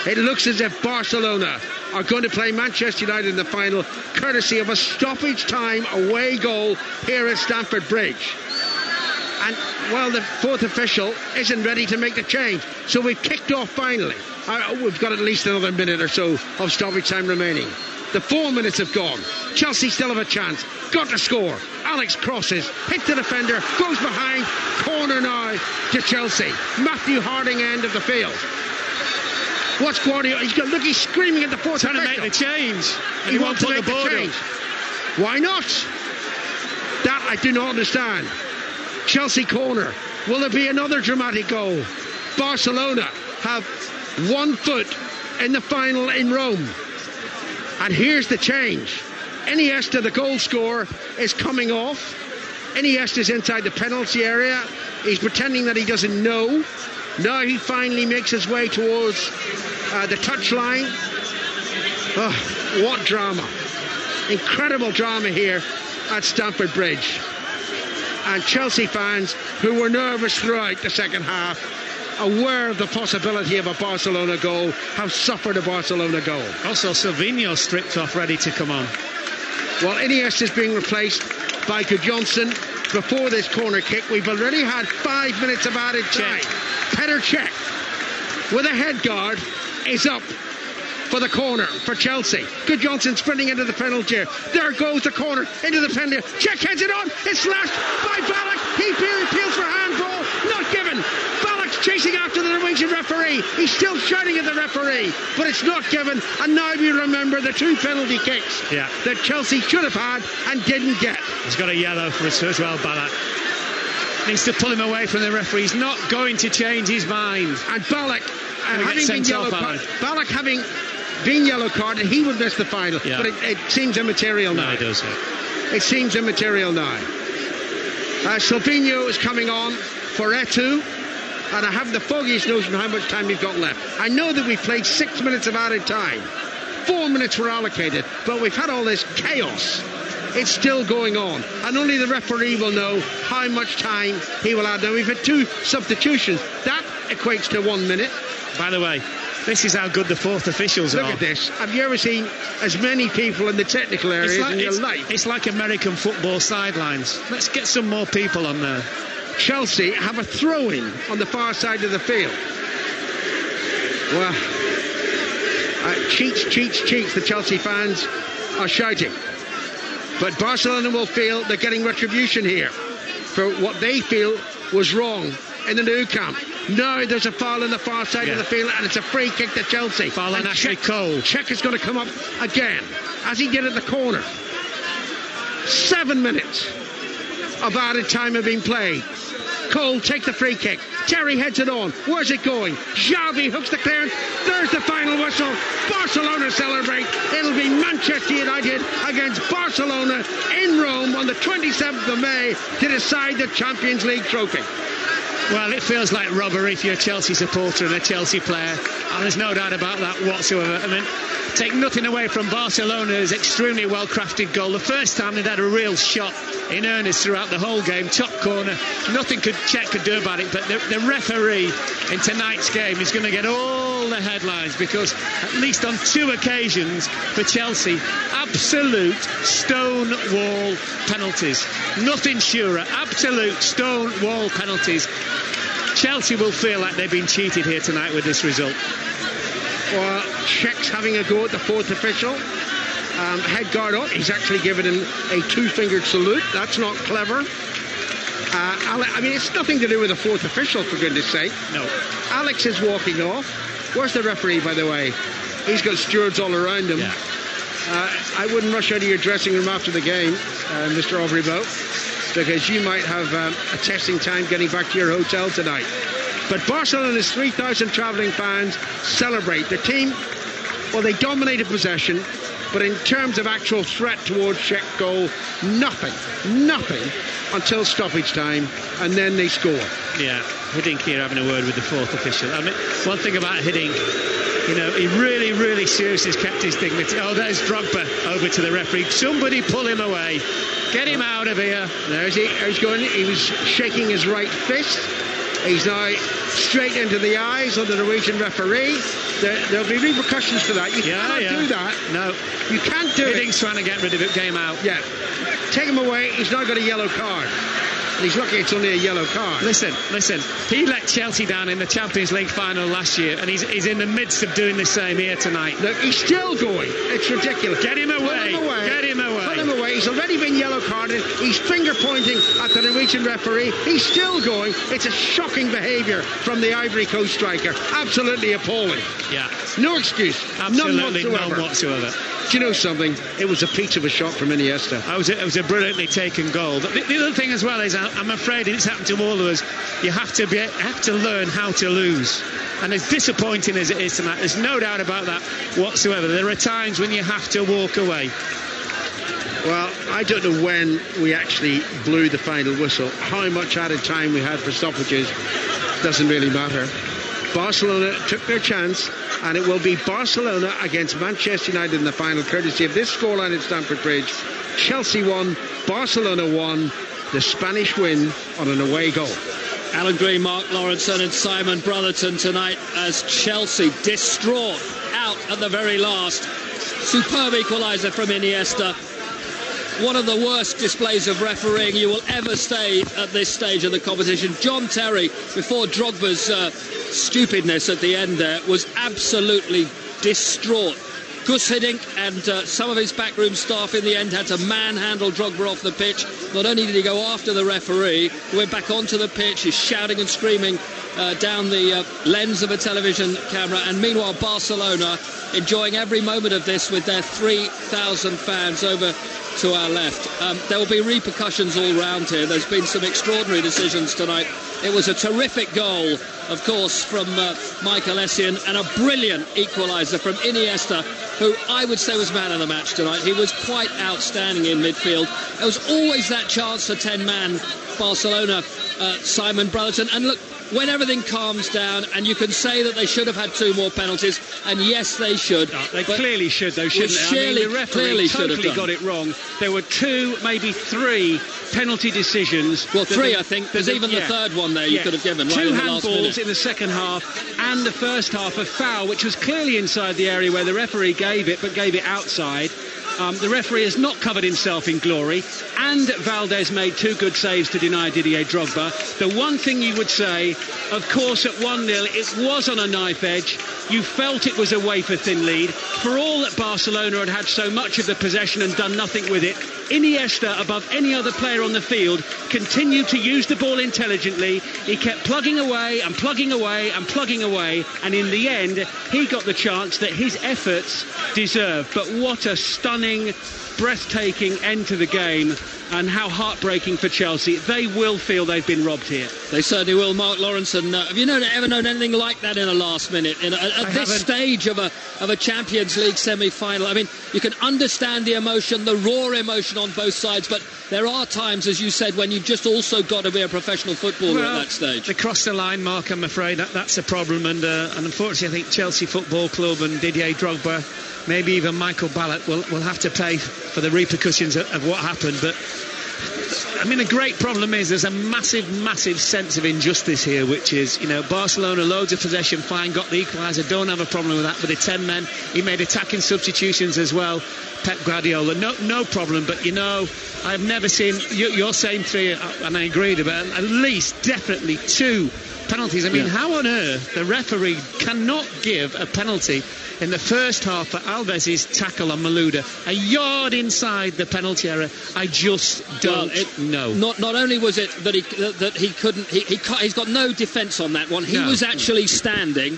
It looks as if Barcelona are going to play Manchester United in the final, courtesy of a stoppage time away goal here at Stamford Bridge. And, well, the fourth official isn't ready to make the change. So we've kicked off finally. We've got at least another minute or so of stoppage time remaining. The 4 minutes have gone. Chelsea still have a chance. Got to score. Alex crosses, hits the defender, goes behind. Corner now to Chelsea. Matthew Harding end of the field. What's Guardiola? He's screaming at the fourth trying official. to make the change. He wants to make the change. Why not? That I do not understand. Chelsea corner. Will there be another dramatic goal? Barcelona have 1 foot in the final in Rome. And here's the change. Iniesta, the goal scorer, is coming off. Iniesta's inside the penalty area. He's pretending that he doesn't know. Now he finally makes his way towards the touchline. Oh, what drama. Incredible drama here at Stamford Bridge. And Chelsea fans who were nervous throughout the second half, aware of the possibility of a Barcelona goal, have suffered a Barcelona goal. Also, Silvinho stripped off, ready to come on. Well, Iniesta is being replaced by Gudjonsson. Before this corner kick, we've already had 5 minutes of added time. Petr Cech with a head guard is up for the corner for Chelsea. Gudjonsson sprinting into the penalty area. There goes the corner into the penalty. Cech heads it on. It's slashed by Ballack. He appeals for handball. Not given. Ballack's chasing after the Norwegian referee. He's still shouting at the referee, but it's not given. And now we remember the 2 penalty kicks that Chelsea should have had and didn't get. He's got a yellow for us as well, Ballack. Needs to pull him away from the referee. He's not going to change his mind. And Ballack, having been yellow carded, Ballack having been yellow carded, he would miss the final. Yeah. But it seems immaterial now. No, it does. It seems immaterial now. Silvinho is coming on for Etu, and I have the foggiest notion how much time we've got left. I know that we've played 6 minutes of added time. 4 minutes were allocated, but we've had all this chaos. It's still going on, and only the referee will know how much time he will add. Now, we've had 2 substitutions. That equates to 1 minute. By the way, this is how good the fourth officials are. Look at this. Have you ever seen as many people in the technical areas in your life? It's like American football sidelines. Let's get some more people on there. Chelsea have a throw-in on the far side of the field. Well, cheats, the Chelsea fans are shouting. But Barcelona will feel they're getting retribution here for what they feel was wrong in the Nou Camp. Now there's a foul on the far side of the field, and it's a free kick to Chelsea. Foul on Ashley Cole. Cech is going to come up again, as he did at the corner. 7 minutes of added time have been played. Cole takes the free kick. Terry heads it on. Where's it going? Xavi hooks the clearance. There's the final whistle. Barcelona celebrate. It'll be Manchester United against Barcelona in Rome on the 27th of May to decide the Champions League trophy. Well, it feels like robbery if you're a Chelsea supporter and a Chelsea player, and there's no doubt about that whatsoever. I mean, take nothing away from Barcelona's extremely well-crafted goal. The first time they'd had a real shot in earnest throughout the whole game, top corner, nothing Cech could do about it, but the referee in tonight's game is going to get all the headlines, because at least on 2 occasions for Chelsea, absolute stone wall penalties. Nothing surer, absolute stone wall penalties. Chelsea will feel like they've been cheated here tonight with this result. Well, Cech's having a go at the 4th official. Head guard up. He's actually given him a 2-fingered salute. That's not clever. I mean, it's nothing to do with the 4th official, for goodness sake. No. Alex is walking off. Where's the referee, by the way? He's got stewards all around him. Yeah. I wouldn't rush out of your dressing room after the game, Mr. Aubreybeau, because you might have a testing time getting back to your hotel tonight. But Barcelona's 3,000 travelling fans celebrate. The team, well, they dominated possession, but in terms of actual threat towards Cech goal, nothing until stoppage time, and then they score. Yeah, Hiddink here having a word with the 4th official. I mean, one thing about Hiddink, you know, he really seriously has kept his dignity. Oh, there's Drogba over to the referee. Somebody pull him away. Get him out of here. There's he's going. He was shaking his right fist. He's now straight into the eyes of the Norwegian referee. There'll be repercussions for that. You can't do that. No. You can't do it. Hidding's trying to get rid of it, game out. Yeah. Take him away. He's now got a yellow card. And he's lucky it's only a yellow card. Listen. He let Chelsea down in the Champions League final last year, and he's in the midst of doing the same here tonight. Look, he's still going. It's ridiculous. Get him away. Get him away. Put him away. He's already been yellow carded. He's finger pointing at the Norwegian referee. He's still going. It's a shocking behaviour from the Ivory Coast striker. Absolutely appalling. Yeah. No excuse. Absolutely none whatsoever. Do you know something? It was a piece of a shot from Iniesta. It was a brilliantly taken goal. But the other thing as well is, I'm afraid it's happened to all of us. You have to learn how to lose. And as disappointing as it is tonight, there's no doubt about that whatsoever. There are times when you have to walk away. Well, I don't know when we actually blew the final whistle. How much added time we had for stoppages doesn't really matter. Barcelona took their chance, and it will be Barcelona against Manchester United in the final, courtesy of this scoreline at Stamford Bridge. Chelsea 1, Barcelona 1. The Spanish win on an away goal. Alan Green, Mark Lawrenson and Simon Brotherton tonight as Chelsea distraught out at the very last. Superb equaliser from Iniesta. One of the worst displays of refereeing you will ever see at this stage of the competition. John Terry, before Drogba's stupidness at the end there, was absolutely distraught. Gus Hiddink and some of his backroom staff in the end had to manhandle Drogba off the pitch. Not only did he go after the referee, he went back onto the pitch, he's shouting and screaming down the lens of a television camera. And meanwhile, Barcelona enjoying every moment of this with their 3,000 fans over to our left. There will be repercussions all round here. There's been some extraordinary decisions tonight. It was a terrific goal, of course, from Michael Essien, and a brilliant equaliser from Iniesta, who I would say was man of the match tonight. He was quite outstanding in midfield. There was always that chance for 10-man Barcelona, Simon Brotherton. And look, when everything calms down, and you can say that they should have had 2 more penalties, and yes, they should. No, they clearly should, though, shouldn't they? I mean, the referee totally got it wrong. There were 2, maybe 3 penalty decisions. Well, 3, I think. There's even the third one there you could have given. 2 right in the last minute. handballs in the second half, and the first half a foul, which was clearly inside the area where the referee gave it, but gave it outside. The referee has not covered himself in glory, and Valdez made 2 good saves to deny Didier Drogba. The one thing you would say, of course, at 1-0, it was on a knife edge. You felt it was a wafer-thin lead. For all that Barcelona had so much of the possession and done nothing with it, Iniesta, above any other player on the field, continued to use the ball intelligently. He kept plugging away and plugging away and plugging away, and in the end, he got the chance that his efforts deserved. But what a stunning, breathtaking end to the game, and how heartbreaking for Chelsea. They will feel they've been robbed here. They certainly will. Mark Lawrenson, have you ever known anything like that in a last minute? At this stage of a Champions League semi-final? I mean, you can understand the emotion, the raw emotion on both sides, but there are times, as you said, when you've just also got to be a professional footballer at that stage. They crossed the line, Mark, I'm afraid. That's a problem, and unfortunately I think Chelsea Football Club and Didier Drogba, maybe even Michael Ballack, will have to pay for the repercussions of what happened. But I mean, the great problem is there's a massive sense of injustice here, which is, Barcelona, loads of possession, fine, got the equaliser, don't have a problem with that. But the 10 men, he made attacking substitutions as well. Pep Guardiola, no problem. But I've never seen, you're saying 3, and I agreed about at least definitely 2 penalties. I mean, how on earth the referee cannot give a penalty in the first half for Alves's tackle on Malouda, a yard inside the penalty area? I just don't know. Not only was it that he couldn't, he's got no defence on that one. He was actually standing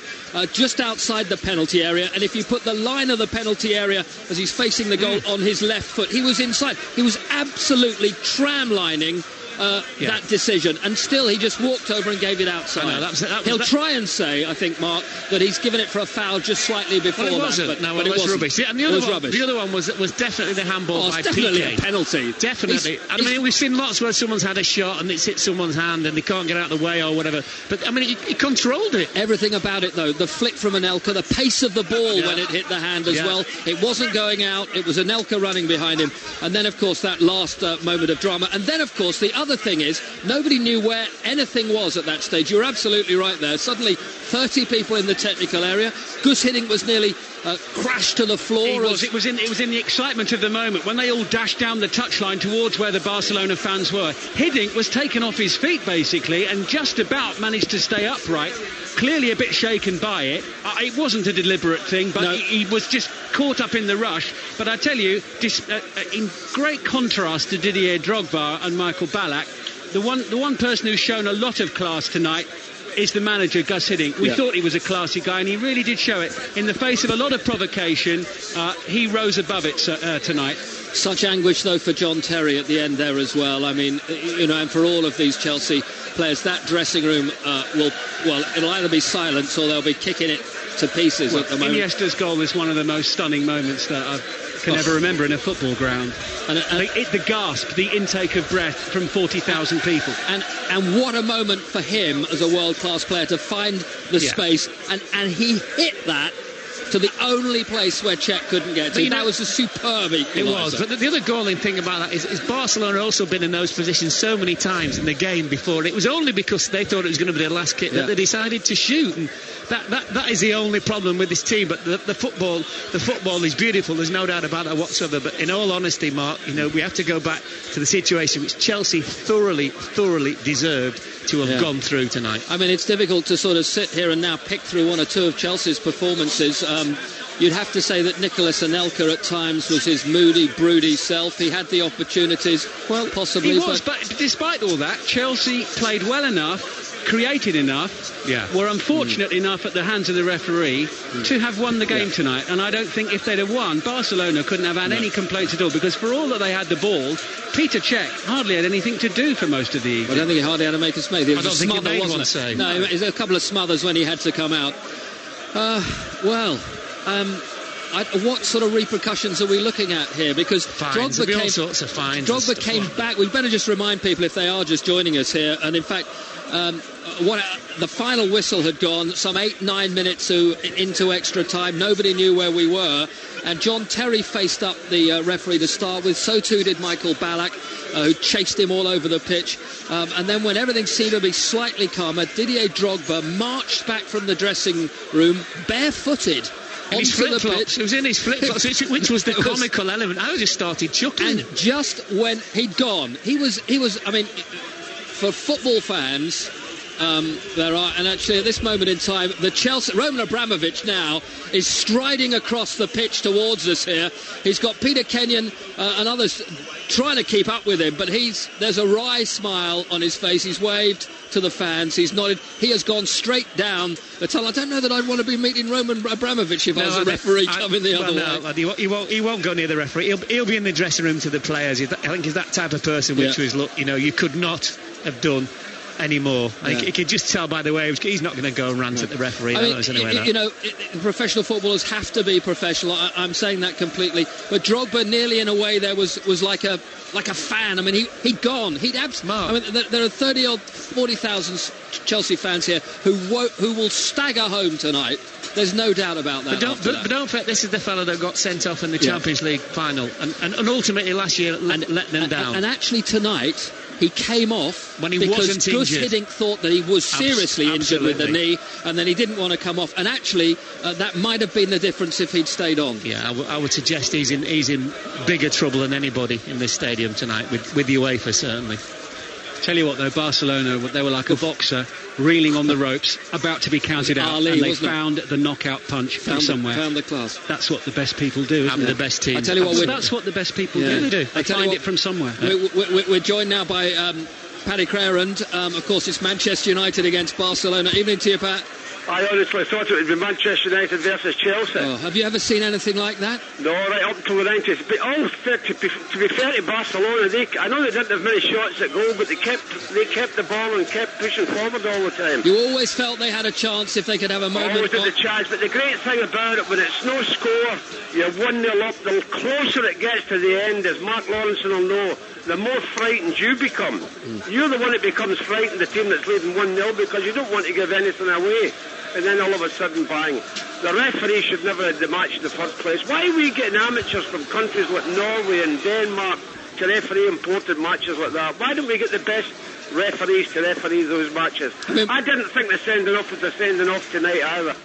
just outside the penalty area, and if you put the line of the penalty area as he's facing the goal on his left foot, he was inside. He was absolutely tramlining that decision, and still he just walked over and gave it outside. He'll try and say, I think, Mark, that he's given it for a foul just slightly before it wasn't. that. But it was rubbish. And the other one was definitely the handball by definitely Piqué. A penalty. Definitely. I mean, we've seen lots where someone's had a shot and it's hit someone's hand and they can't get out of the way or whatever. But I mean, he controlled it. Everything about it, though, the flick from Anelka, the pace of the ball when it hit the hand as well. It wasn't going out. It was Anelka running behind him. And then, of course, that last moment of drama. And then, of course, the other thing is, nobody knew where anything was at that stage. You're absolutely right there. Suddenly, 30 people in the technical area. Gus Hiddink was nearly crashed to the floor. It was in the excitement of the moment when they all dashed down the touchline towards where the Barcelona fans were. Hiddink was taken off his feet, basically, and just about managed to stay upright. Clearly a bit shaken by it. It wasn't a deliberate thing, but he was just caught up in the rush. But I tell you, in great contrast to Didier Drogba and Michael Ballack, the one person who's shown a lot of class tonight is the manager, Gus Hiddink. We thought he was a classy guy, and he really did show it. In the face of a lot of provocation, he rose above it tonight. Such anguish, though, for John Terry at the end there as well. I mean, and for all of these Chelsea players, that dressing room it'll either be silence or they'll be kicking it to pieces at the moment. Iniesta's goal is one of the most stunning moments that I've can ever remember in a football ground. And the gasp, the intake of breath from 40,000 people. And what a moment for him as a world-class player to find the space, and he hit that to the only place where Cech couldn't get to. That was a superb equaliser. It was, but the other galling thing about that is Barcelona also been in those positions so many times in the game before. It was only because they thought it was going to be their last kick that they decided to shoot, and that is the only problem with this team. But the football is beautiful. There's no doubt about that whatsoever. But in all honesty, Mark, we have to go back to the situation which Chelsea thoroughly deserved to have gone through tonight. I mean, it's difficult to sort of sit here and now pick through one or two of Chelsea's performances. You'd have to say that Nicolas Anelka at times was his moody, broody self. He had the opportunities, possibly. He was, but despite all that, Chelsea played well enough, created enough, were unfortunate enough at the hands of the referee to have won the game tonight. And I don't think if they'd have won, Barcelona couldn't have had any complaints at all, because for all that they had the ball, Peter Cech hardly had anything to do for most of the evening. I don't think he hardly had to make a smother. I don't think he made one, say. No, there's a couple of smothers when he had to come out. What sort of repercussions are we looking at here? Because Drogba came back. We'd better just remind people, if they are just joining us here, and in fact, the final whistle had gone some 8-9 minutes into extra time. Nobody knew where we were, and John Terry faced up the referee to start with. So too did Michael Ballack, who chased him all over the pitch. And then when everything seemed to be slightly calmer, Didier Drogba marched back from the dressing room barefooted onto the pitch. It was in his flip-flops, which was the comical element. I just started chuckling. And just when he'd gone, he was. I mean, for football fans, and actually at this moment in time, Roman Abramovich now is striding across the pitch towards us here. He's got Peter Kenyon and others trying to keep up with him, but there's a wry smile on his face. He's waved to the fans, he's nodded. He has gone straight down the tunnel. I don't know that I'd want to be meeting Roman Abramovich if I was a referee coming the other way. He won't go near the referee. He'll be in the dressing room to the players. I think he's that type of person which was, look, you could not have done anymore. You could just tell by the way he's not going to go and rant at the referee. Professional footballers have to be professional. I'm saying that completely. But Drogba, nearly in a way, there was like a fan. I mean, he'd gone. I mean, there are 30 or 40,000 Chelsea fans here who will stagger home tonight. There's no doubt about that. But don't forget, this is the fellow that got sent off in the Champions League final, and ultimately last year let them down. And actually tonight, he came off when he because wasn't Gus injured. Hiddink thought that he was seriously injured with the knee, and then he didn't want to come off. And actually, that might have been the difference if he'd stayed on. Yeah, I would suggest he's in bigger trouble than anybody in this stadium tonight, with UEFA certainly. Tell you what though, Barcelona, they were like a boxer reeling on the ropes, about to be counted out, and they found the knockout punch from somewhere. Found the class. That's what the best people do, isn't it? The best team. I tell you what, that's what the best people do. They find it from somewhere. We're joined now by Paddy Crerand. Of course, it's Manchester United against Barcelona. Evening to you, Pat. I honestly thought it would be Manchester United versus Chelsea. Oh, have you ever seen anything like that? No, right up to the 90s. But to be fair to Barcelona, I know they didn't have many shots at goal, but they kept the ball and kept pushing forward all the time. You always felt they had a chance if they could have a moment. Always had a chance, but the great thing about it, when it's no score, you're 1-0 up, the closer it gets to the end, as Mark Lawrence will know, the more frightened you become. You're the one that becomes frightened, the team that's leading 1-0, because you don't want to give anything away. And then all of a sudden, bang. The referee should never have the match in the first place. Why are we getting amateurs from countries like Norway and Denmark to referee important matches like that? Why don't we get the best referees to referee those matches? I didn't think the sending off was the sending off tonight either.